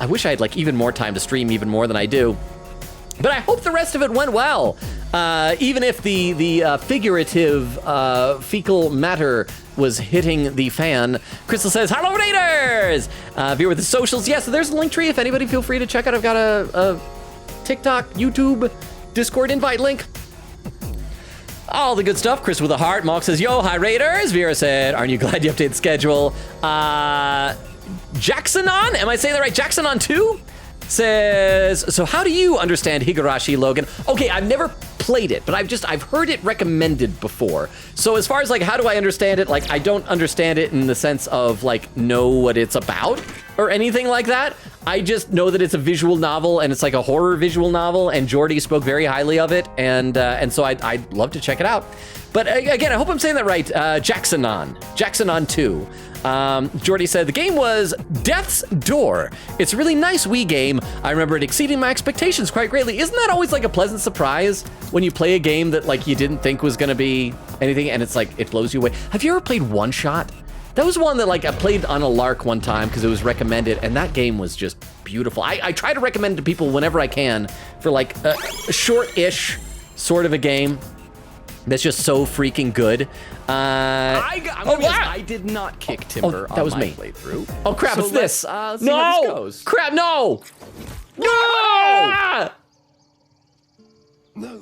wish I had like even more time to stream even more than I do. But I hope the rest of it went well. Even if the figurative fecal matter was hitting the fan. Crystal says, hello, Raiders! If you're with the socials, yes, so there's a link tree. If anybody, feel free to check out. I've got a TikTok, YouTube, Discord invite link. All the good stuff. Chris with a heart. Mark says, yo, hi, Raiders. Vera said, aren't you glad you updated the schedule? Jacksonon? Am I saying that right? Jacksonon 2? Says, so how do you understand Higurashi, Logan? Okay, I've never played it, but I've heard it recommended before. So as far as like, how do I understand it? Like, I don't understand it in the sense of like, know what it's about or anything like that. I just know that it's a visual novel and it's like a horror visual novel, and Jordy spoke very highly of it. And so I'd love to check it out. But again, I hope I'm saying that right. Jacksonon 2. Jordy said, the game was Death's Door. It's a really nice Wii game. I remember it exceeding my expectations quite greatly. Isn't that always like a pleasant surprise when you play a game that like you didn't think was gonna be anything and it's like, it blows you away? Have you ever played One Shot? That was one that like I played on a lark one time because it was recommended, and that game was just beautiful. I try to recommend it to people whenever I can for like a short-ish sort of a game that's just so freaking good. I did not kick Timber that was on my me. playthrough. Oh crap, So it's this. let's, see how this goes. Crap, no! No! No.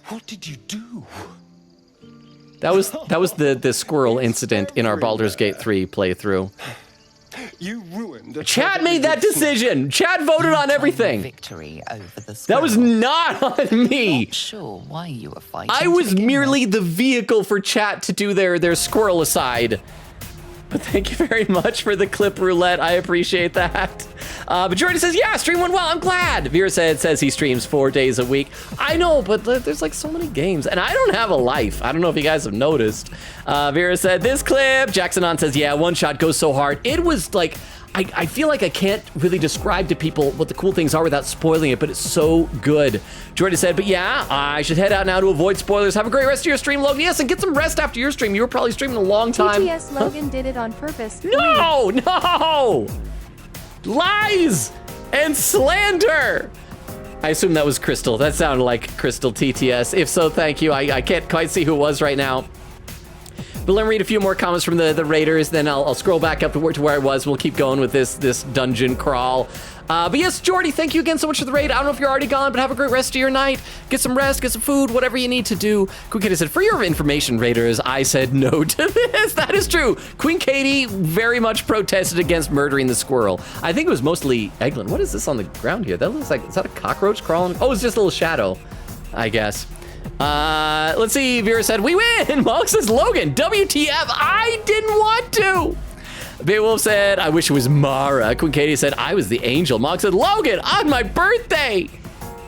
What did you do? That was the squirrel incident in our Baldur's Gate 3 playthrough. You ruined. Chad made that decision. Chad voted on everything. Victory over the That was not on me. Not sure why you were fighting. I was merely the vehicle for chat to do their squirrel aside. But thank you very much for the clip roulette. I appreciate that. But Jordan says, yeah, stream went well. I'm glad. Vera says he streams 4 days a week. I know, but there's like so many games, and I don't have a life. I don't know if you guys have noticed. Vera said, this clip. Jacksonon says, yeah, One Shot goes so hard. It was like, I feel like I can't really describe to people what the cool things are without spoiling it, but it's so good. Jordan said, but yeah, I should head out now to avoid spoilers. Have a great rest of your stream, Logan. Yes, and get some rest after your stream. You were probably streaming a long time. TTS Logan did it on purpose. No! Lies and slander. I assume that was Crystal. That sounded like Crystal TTS. If so, thank you. I can't quite see who it was right now. But let me read a few more comments from the Raiders, then I'll scroll back up to where I was. We'll keep going with this dungeon crawl. But yes, Jordy, thank you again so much for the raid. I don't know if you're already gone, but have a great rest of your night. Get some rest, get some food, whatever you need to do. Queen Katie said, for your information, Raiders, I said no to this. That is true. Queen Katie very much protested against murdering the squirrel. I think it was mostly Eglin. What is this on the ground here? That looks like, is that a cockroach crawling? Oh, it's just a little shadow, I guess. Let's see. Vera said, we win. Mulk says, Logan, WTF, I didn't want to. Beowulf said, I wish it was Mara. Queen Katie said, I was the angel. Mulk said, Logan, on my birthday.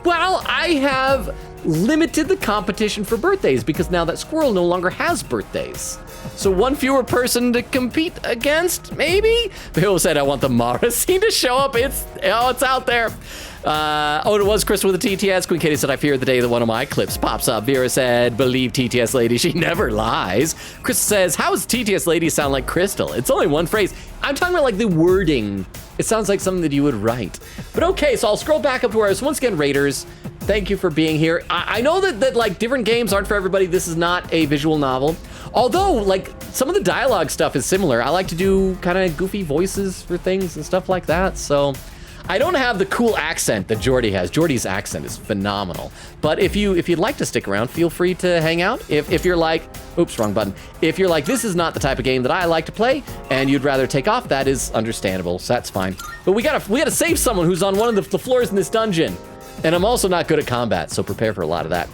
Well, I have limited the competition for birthdays because now that squirrel no longer has birthdays. So one fewer person to compete against, maybe? Bill said, I want the Mara scene to show up. It's out there. It was Crystal with the TTS. Queen Katie said, I fear the day that one of my clips pops up. Vera said, believe TTS lady, she never lies. Crystal says, how does TTS lady sound like Crystal? It's only one phrase. I'm talking about like the wording. It sounds like something that you would write. But okay, so I'll scroll back up to where I was. Once again, Raiders, thank you for being here. I know that like different games aren't for everybody. This is not a visual novel. Although, like, some of the dialogue stuff is similar. I like to do kind of goofy voices for things and stuff like that. So I don't have the cool accent that Jordy has. Jordy's accent is phenomenal. But if you'd like to stick around, feel free to hang out. If you're like, oops, wrong button. If you're like, this is not the type of game that I like to play, and you'd rather take off, that is understandable. So that's fine. But we gotta save someone who's on one of the floors in this dungeon. And I'm also not good at combat, so prepare for a lot of that.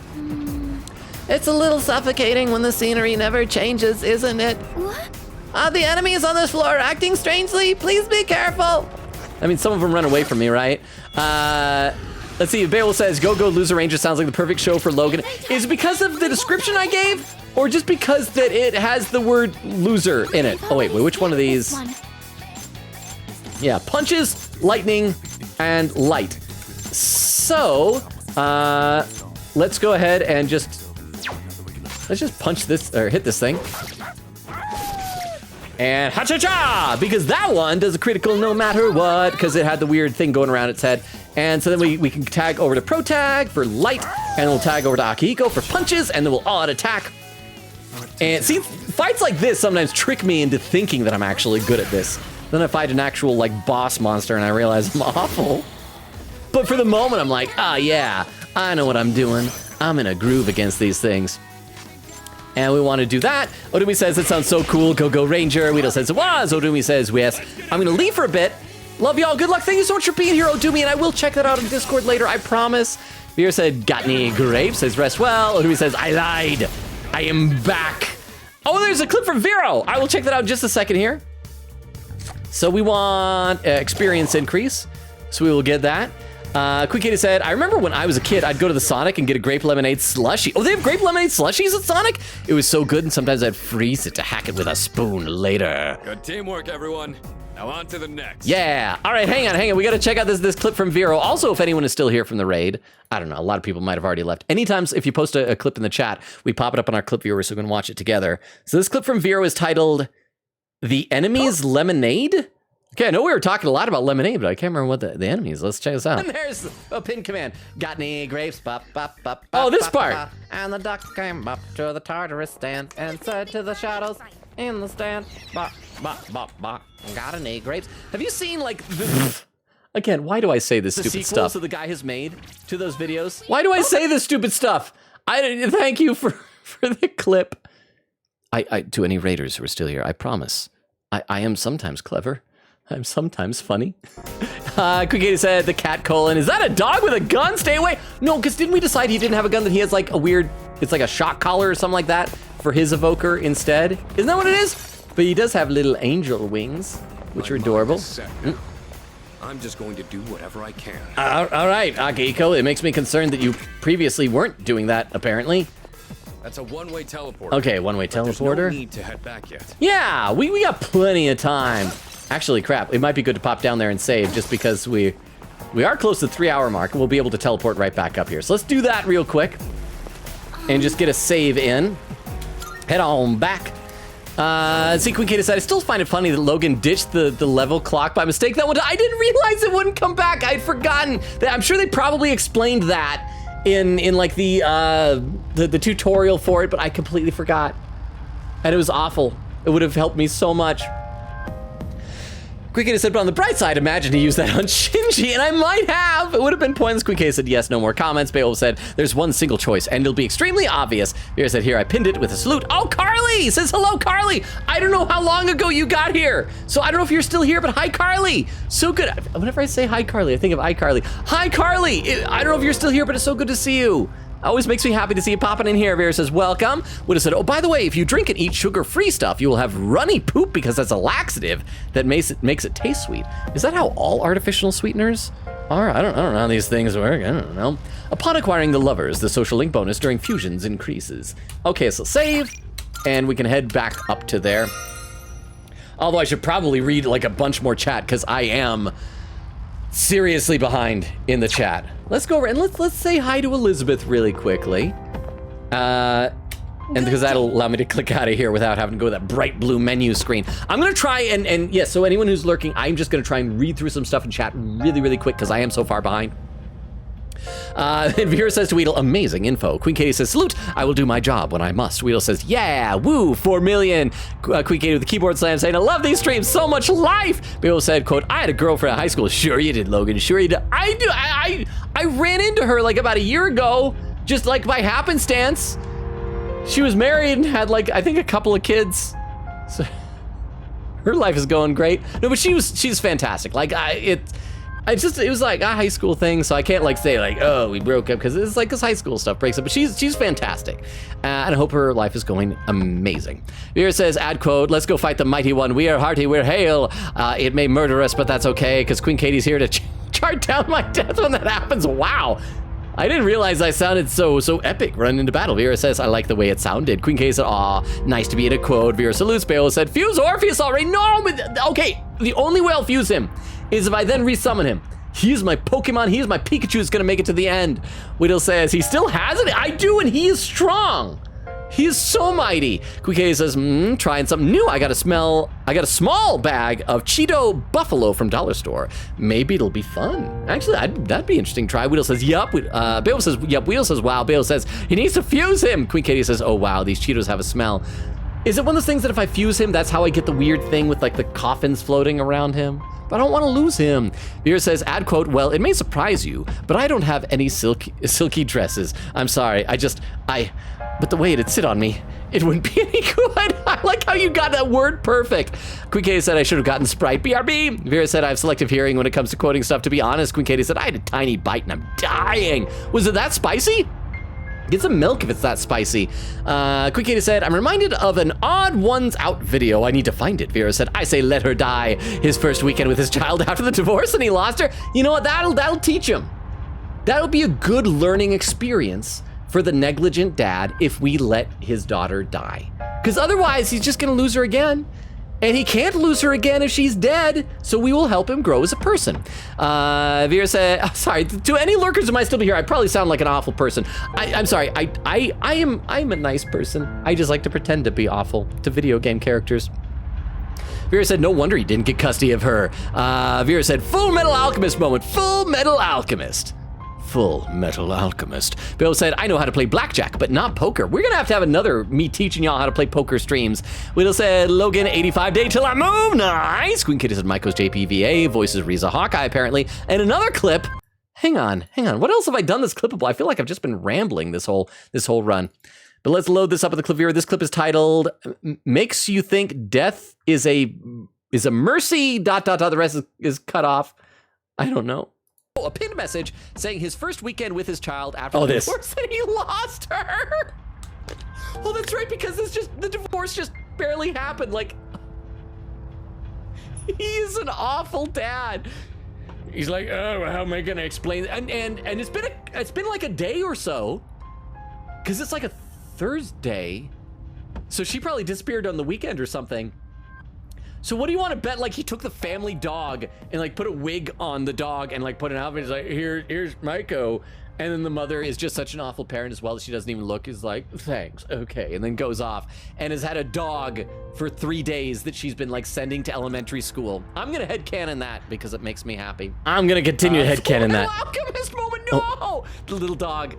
It's a little suffocating when the scenery never changes, isn't it? What? The enemies on this floor are acting strangely. Please be careful. I mean, some of them run away from me, right? Let's see, Beowulf says, Go Loser Ranger sounds like the perfect show for Logan. Is it because of the description I gave? Or just because that it has the word loser in it? Oh, wait, which one of these? Yeah, punches, lightning, and light. So, let's go ahead and let's just punch this, or hit this thing. And ha-cha-cha! Because that one does a critical no matter what, because it had the weird thing going around its head. And so then we can tag over to Protag for light, and we'll tag over to Akihiko for punches, and then we'll all attack. And see, fights like this sometimes trick me into thinking that I'm actually good at this. Then I fight an actual, like, boss monster, and I realize I'm awful. But for the moment, I'm like, yeah, I know what I'm doing. I'm in a groove against these things. And we want to do that. Odumi says, it sounds so cool. Go Ranger. Weedle says it was. Odumi says, yes. I'm going to leave for a bit. Love y'all. Good luck. Thank you so much for being here, Odumi. And I will check that out on Discord later, I promise. Vera said, got any grapes? Says, rest well. Odumi says, I lied. I am back. Oh, there's a clip from Vero. I will check that out in just a second here. So we want experience increase. So we will get that. Quick Kitty said, I remember when I was a kid, I'd go to the Sonic and get a grape lemonade slushie. Oh, they have grape lemonade slushies at Sonic? It was so good, and sometimes I'd freeze it to hack it with a spoon later. Good teamwork, everyone. Now on to the next. Yeah. All right, hang on. We got to check out this clip from Vero. Also, if anyone is still here from the raid, I don't know, a lot of people might have already left. Anytime if you post a clip in the chat, we pop it up on our clip viewer so we can watch it together. So this clip from Vero is titled, The Enemy's Lemonade? Okay, I know we were talking a lot about lemonade, but I can't remember what the enemy is. Let's check this out. And there's a pin command. Got any grapes? Bop, bop, bop, oh, this bop, part. Bop. And the duck came up to the Tartarus stand and said to the shadows in the stand, bop, bop, bop, bop. Got any grapes? Have you seen, like, Again, why do I say this stupid sequels stuff? that the guy has made to those videos? Why do I say this stupid stuff? Thank you for the clip. To any raiders who are still here, I promise. I am sometimes clever. I'm sometimes funny. Quick Katie said, the cat colon. Is that a dog with a gun? Stay away. No, because didn't we decide he didn't have a gun, that he has like a weird, it's like a shock collar or something like that for his evoker instead? Isn't that what it is? But he does have little angel wings, which are adorable. I'm just going to do whatever I can. All right, Akihiko, it makes me concerned that you previously weren't doing that, apparently. That's a one-way teleporter. Okay, one-way teleporter. There's no need to head back yet. Yeah, we got plenty of time. Actually, crap, it might be good to pop down there and save just because we are close to the 3-hour mark and we'll be able to teleport right back up here. So let's do that real quick and just get a save in. Head on back. See, Queen Katie said, I still find it funny that Logan ditched the level clock by mistake that one time. I didn't realize it wouldn't come back. I'd forgotten that. I'm sure they probably explained that in like the tutorial for it, but I completely forgot. And it was awful. It would have helped me so much. Quick Katie said, but on the bright side, imagine he used that on Shinji, and I might have. It would have been pointless. Quick Katie said, yes, no more comments. Beowulf said, there's one single choice, and it'll be extremely obvious. Vera said, here, I pinned it with a salute. Oh, Carly says, hello, Carly. I don't know how long ago you got here, so I don't know if you're still here, but hi, Carly. So good. Whenever I say hi, Carly, I think of iCarly. Hi, Carly. I don't know if you're still here, but it's so good to see you. Always makes me happy to see you popping in here. Vera says, welcome. Would have said, oh, by the way, if you drink and eat sugar-free stuff, you will have runny poop because that's a laxative that makes it taste sweet. Is that how all artificial sweeteners All right, I don't know how these things work. I don't know. Upon acquiring the lovers, the social link bonus during fusions increases. Okay, so save, and we can head back up to there. Although I should probably read like a bunch more chat because I am seriously behind in the chat. Let's go over and let's say hi to Elizabeth really quickly. And because that'll allow me to click out of here without having to go to that bright blue menu screen. I'm gonna try and yes, so anyone who's lurking, I'm just gonna try and read through some stuff in chat really, really quick because I am so far behind. And Vera says to Weedle, amazing info. Queen Katie says, salute, I will do my job when I must. Weedle says, yeah, woo, 4 million. Queen Katie with the keyboard slam saying, I love these streams, so much life. Weedle said, quote, I had a girlfriend at high school. Sure you did, Logan, sure you did. I ran into her like about a year ago, just like by happenstance. She was married and had like, I think a couple of kids. So her life is going great. No, but she's fantastic. Like it was like a high school thing, so I can't like say like, oh, we broke up, because it's like this high school stuff breaks up, but she's fantastic. And I hope her life is going amazing. Vera says, ad quote, let's go fight the mighty one. We are hearty, we're hail. It may murder us, but that's okay, because Queen Katie's here to chart down my death when that happens. Wow. I didn't realize I sounded so epic running into battle. Vera says, I like the way it sounded. Queen Katie said, aw, nice to be in a quote. Vera salutes. Beowulf said, fuse Orpheus already. No, but okay, the only way I'll fuse him is if I then resummon him. He's my Pokemon, he's my Pikachu that's gonna make it to the end. Whittle says, he still has it? I do, and he is strong. He is so mighty. Queen Katie says, trying something new. I got a small bag of Cheeto Buffalo from Dollar Store. Maybe it'll be fun. Actually, that'd be interesting. Try. Weedle says, yup. Beowulf says, yup. Weedle says, wow. Beowulf says, he needs to fuse him. Queen Katie says, oh wow, these Cheetos have a smell. Is it one of those things that if I fuse him, that's how I get the weird thing with like the coffins floating around him? But I don't want to lose him. Vera says, ad quote, well, it may surprise you, but I don't have any silky dresses. I'm sorry, but the way it'd sit on me, it wouldn't be any good. I like how you got that word perfect. Queen Katie said I should have gotten Sprite. BRB. Vera said I have selective hearing when it comes to quoting stuff. To be honest, Queen Katie said I had a tiny bite and I'm dying. Was it that spicy? Get some milk if it's that spicy. Queen Katie said, I'm reminded of an Odd Ones Out video. I need to find it. Vera said, I say let her die. His first weekend with his child after the divorce and he lost her. You know what, that'll teach him. That'll be a good learning experience for the negligent dad if we let his daughter die. Because otherwise he's just gonna lose her again. And he can't lose her again if she's dead, so we will help him grow as a person. Vera said, sorry, to any lurkers who might still be here, I probably sound like an awful person. I'm sorry, I'm a nice person. I just like to pretend to be awful to video game characters. Vera said, no wonder he didn't get custody of her. Vera said, Full Metal Alchemist moment, Full Metal Alchemist. Full Metal Alchemist. Bill said, I know how to play blackjack, but not poker. We're gonna have to have another me teaching y'all how to play poker streams. Whittle said, Logan, 85 day till I move. Nice. Queen Kitty said, Michael's JPVA, voices Riza Hawkeye apparently. And another clip. Hang on. What else have I done this clipable? I feel like I've just been rambling this whole run. But let's load this up at the clip viewer. This clip is titled, Makes You Think Death is a Mercy, ... The rest is cut off. I don't know. A pinned message saying his first weekend with his child after the divorce and he lost her. Oh, that's right, because the divorce just barely happened. Like, he's an awful dad. He's like, oh, how am I gonna explain? And it's been like a day or so, because it's like a Thursday, so she probably disappeared on the weekend or something. So what do you want to bet? Like he took the family dog and like put a wig on the dog and like put an outfit. He's like, here's Maiko. And then the mother is just such an awful parent as well that she doesn't even look. Is like, thanks, okay. And then goes off and has had a dog for 3 days that she's been like sending to elementary school. I'm gonna headcanon that because it makes me happy. I'm gonna continue to headcanon that. Alchemist moment, no! Oh. The little dog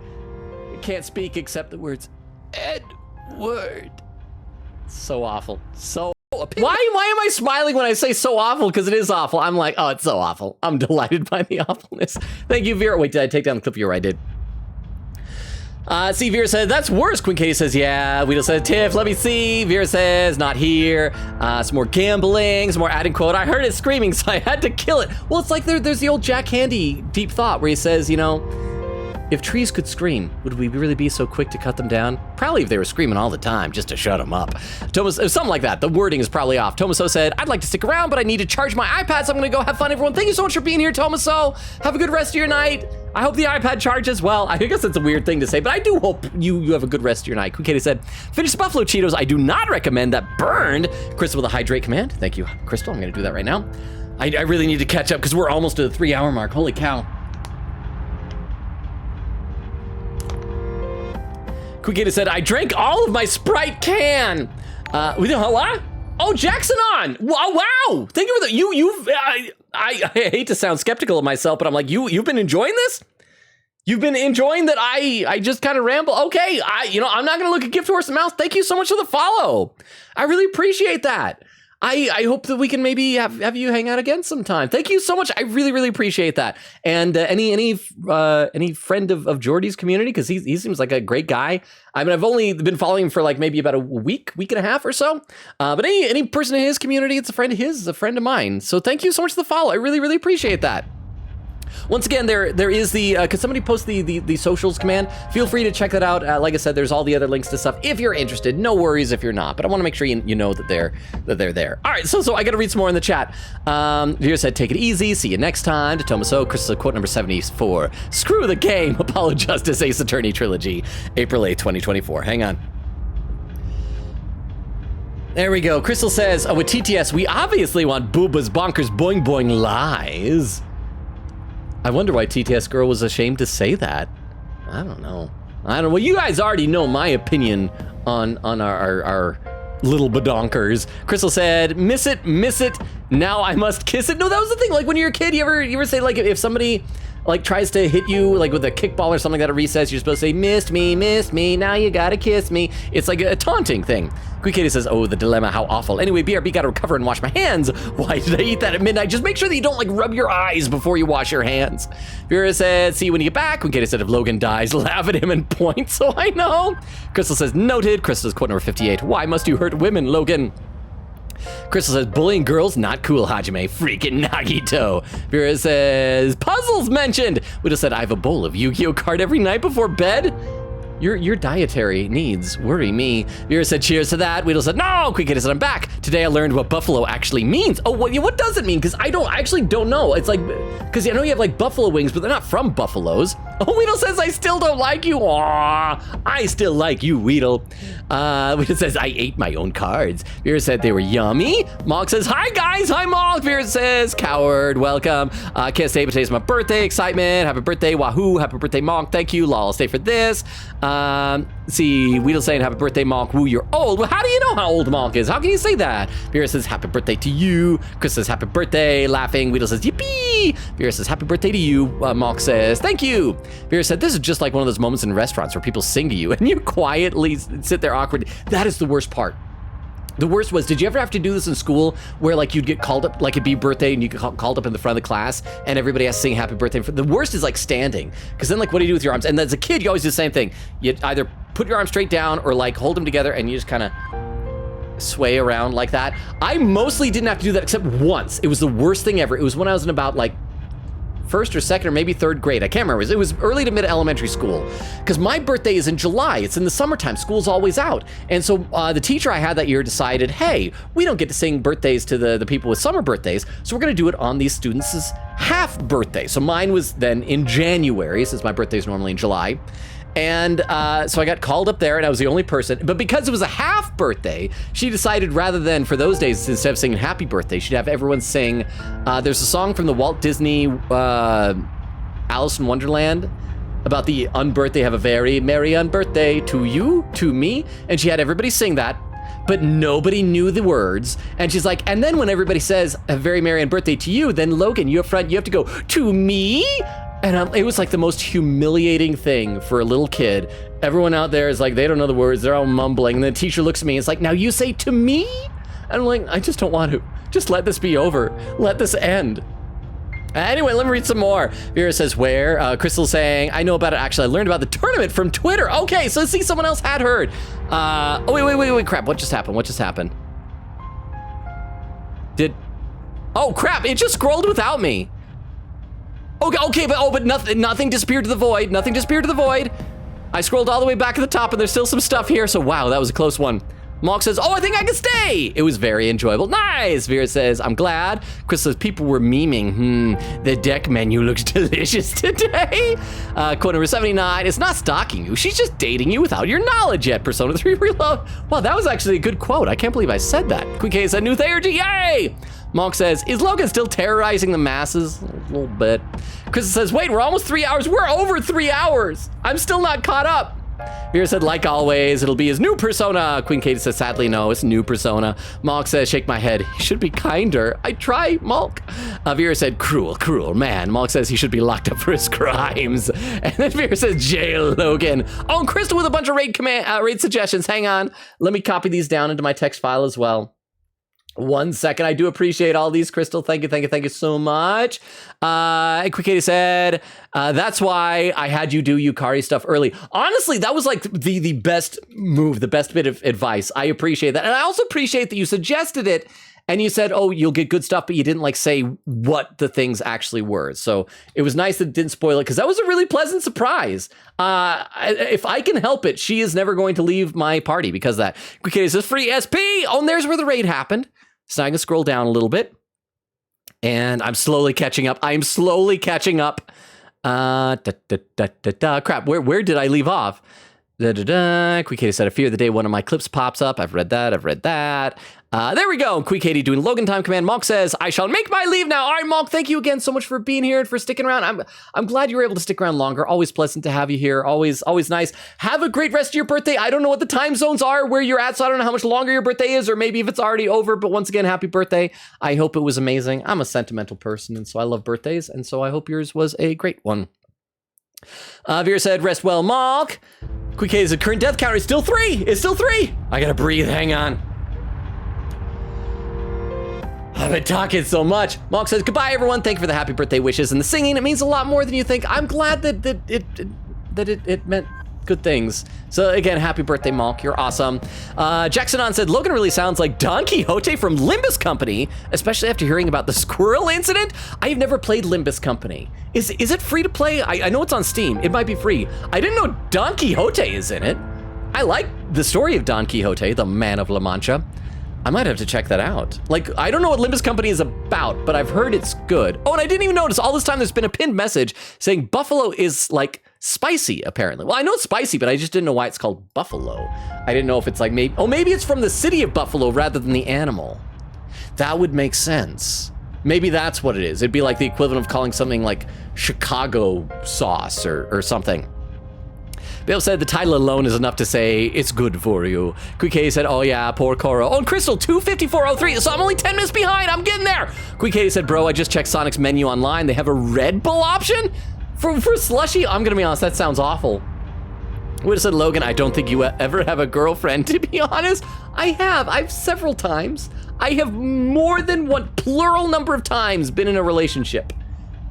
can't speak except the words, Edward. So awful, so Why am I smiling when I say so awful? Because it is awful. I'm like, oh, it's so awful. I'm delighted by the awfulness. Thank you, Vera. Wait, did I take down the clip viewer? I did. See, Vera said, that's worse. Queen Katie says, yeah. Weedle said, Tiff, let me see. Vera says, not here. Some more gambling, some more adding quote. I heard it screaming, so I had to kill it. Well, it's like there's the old Jack Handy deep thought where he says, you know, If trees could scream, would we really be so quick to cut them down? Probably if they were screaming all the time just to shut them up. Something like that. The wording is probably off. Tomaso said, I'd like to stick around, but I need to charge my iPad, so I'm gonna go have fun, everyone. Thank you so much for being here, Tomaso. Have a good rest of your night. I hope the iPad charges well. I guess that's a weird thing to say, but I do hope you have a good rest of your night. Katie said, finish the Buffalo Cheetos. I do not recommend that burned. Crystal with a hydrate command. Thank you, Crystal. I'm gonna do that right now. I really need to catch up because we're almost to the 3-hour mark. Holy cow. Quickita said, I drank all of my Sprite can. What? Oh, Jackson on. Wow. Thank you for that. I hate to sound skeptical of myself, but I'm like, you've been enjoying this? You've been enjoying that I just kind of ramble. Okay, I'm not going to look a gift horse in the mouth. Thank you so much for the follow. I really appreciate that. I hope that we can maybe have you hang out again sometime. Thank you so much. I really, really appreciate that. And any friend of Jordy's community, because he seems like a great guy. I mean, I've only been following him for like maybe about a week and a half or so. But any person in his community, it's a friend of his, a friend of mine. So thank you so much for the follow. I really, really appreciate that. Once again, there is the, could somebody post the socials command? Feel free to check that out. Like I said, there's all the other links to stuff if you're interested. No worries if you're not, but I want to make sure you know that they're there. All right, so I got to read some more in the chat. Viewer said, take it easy. See you next time. To Tomaso, Chris, quote number 74. Screw the game. Apollo Justice Ace Attorney Trilogy, April 8, 2024. Hang on. There we go. Crystal says, with TTS, we obviously want Booba's bonkers boing boing lies. I wonder why TTS Girl was ashamed to say that. I don't know. Well, you guys already know my opinion on our little badonkers. Crystal said, miss it, now I must kiss it. No, that was the thing. Like when you're a kid, you ever say like if somebody like tries to hit you like with a kickball or something like that at recess, you're supposed to say, missed me, now you gotta kiss me. It's like a taunting thing. Quick Katie says, oh, the dilemma, how awful. Anyway, BRB gotta recover and wash my hands. Why did I eat that at midnight? Just make sure that you don't like rub your eyes before you wash your hands. Vera said, see you when you get back. Quick Katie said, if Logan dies, laugh at him and point, so I know. Crystal says, noted. Crystal's quote number 58. Why must you hurt women, Logan? Crystal says, bullying girls, not cool, Hajime. Freaking Nagito. Vera says, puzzles mentioned. We just said, I have a bowl of Yu-Gi-Oh card every night before bed. Your dietary needs worry me. Vera said, cheers to that. Weedle said, no. Quick Kid said, I'm back. Today I learned what buffalo actually means. Oh, what does it mean? Because I actually don't know. It's like, because I know you have like buffalo wings, but they're not from buffaloes. Oh, Weedle says, I still don't like you. Aw, I still like you, Weedle. Weedle says, I ate my own cards. Vera said they were yummy. Mog says, hi guys, hi Mog. Vera says, coward, welcome. Can't stay, but today's my birthday. Excitement, happy birthday, wahoo. Happy birthday, Mog, thank you. Lol, I'll stay for this. See, Weedle saying, happy birthday, Monk. Woo, you're old. Well, how do you know how old Monk is? How can you say that? Vera says, happy birthday to you. Chris says, happy birthday, laughing. Weedle says, yippee. Vera says, happy birthday to you. Monk says, thank you. Vera said, this is just like one of those moments in restaurants where people sing to you and you quietly sit there awkward. That is the worst part. The worst was, did you ever have to do this in school where like you'd get called up, like it'd be birthday and you get called up in the front of the class and everybody has to sing happy birthday? The worst is like standing, because then like what do you do with your arms? And as a kid, you always do the same thing. You either put your arms straight down or like hold them together and you just kind of sway around like that. I mostly didn't have to do that except once. It was the worst thing ever. It was when I was in about like first or second or maybe third grade. I can't remember. It was early to mid elementary school, because my birthday is in July. It's in the summertime. School's always out. And so the teacher I had that year decided, hey, we don't get to sing birthdays to the people with summer birthdays, so we're going to do it on these students' half birthday. So mine was then in January, since my birthday is normally in July. And so I got called up there and I was the only person, but because it was a half birthday, she decided rather than for those days, instead of singing happy birthday, she'd have everyone sing, there's a song from the Walt Disney Alice in Wonderland about the unbirthday, have a very merry unbirthday to you, to me. And she had everybody sing that, but nobody knew the words. And she's like, and then when everybody says a very merry unbirthday to you, then Logan, you up front, you have to go, to me? And it was like the most humiliating thing for a little kid. Everyone out there is like, they don't know the words. They're all mumbling. And the teacher looks at me and it's like, now you say to me? And I'm like, I just don't want to. Just let this be over. Let this end. Anyway, let me read some more. Vera says, where? Crystal saying, I know about it. Actually, I learned about the tournament from Twitter. Okay, so see, someone else had heard. Oh, wait, crap. What just happened? Oh, crap. It just scrolled without me. Okay, but nothing disappeared to the void. Nothing disappeared to the void. I scrolled all the way back to the top, and there's still some stuff here. So wow, that was a close one. Malk says, oh, I think I can stay. It was very enjoyable. Nice. Vera says, I'm glad. Chris says, people were memeing. The deck menu looks delicious today. Quote number 79, it's not stalking you. She's just dating you without your knowledge yet. Persona 3 Reload. Wow, that was actually a good quote. I can't believe I said that. Quick K said, new Theurgy, yay. Malk says, is Logan still terrorizing the masses? A little bit. Chris says, wait, we're almost 3 hours. We're over 3 hours. I'm still not caught up. Vera said, like always, it'll be his new persona. Queen Katie says, sadly, no, it's new persona. Malk says, shake my head. He should be kinder. I try, Malk. Vera said, cruel man. Malk says he should be locked up for his crimes. And then Vera says, jail Logan. Oh, and Crystal with a bunch of raid suggestions. Hang on. Let me copy these down into my text file as well. 1 second. I do appreciate all these, Crystal. Thank you so much. And Quick Katie said, that's why I had you do Yukari stuff early. Honestly, that was like the best move, the best bit of advice. I appreciate that. And I also appreciate that you suggested it and you said, oh, you'll get good stuff, but you didn't like say what the things actually were. So it was nice that it didn't spoil it because that was a really pleasant surprise. If I can help it, she is never going to leave my party because of that. Quick Katie says, free SP. Oh, and there's where the raid happened. So I'm going to scroll down a little bit. And I'm slowly catching up. Crap, where did I leave off? Quick Katie said, I fear the day one of my clips pops up. I've read that. There we go. Quick Katie doing Logan time command. Malk says, I shall make my leave now. All right, Malk, thank you again so much for being here and for sticking around. I'm glad you were able to stick around longer. Always pleasant to have you here. Always nice. Have a great rest of your birthday. I don't know what the time zones are where you're at, so I don't know how much longer your birthday is, or maybe if it's already over. But once again, happy birthday. I hope it was amazing. I'm a sentimental person, and so I love birthdays, and so I hope yours was a great one. Vera said, rest well, Malk. Quick K said, current death counter is still 3. It's still 3. I gotta breathe. Hang on. I've been talking so much. Malk says, goodbye, everyone. Thank you for the happy birthday wishes and the singing. It means a lot more than you think. I'm glad that it meant good things. So again, happy birthday, Malk. You're awesome. Jackson on said, Logan really sounds like Don Quixote from Limbus Company, especially after hearing about the squirrel incident. I have never played Limbus Company. Is it free to play? I know it's on Steam. It might be free. I didn't know Don Quixote is in it. I like the story of Don Quixote, the man of La Mancha. I might have to check that out. Like, I don't know what Limbus Company is about, but I've heard it's good. Oh, and I didn't even notice all this time there's been a pinned message saying Buffalo is like spicy, apparently. Well, I know it's spicy, but I just didn't know why it's called Buffalo. I didn't know if it's like maybe it's from the city of Buffalo rather than the animal. That would make sense. Maybe that's what it is. It'd be like the equivalent of calling something like Chicago sauce or something. Bill said the title alone is enough to say it's good for you. Quick K said, oh yeah, poor Coro. Oh, and Crystal, 25403, so I'm only 10 minutes behind. I'm getting there. Quick K said, bro, I just checked Sonic's menu online. They have a Red Bull option for slushy. I'm gonna be honest, that sounds awful. Would have said, Logan, I don't think you ever have a girlfriend. To be honest, I've several times. I have more than one plural number of times been in a relationship.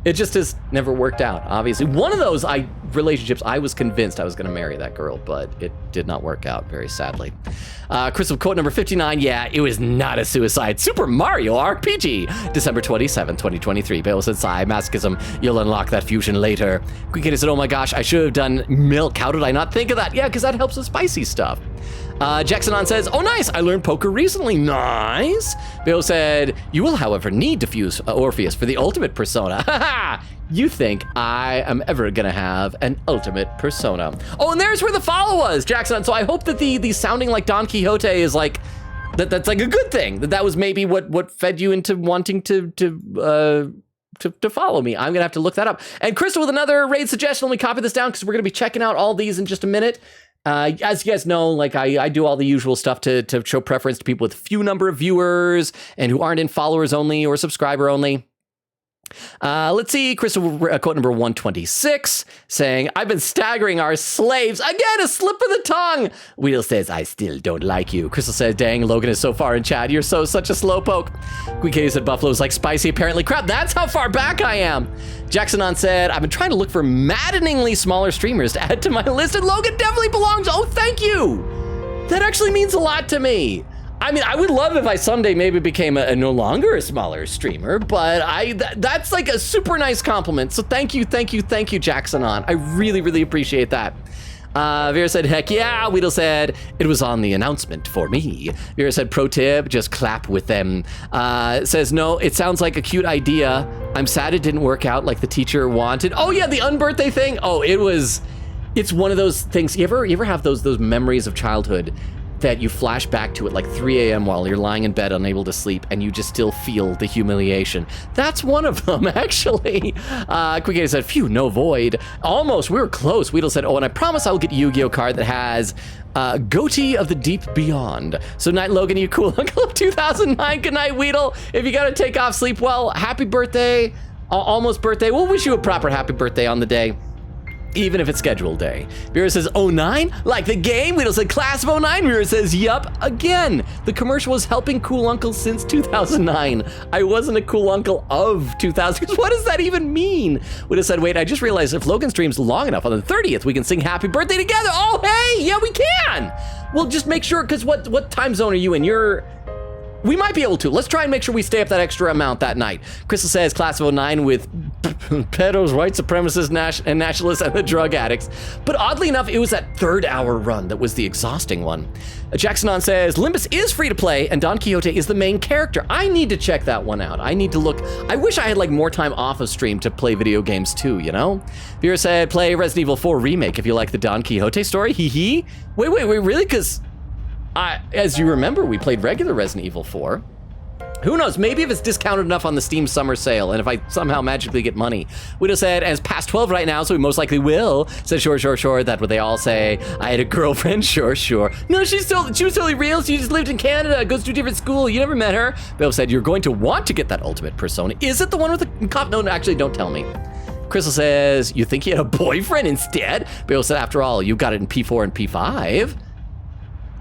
It just has never worked out, obviously. One of those relationships, I was convinced I was gonna marry that girl, but it did not work out, very sadly. Crystal quote number 59, yeah, it was not a suicide. Super Mario RPG, December 27, 2023. Bale said, sigh, masochism, you'll unlock that fusion later. Quick Kitty said, oh my gosh, I should have done milk. How did I not think of that? Yeah, because that helps with spicy stuff. Jacksonon says, oh nice, I learned poker recently, nice. Bill said, you will however need to fuse Orpheus for the ultimate persona. You think I am ever gonna have an ultimate persona. Oh, and there's where the follow was, Jackson. So I hope that the sounding like Don Quixote is like, that's like a good thing. That was maybe what fed you into wanting to follow me. I'm gonna have to look that up. And Crystal with another raid suggestion, let me copy this down because we're gonna be checking out all these in just a minute. As you guys know, like I do all the usual stuff to show preference to people with few number of viewers and who aren't in followers only or subscriber only. Let's see, Crystal quote number 126 saying, I've been staggering our slaves. Again, a slip of the tongue. Wheel says, I still don't like you. Crystal says, dang, Logan is so far in chat. You're such a slowpoke. Quick said, Buffalo's like spicy, apparently. Crap, that's how far back I am. Jacksonon said, I've been trying to look for maddeningly smaller streamers to add to my list, and Logan definitely belongs. Oh, thank you. That actually means a lot to me. I mean, I would love if I someday maybe became a no longer a smaller streamer, but that's like a super nice compliment. So thank you, Jackson on. I really, really appreciate that. Vera said, heck yeah. Weedle said, it was on the announcement for me. Vera said, pro tip, just clap with them. Says, no, it sounds like a cute idea. I'm sad it didn't work out like the teacher wanted. Oh yeah, the unbirthday thing. Oh, it's one of those things. You ever have those memories of childhood that you flash back to at like 3 a.m. while you're lying in bed unable to sleep and you just still feel the humiliation? That's one of them, actually. Quick said, phew, no void. Almost, we were close. Weedle said, oh, and I promise I will get a Yu-Gi-Oh card that has Goatee of the Deep Beyond. So night, Logan, you cool uncle of 2009. Good night, Weedle. If you gotta take off, sleep well. Happy birthday, almost birthday. We'll wish you a proper happy birthday on the day, even if it's scheduled day. Vera says, 09? Like the game? Weedle said, class of 09. Vera says, yup, again. The commercial was helping Cool Uncle since 2009. I wasn't a Cool Uncle of 2000. What does that even mean? Weedle said, wait, I just realized if Logan streams long enough on the 30th, we can sing happy birthday together. Oh, hey, yeah, we can. Well, just make sure, because what time zone are you in? We might be able to. Let's try and make sure we stay up that extra amount that night. Crystal says, class of 09 with pedos, white supremacists, and nationalists, and the drug addicts. But oddly enough, it was that third hour run that was the exhausting one. Jackson on says, Limbus is free to play, and Don Quixote is the main character. I need to check that one out. I need to look. I wish I had like more time off of stream to play video games too, you know? Vera said, play Resident Evil 4 Remake if you like the Don Quixote story. Hee hee. Wait, really? Because as you remember, we played regular Resident Evil 4. Who knows, maybe if it's discounted enough on the Steam summer sale, and if I somehow magically get money. Widow said, and it's past 12 right now, so we most likely will. Said, sure, that's what they all say. I had a girlfriend, sure. No, she was totally real. She just lived in Canada, goes to a different school. You never met her. Bill said, you're going to want to get that ultimate persona. Is it the one with the cop? No, actually, don't tell me. Crystal says, you think he had a boyfriend instead? Bill said, after all, you got it in P4 and P5.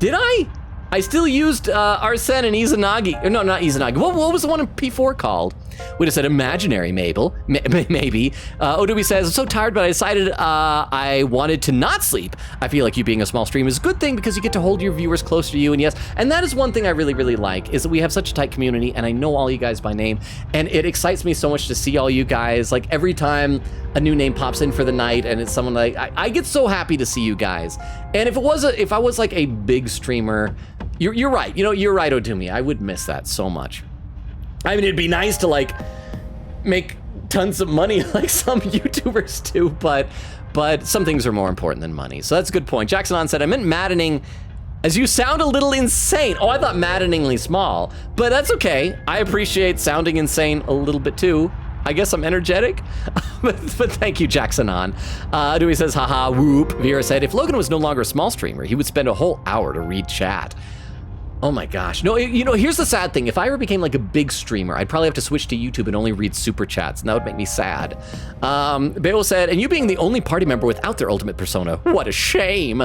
Did I? I still used Arsene and Izanagi. No, not Izanagi. What was the one in P4 called? We just said imaginary Mabel. Maybe. Odubi says, I'm so tired, but I decided I wanted to not sleep. I feel like you being a small stream is a good thing because you get to hold your viewers closer to you. And yes, and that is one thing I really, really like, is that we have such a tight community, and I know all you guys by name. And it excites me so much to see all you guys. Like every time a new name pops in for the night and it's someone like, I get so happy to see you guys. And if I was like a big streamer, you're right. You know, you're right, Odumi. I would miss that so much. I mean, it'd be nice to like make tons of money like some YouTubers do, but some things are more important than money. So that's a good point. Jackson on said, I meant maddening, as you sound a little insane. Oh, I thought maddeningly small, but that's okay. I appreciate sounding insane a little bit too. I guess I'm energetic, but thank you, Jackson on. Dewey says, haha, whoop. Vera said, if Logan was no longer a small streamer, he would spend a whole hour to read chat. Oh my gosh. No, you know, here's the sad thing. If I ever became like a big streamer, I'd probably have to switch to YouTube and only read super chats, and that would make me sad. Beowulf said, and you being the only party member without their ultimate persona, what a shame.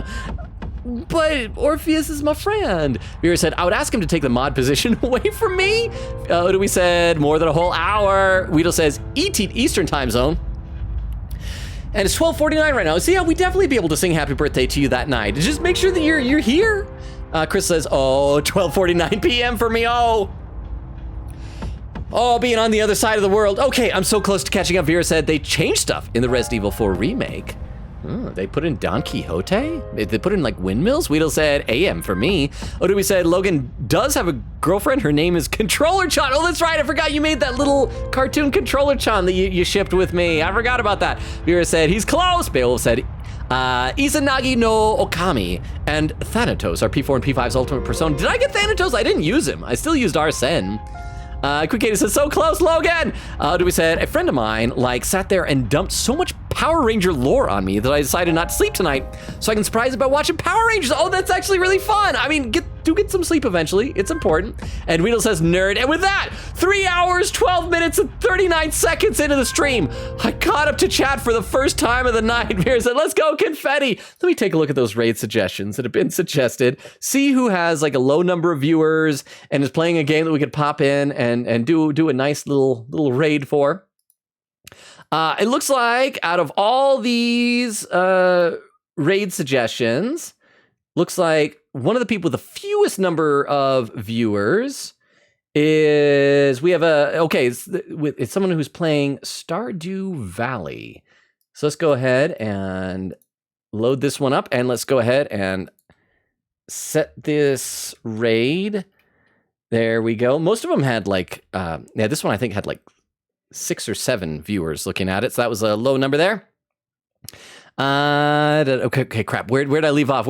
But Orpheus is my friend. Vera said, I would ask him to take the mod position away from me. We said, more than a whole hour. Weedle says, ET Eastern time zone. And it's 12:49 right now. So yeah, we'd definitely be able to sing happy birthday to you that night. Just make sure that you're here. Chris says, oh, 12:49 p.m. for me, oh, being on the other side of the world. Okay, I'm so close to catching up. Vera said they changed stuff in the Resident Evil 4 remake. They put in Don Quixote? They put in like windmills? Weedle said AM for me. Odui said Logan does have a girlfriend. Her name is Controller-chan. Oh, that's right. I forgot you made that little cartoon Controller-chan that you shipped with me. I forgot about that. Vera said he's close. Beowulf said Izanagi no Okami and Thanatos are P4 and P5's ultimate persona. Did I get Thanatos? I didn't use him. I still used Arsene. Quick Katie says, so close, Logan! Dewey said, a friend of mine, sat there and dumped so much Power Ranger lore on me that I decided not to sleep tonight so I can surprise it by watching Power Rangers. Oh, that's actually really fun. I mean, do get some sleep eventually. It's important. And Weedle says, nerd. And with that, 3 hours, 12 minutes, and 39 seconds into the stream, I caught up to chat for the first time of the night. Vera said, let's go, confetti. Let me take a look at those raid suggestions that have been suggested. See who has like a low number of viewers and is playing a game that we could pop in and do a nice little raid for. It looks like out of all these raid suggestions, looks like one of the people with the fewest number of viewers is it's someone who's playing Stardew Valley. So let's go ahead and load this one up, and let's go ahead and set this raid. There we go. Most of them had like, this one I think had like 6 or 7 viewers looking at it. So that was a low number there. Okay, crap. Where'd I leave off?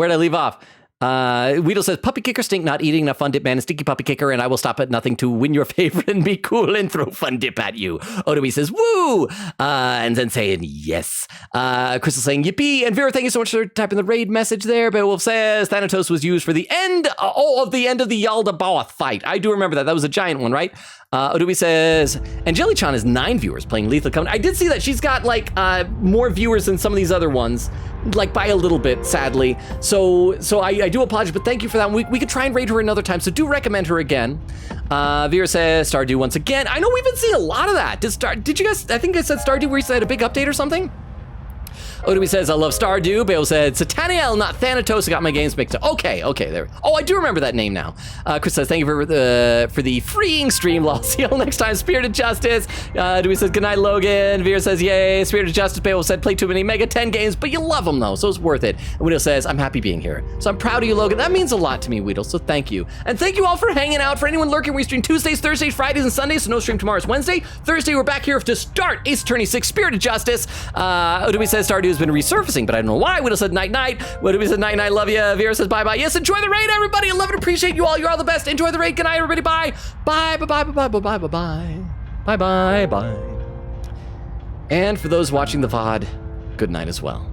Weedle says, puppy kicker stink, not eating enough fun dip, man, and stinky puppy kicker, and I will stop at nothing to win your favor and be cool and throw fun dip at you. Odomi says, woo! And then saying, yes. Crystal saying, yippee. And Vera, thank you so much for typing the raid message there. Beowulf says, Thanatos was used for the end of the Yaldabaoth fight. I do remember that. That was a giant one, right? Odomi says, and Jelly-chan has 9 viewers playing Lethal Company. I did see that. She's got like more viewers than some of these other ones, like by a little bit, sadly. So I do apologize, but thank you for that. We could try and raid her another time, so do recommend her again. Vera says, Stardew once again. I know we've been seeing a lot of that. Did you guys, I think I said Stardew recently had a big update or something? Odomi says, I love Stardew. Bale said, Sataniel, not Thanatos. I got my games mixed up. Okay, there. Oh, I do remember that name now. Chris says, thank you for the freeing stream, lol. See you all next time. Spirited Justice. Dewey says, good night, Logan. Veer says, yay. Spirited Justice. Bale said, play too many Mega 10 games, but you love them, though, so it's worth it. And Weedle says, I'm happy being here. So I'm proud of you, Logan. That means a lot to me, Weedle, so thank you. And thank you all for hanging out. For anyone lurking, we stream Tuesdays, Thursdays, Fridays, and Sundays, so no stream tomorrow is Wednesday. Thursday, we're back here to start Ace Attorney 6 Spirited Justice. Odomi says, Stardew has been resurfacing, but I don't know why. Widow said night. Widow said night. Love you. Vera says bye. Yes, enjoy the raid, everybody. I love and appreciate you all. You're all the best. Enjoy the raid. Good night, everybody. Bye. Bye. And for those watching the VOD, good night as well.